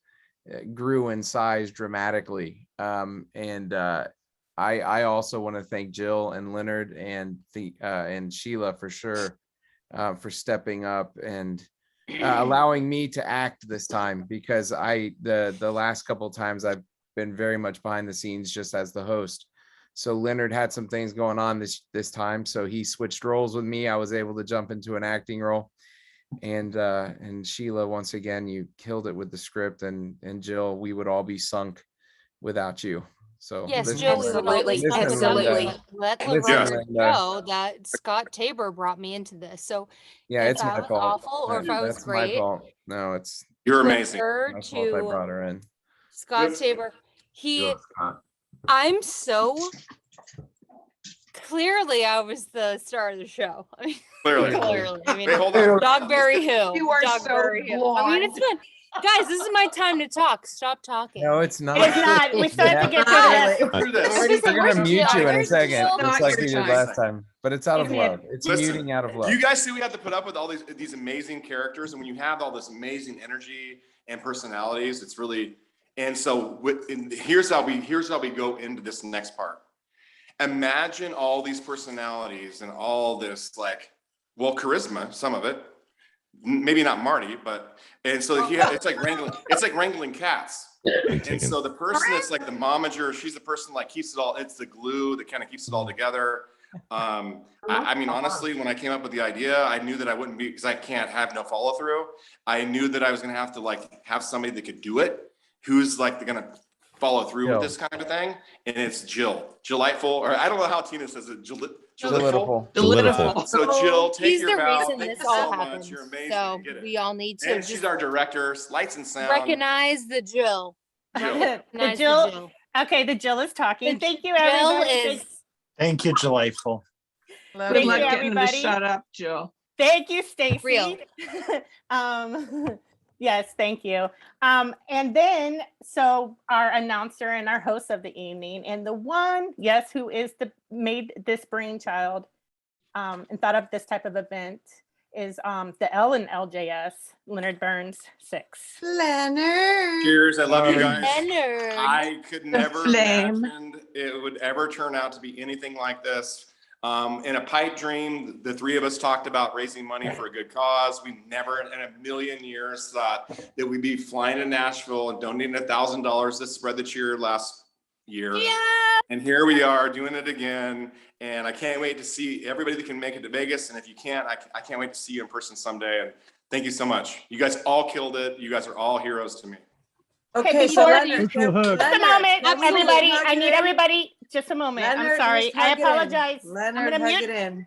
grew in size dramatically. I also want to thank Jill and Leonard and Sheila for sure for stepping up and allowing me to act this time, because the last couple of times I've been very much behind the scenes just as the host. So Leonard had some things going on this time, so he switched roles with me. I was able to jump into an acting role, and Sheila, once again, you killed it with the script, and Jill, we would all be sunk without you. So yes, Jill, we would always absolutely. Let LeBron know that Scott Tabor brought me into this. So yeah, it's my fault. Awful, or if I was great. My fault. No, you're amazing. My fault I brought her in. Scott Tabor, I'm so clearly I was the star of the show. I mean, Clearly. I mean, Wait, hold on. Dogberry Hill. You are Dogberry so Hill. I mean, it's fun. Guys, this is my time to talk. Stop talking. No, it's not. It's not. We still have to get through this. We're gonna mute you in a second, Not just like we your did time. last time. But it's out of love. It's muting out of love. You guys see we have to put up with all these amazing characters, and when you have all this amazing energy and personalities, it's really. And so here's how we go into this next part. Imagine all these personalities and all this charisma, some of it, maybe not Marty, and so it's like wrangling cats. And so the person that's like the momager, she's the person like keeps it all, it's the glue that kind of keeps it all together. I mean, honestly, when I came up with the idea, I knew that I wouldn't be, because I can't have no follow through. I knew that I was going to have to have somebody that could do it, who's going to follow through with this kind of thing. And it's Jill. Delightful, or I don't know how Tina says it. Delightful. So Jill, take your bow. Thank you so much. You're amazing. So we all need to. And she's our director, lights and sound. Recognize the Jill. The Jill. Okay, the Jill is talking. Thank you, everybody. Thank you, Delightful. Good luck getting them to shut up, Jill. Thank you, Stacy. Real. Yes, thank you. And then, so our announcer and our host of the evening, and the one, yes, who made this brainchild and thought of this type of event is the L in LJS, Leonard Burns 6. Leonard. Cheers, I love you guys. Leonard. I could never imagine it would ever turn out to be anything like this. In a pipe dream, the three of us talked about raising money for a good cause. We never in a million years thought that we'd be flying to Nashville and donating $1,000 to spread the cheer last year. Yeah. And here we are doing it again. And I can't wait to see everybody that can make it to Vegas. And if you can't, I can't wait to see you in person someday. And thank you so much. You guys all killed it. You guys are all heroes to me. Okay, so before Leonard, just a moment, Leonard, everybody. hug I it need in. everybody. Just a moment. I'm Leonard, sorry. just I hug it in. apologize. I'm Leonard, gonna hug mute. it in.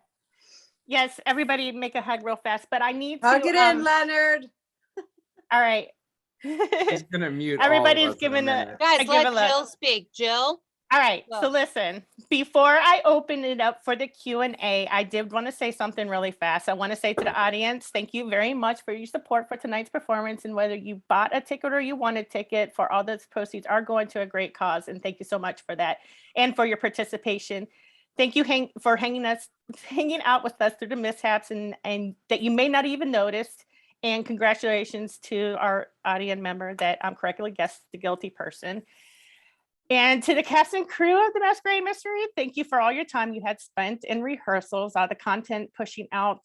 Yes, everybody make a hug real fast, but I need Hug to. it in, Leonard. All right. He's gonna mute all of Everybody's us in a giving a minute. Guys, give let a look. Jill speak. Jill. All right, Go. so listen, before I open it up for the Q&A, I did want to say something really fast. I want to say to the audience, thank you very much for your support for tonight's performance, and whether you bought a ticket or you won a ticket, for all those proceeds are going to a great cause, and thank you so much for that and for your participation. Thank you for hanging out with us through the mishaps and that you may not even notice. And congratulations to our audience member that correctly guessed the guilty person. And to the cast and crew of the Masquerade Mystery, thank you for all your time you had spent in rehearsals, all the content pushing out,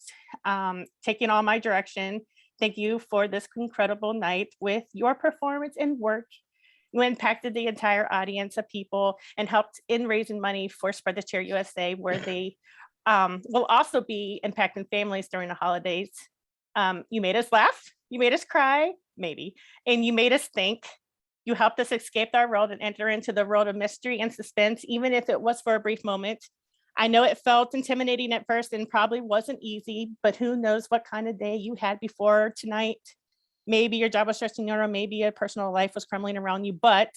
taking all my direction. Thank you for this incredible night with your performance and work. You impacted the entire audience of people and helped in raising money for Spread the Cheer USA, where they will also be impacting families during the holidays. You made us laugh, you made us cry, maybe, and you made us think. You helped us escape our world and enter into the world of mystery and suspense, even if it was for a brief moment. I know it felt intimidating at first and probably wasn't easy, but who knows what kind of day you had before tonight. Maybe your job was stressing you, or maybe your personal life was crumbling around you. But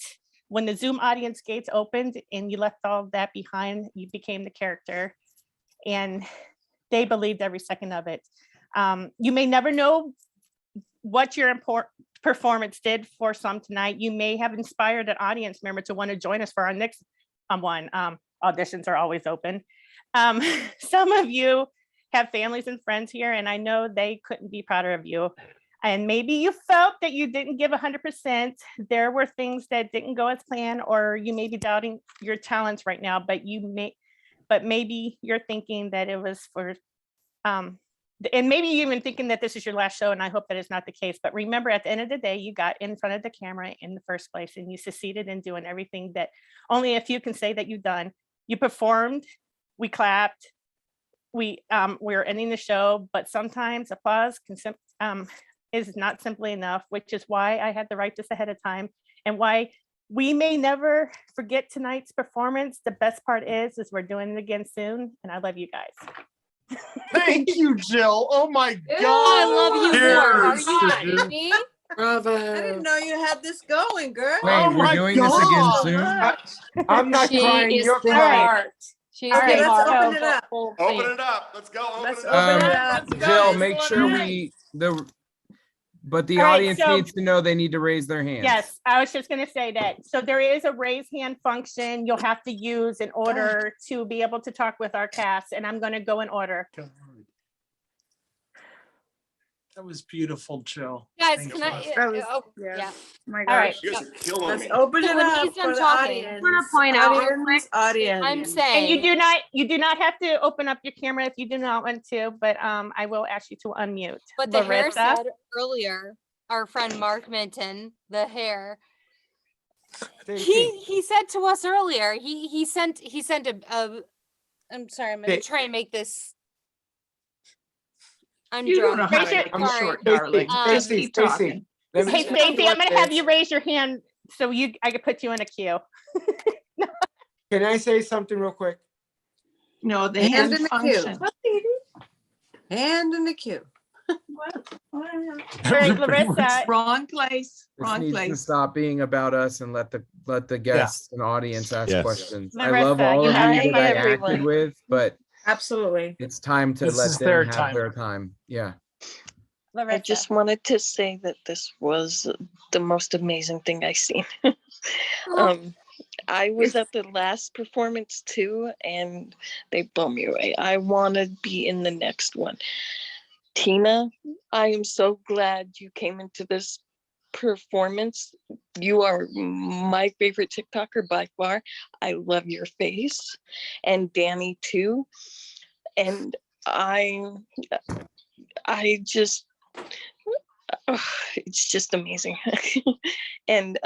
when the Zoom audience gates opened and you left all of that behind, you became the character, and they believed every second of it. You may never know what your performance did for some tonight. You may have inspired an audience member to want to join us for our next one. Auditions are always open. Some of you have families and friends here, and I know they couldn't be prouder of you. And maybe you felt that you didn't give 100%. There were things that didn't go as planned, or you may be doubting your talents right now, but maybe you're thinking that it was for and maybe you're even thinking that this is your last show, and I hope that is not the case. But remember, at the end of the day, you got in front of the camera in the first place, and you succeeded in doing everything that only a few can say that you've done. You performed, we clapped, we're ending the show, but sometimes applause is not simply enough, which is why I had to write this ahead of time, and why we may never forget tonight's performance. The best part is we're doing it again soon, and I love you guys. Thank you, Jill. Oh my God. I love you more. Are Cheers. you kidding me? Bravo. I didn't know you had this going, girl. Wait, we're doing this again soon? I'm not She crying. is You're the crying. heart. She's Okay, the let's heart. open it up. Open it up. Let's go. Let's open it up. Jill, make sure but the All right, audience so- needs to know they need to raise their hands. Yes, I was just gonna say that. So there is a raise hand function you'll have to use in order to be able to talk with our cast, and I'm gonna go in order. That was beautiful, Jill. Guys, Thank can you. I? Yeah. My All right. You guys are killing Let's me. open So it when up he's done for the talking, audience. I want to point out real quick. Audience. I'm And saying. you do not have to open up your camera if you do not want to, but I will ask you to unmute. But the hair Larissa? said earlier, our friend Mark Minton, the hair. He said to us earlier. He sent a. I'm sorry. I'm gonna try and make this. I'm You don't drunk. know how to Sorry. make them short, darling. Just keep talking. Hey, Stacey, I'm gonna have you raise your hand so I can put you in a queue. Can I say something real quick? No, the Hand hand in the function. queue. Hand in the queue. All right, Larissa. Wrong place. This Wrong needs to place. stop being about us and let the guests and audience ask Yes. questions. I Larissa, love all you of have you to that I hit acted with, but Absolutely. it's time to This let is them their have time. their time. Yeah. Larissa. I just wanted to say that this was the most amazing thing I've seen. I was at the last performance too, and they blew me away. I want to be in the next one. Tina, I am so glad you came into this performance. You are my favorite TikToker by far. I love your face, and Danny too. And I just, it's just amazing. And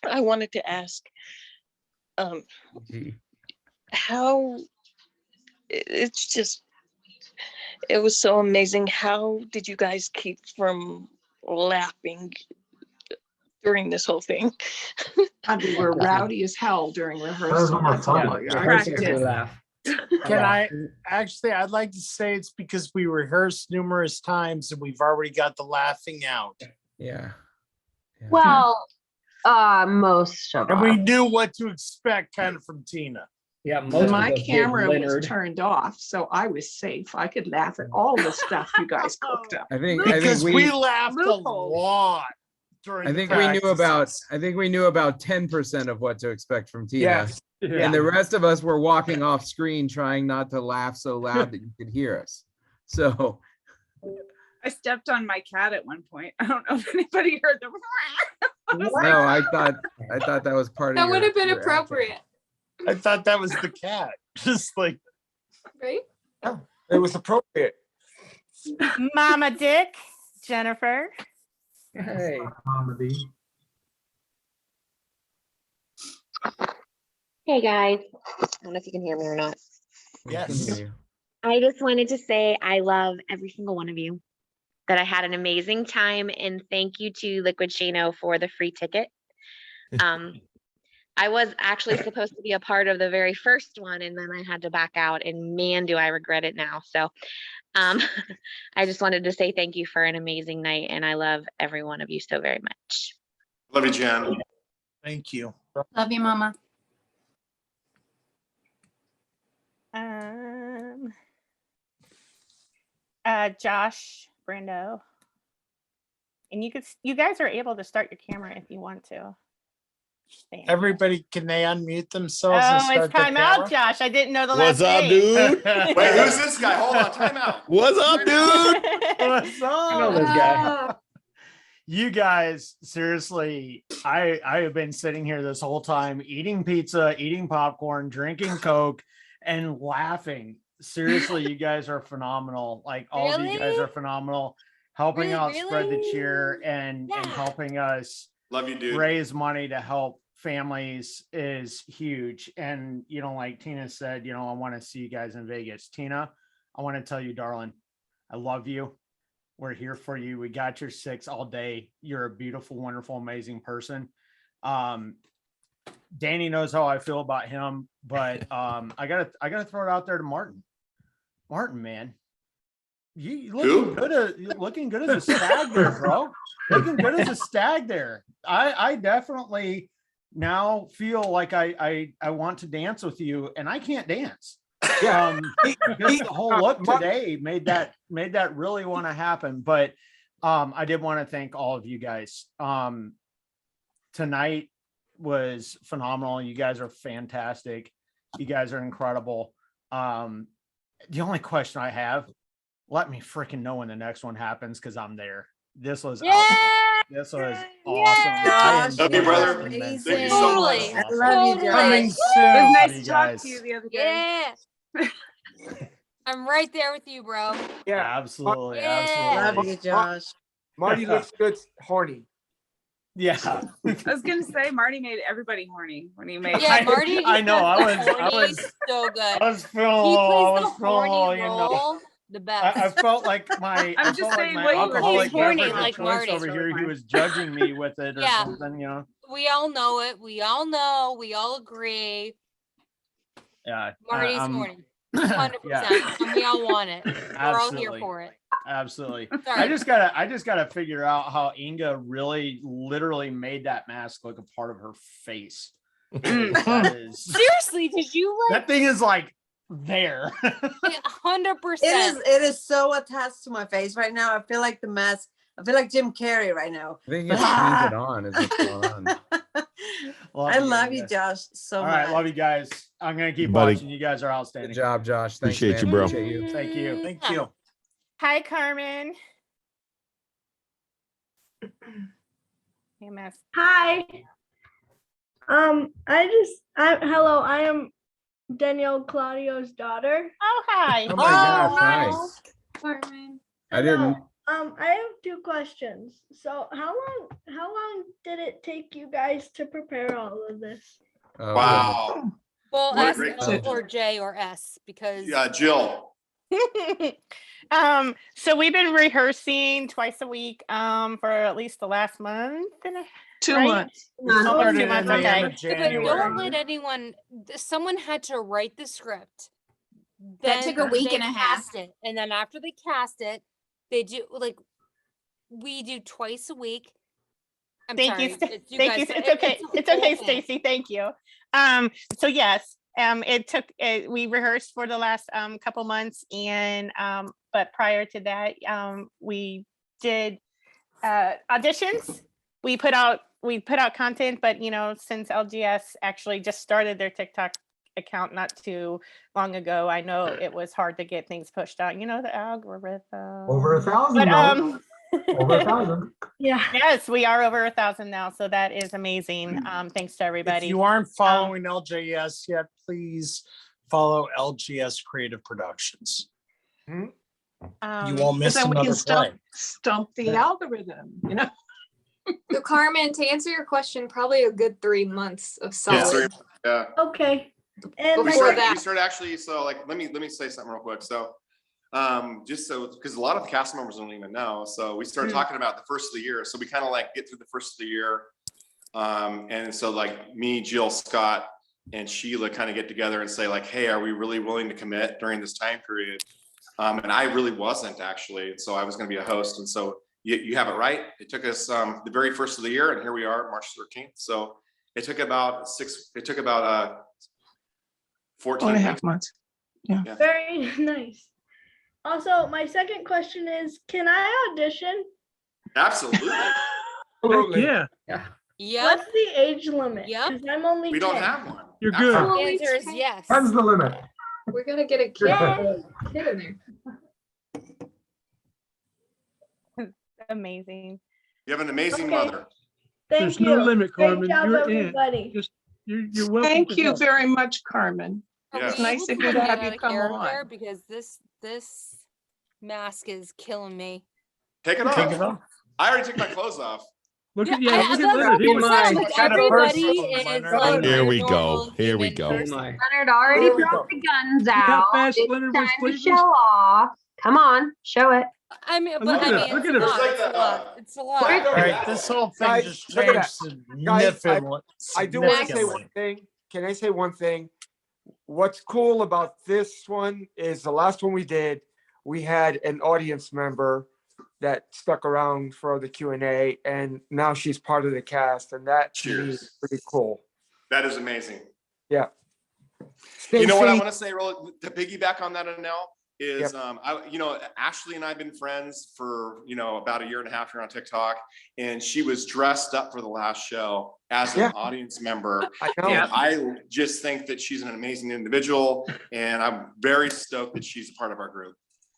I wanted to ask, how it's just, it was so amazing. How did you guys keep from laughing during this whole thing. And we were rowdy as hell during That was rehearsal. almost That's fun. all. Yeah, I practice. did. Laugh. Can I actually? I'd like to say it's because we rehearsed numerous times and we've already got the laughing out, Yeah. Well, most of and we us. knew what to expect, kind of from Tina. Yeah, most My of us did, camera was Leonard. turned off, so I was safe. I could laugh at all the stuff you guys cooked up. I think Because we we laughed a lot during. I the think we knew about practices. I think we knew about 10% of what to expect from Tina. Yes. Yeah. And the rest of us were walking off screen trying not to laugh so loud that you could hear us. So I stepped on my cat at one point. I don't know if anybody heard the. no, I thought that was part of That your- would have been your appropriate, I thought that was the cat, just like. right? It was appropriate. Mama Dick, Jennifer. Hey. Comedy. Hey guys, I don't know if you can hear me or not. Yes. I just wanted to say I love every single one of you. That I had an amazing time, and thank you to Liquid Shano for the free ticket. I was actually supposed to be a part of the very first one, and then I had to back out, and man, do I regret it now. So I just wanted to say thank you for an amazing night, and I love every one of you so very much. Love you, Jen. Thank you. Love you, Mama. Josh, Brando. And you guys are able to start your camera if you want to. Everybody, can they unmute themselves? and Oh, start it's their time out, camera? Josh. I didn't know the What's last up, name. dude? Wait, who's this guy? Hold on, time out. What's up, dude? What's up? I know this guy. You guys, seriously, I have been sitting here this whole time eating pizza, eating popcorn, drinking Coke, and laughing. Seriously, you guys are phenomenal. Like all of you guys are phenomenal, helping out spread the cheer and helping us Love you, dude. raise money to help families is huge. And you know, like Tina said, you know, I want to see you guys in Vegas. Tina, I want to tell you, darling, I love you. We're here for you. We got your six all day. You're a beautiful, wonderful, amazing person. Danny knows how I feel about him, but I gotta throw it out there to Martin. Martin, man, you looking good as a stag there, bro. Looking good as a stag there. I definitely now feel like I want to dance with you, and I can't dance. Just the whole look today made that really want to happen. But I did want to thank all of you guys. Tonight was phenomenal. You guys are fantastic. You guys are incredible. The only question I have, let me freaking know when the next one happens, because I'm there. This was awesome. This was awesome. Love you, brother. Amazing. Thank you so much. I love you, Josh. Coming It soon. was nice you to talk guys. to you the other day. Yeah. I'm right there with you, bro. Yeah, Absolutely. Yeah. Absolutely. Love you, Josh. Marty looks good, horny. Yeah. I was gonna say Marty made everybody horny when he made. Yeah, Marty. I know. I Horny was is so good. I was feeling He I plays was the feeling horny you know. role the best. I felt like my I'm just saying what you were alcoholic saying. beverage Horny like of choice Marty. over here. He was judging me with it or Yeah. something, you know. We all know it. We all know. We all agree. Yeah. Marty's horny. 100%. Yeah. And we all want it. We're all here Absolutely. for it. Absolutely. Sorry. I just gotta figure out how Inga really literally made that mask look a part of her face. That is- Seriously, did you like that thing is like there. 100%? It is so attached to my face right now. I feel like the mask. I feel like Jim Carrey right now. I think it's painted on is what's going on. I love you, Josh, so All much. right, love you guys. I'm gonna keep Buddy. watching. You guys are outstanding. Good job, Josh. Thanks, Appreciate man. you, bro. Appreciate you. Thank you. Thank you. Hi, Carmen. Hey, Miss. Hi. Hello, I am Danielle Claudio's daughter. Oh, hi. Oh my gosh, nice. Carmen. I didn't. I have two questions. So how long did it take you guys to prepare all of this? Oh, Wow. Well, What a S great L question. or J or S because Yeah, Jill. So we've been rehearsing twice a week for at least the last month and 2 Right? months. Almost Started 2 in months, the end okay. of Yeah, but don't January. let anyone, someone had to write the script. That Then took a week they and a half. cast it. And then after they cast it, they do like we do twice a week. I'm Thank sorry. you. It's you Thank guys, you. but It's it- okay. a It's whole okay, thing. Stacy. Thank you. So yes, it took, we rehearsed for the last couple months, and but prior to that, we did auditions. We put out content, but since LGS actually just started their TikTok account not too long ago, I know it was hard to get things pushed out. The algorithm. Over 1,000 But now. Over 1,000. Yeah. yes, we are over 1,000 now, so that is amazing. Thanks to everybody. If you aren't following LJS yet, please follow LGS Creative Productions. You won't miss Then we another can play. stump the algorithm, So Carmen, to answer your question, probably a good 3 months of Yeah, solid. yeah. Okay. And We Before started, that- we started actually, so like, let me say something real quick. So, just so, because a lot of the cast members don't even know. So we started talking about the first of the year. So we kind of like get through the first of the year. And so like me, Jill, Scott, and Sheila kind of get together and say like, hey, are we really willing to commit during this time period? And I really wasn't actually. So I was going to be a host. And so you have it right. It took us the very first of the year, and here we are, March 13th. So it took about 14 4.5 months. Yeah. Very nice. Also, my second question is, can I audition? Absolutely. Absolutely. Yeah. Yep. What's the age limit? Yep. Because I'm only We don't 10. have one. You're The good. answer is yes. 10's the limit. We're gonna get a kid in there. Amazing. You have an amazing Okay. mother. Thank There's you. no limit, Great Carmen. job, You're in. everybody. Just you're welcome. Thank to you go. very much, Carmen. Are Yes. we Nice able of you to get have out you of come character? on. Because this mask is killing me. Take it off. Take it off. I already took my clothes off. Look at I- look that's at what Leonard. He I'm was saying, so like, kind of everybody personal, is Leonard. like Here we normal go. Here we human go. person. Leonard already Here we brought go. the guns See how out. fast It's Leonard was time to sleeping? show off. Come on, show it. I mean, Look but at I it. mean, Look it's at a it. lot. There's It's like a the, lot. It's a lot. Black All right, Jack. this whole thing Guys, just look at changed significantly. I do want to say one thing. Can I say one thing? What's cool about this one is the last one we did, we had an audience member that stuck around for the Q&A, and now she's part of the cast, and that to me is Cheers. pretty cool. That is amazing. Yeah. You know what I Stacey, want to say real to piggyback on that, Anel, is Ashley and I have been friends for about a year and a half here on TikTok, and she was dressed up for the last show as an audience member. I know. And I just think that she's an amazing individual, and I'm very stoked that she's a part of our group.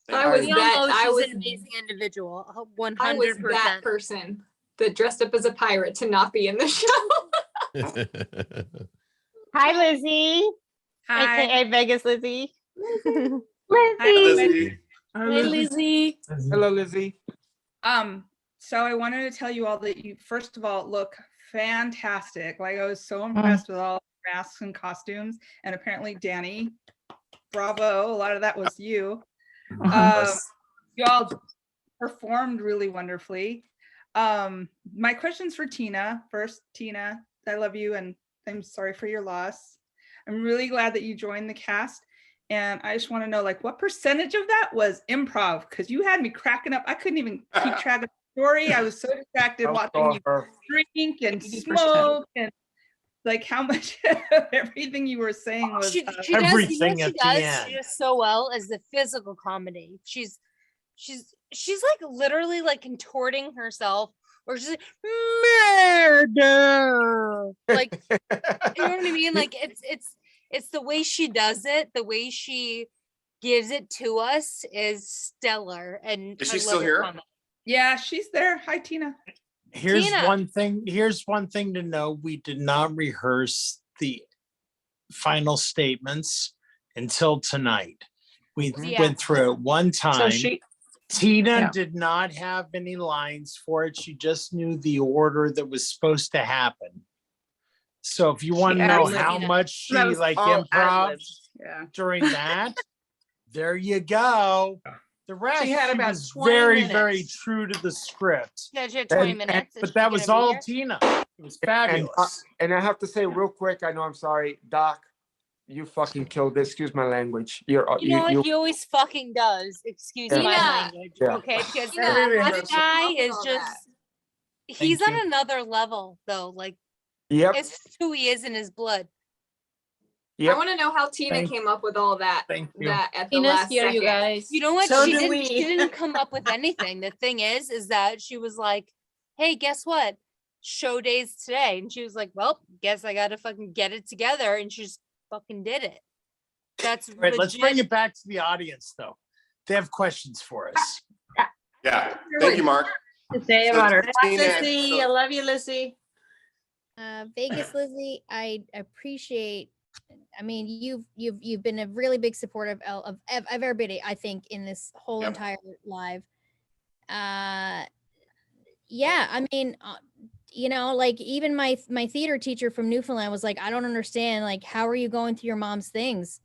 Thank I you. was We all that. know I she's was. an amazing individual. I was 100%. that person that dressed up as a pirate to not be in the show. Hi, Lizzie. Hi. AKA Vegas Lizzie. Hi, Lizzie. Hey, Lizzie. Hello, Lizzie. So I wanted to tell you all that you, first of all, look fantastic. Like I was so impressed with all the masks and costumes, and apparently Danny, bravo, a lot of that was you. You all performed really wonderfully. My question's for Tina. First, Tina, I love you and I'm sorry for your loss. I'm really glad that you joined the cast. And I just want to know, like, what percentage of that was improv? Because you had me cracking up. I couldn't even keep track of the story. I was so distracted watching you drink and 80%. smoke, and like how much of everything you were saying was She does, Everything you know what at the she end. does? She does so well as the physical comedy. She's like literally like contorting herself, or she's like murder. Like, you know what I mean? Like it's the way she does it, the way she gives it to us is stellar. And Is I she love still her here? comedy. Yeah, she's there. Hi, Tina. Here's Tina. one thing. Here's one thing to know. We did not rehearse the final statements until tonight. We Yeah. went through it one time. Tina Yeah. did not have any lines for it. She just knew the order that was supposed to happen. So if you want to know ad-libbed. how much she That was like all improv ad-libbed. Yeah. during that, there you go. The rest, She had about was 20 very, minutes. very true to the script. Yeah, she had 20 And- minutes. Is but she that gonna was be all here? Tina. It was And, fabulous. and I have to say real quick, I know I'm sorry, Doc, you fucking killed it. Excuse my language. You know what? He always fucking does. Excuse Yeah. my Tina. language. Yeah. Okay, because Tina, that that's- guy Love is all just. that. He's Thank on you. another level, though. Like, Yep. it's just who he is in his blood. Yep. I want to know how Tina Thank- came up with all that. Thank you. That at the Tina's last here, second. you guys. You know what? So she do didn't. we. She didn't come up with anything. The thing is that she was like, "Hey, guess what? Show days today," and she was like, "Well, guess I gotta fucking get it together," and she just fucking did it. That's Right, let's bring legit. it back to the audience, though. They have questions for us. Yeah, thank you, Mark. Say about her. Hi, Tina, Lissy. so- I love you, Lissy. Vegas Lizzie, I appreciate. I mean, you've been a really big supporter of everybody. I think in this whole Yep. entire live. Yeah, I mean, you know, like even my theater teacher from Newfoundland was like, I don't understand. Like, how are you going through your mom's things?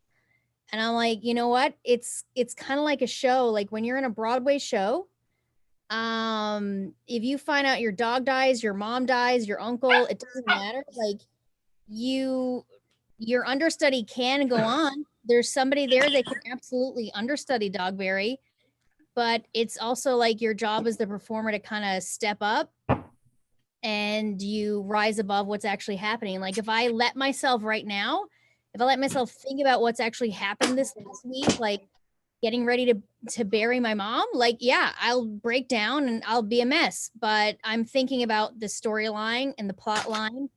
And I'm like, you know what? It's kind of like a show. Like when you're in a Broadway show, if you find out your dog dies, your mom dies, your uncle, it doesn't matter. Like your understudy can go on. There's somebody there that can absolutely understudy Dogberry, but it's also like your job as the performer to kind of step up and you rise above what's actually happening. Like if I let myself right now, if I let myself think about what's actually happened this last week, like getting ready to bury my mom, like, yeah, I'll break down and I'll be a mess, but I'm thinking about the storyline and the plot line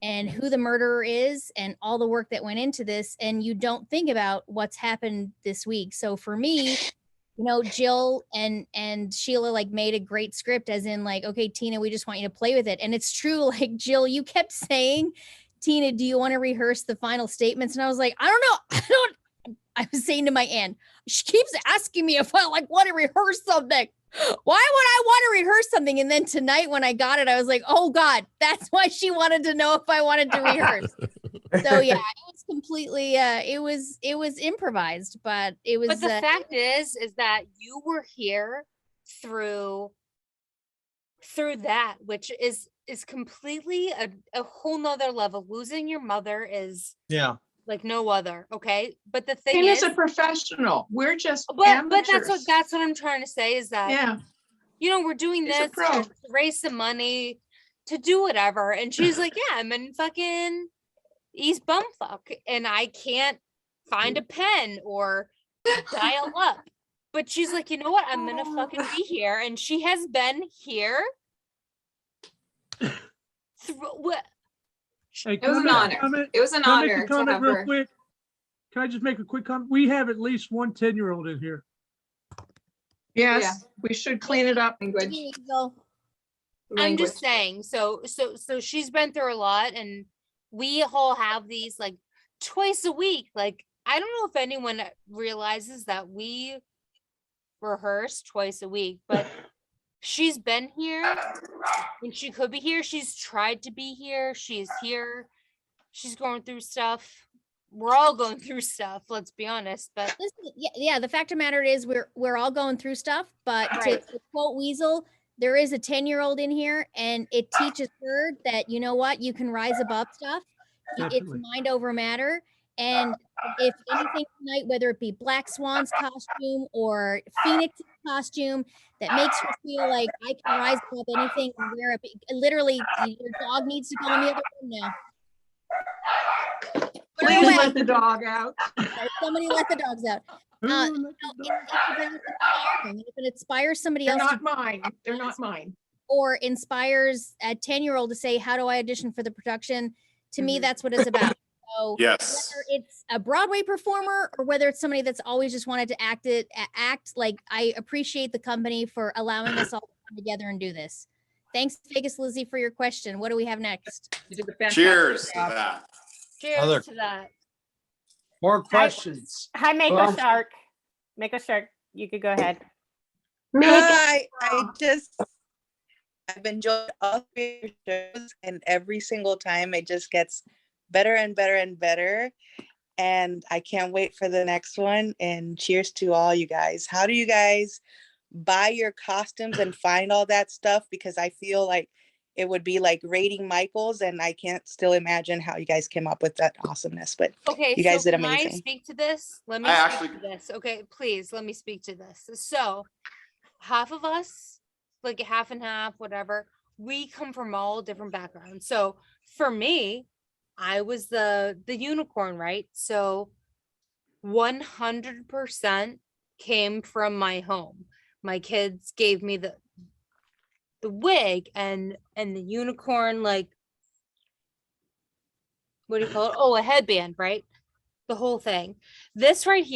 and who the murderer is and all the work that went into this. And you don't think about what's happened this week. So for me, you know, Jill and Sheila like made a great script as in like, okay, Tina, we just want you to play with it. And it's true. Like Jill, you kept saying, Tina, do you want to rehearse the final statements? And I was like, I don't know. I was saying to my aunt, she keeps asking me if I like want to rehearse something. Why would I want to rehearse something? And then tonight when I got it, I was like, oh God, that's why she wanted to know if I wanted to rehearse. So yeah, it was completely it was improvised, but it was But the fact is that you were here through that, which is completely a whole nother level. Losing your mother is Yeah. like no other. Okay. But the thing Tina's is, a professional. We're just but amateurs. that's what I'm trying to say is that, Yeah. you know, we're doing She's a this pro. to raise some money to do whatever. And she's like, yeah, I'm in fucking East Bumfuck and I can't find a pen or dial up. But she's like, you know what? I'm gonna fucking be here. And she has been here. What? Hey, It was an honor. It was an Can I make honor a to comment have real her. quick? Can I just make a quick comment? We have at least one 10-year-old in here. Yes, Yeah. we should clean it up. Language. I'm just saying, so she's been through a lot and we all have these like twice a week. Like, I don't know if anyone realizes that we rehearse twice a week, but she's been here and she could be here. She's tried to be here. She's here. She's going through stuff. We're all going through stuff, let's be honest. But listen, yeah, the fact of the matter is we're all going through stuff, but Right. to quote Weasel, there is a 10-year-old in here and it teaches her that, you know what, you can rise above stuff. It's Definitely. mind over matter. And if anything tonight, whether it be Black Swan's costume or Phoenix's costume, that makes her feel like I can rise above anything and wear it. Literally, your dog needs to go in the other room now. Put her Please away. let the dog out. Somebody let the dogs out. Who You know, let the it's dog- about inspiring. If it inspires somebody They're else not to, mine. They're not mine. or inspires a 10-year-old to say, how do I audition for the production? To me, Mhm. that's what it's about. So Yes. whether it's a Broadway performer or whether it's somebody that's always just wanted to act, like I appreciate the company for allowing us all to come together and do this. Thanks, Vegas Lizzie, for your question. What do we have next? You did a fantastic Cheers to job. that. cheers Other- to that. More questions. Hi, Mako Well- Shark. Mako Shark, you could go ahead. Hi, I've enjoyed all three shows, and every single time it just gets better and better and better. And I can't wait for the next one. And cheers to all you guys. How do you guys buy your costumes and find all that stuff? Because I feel like it would be like raiding Michael's, and I can't still imagine how you guys came up with that awesomeness, but Okay, you guys so did can I amazing. speak to this? Let me I speak to this. Okay, please let me speak to this. So half of us, like half and half, whatever, we come from all different backgrounds. So for me, I was the unicorn, right? So 100% came from my home. My kids gave me the wig and the unicorn, like, what do you call it? Oh, a headband, right? The whole thing. This right here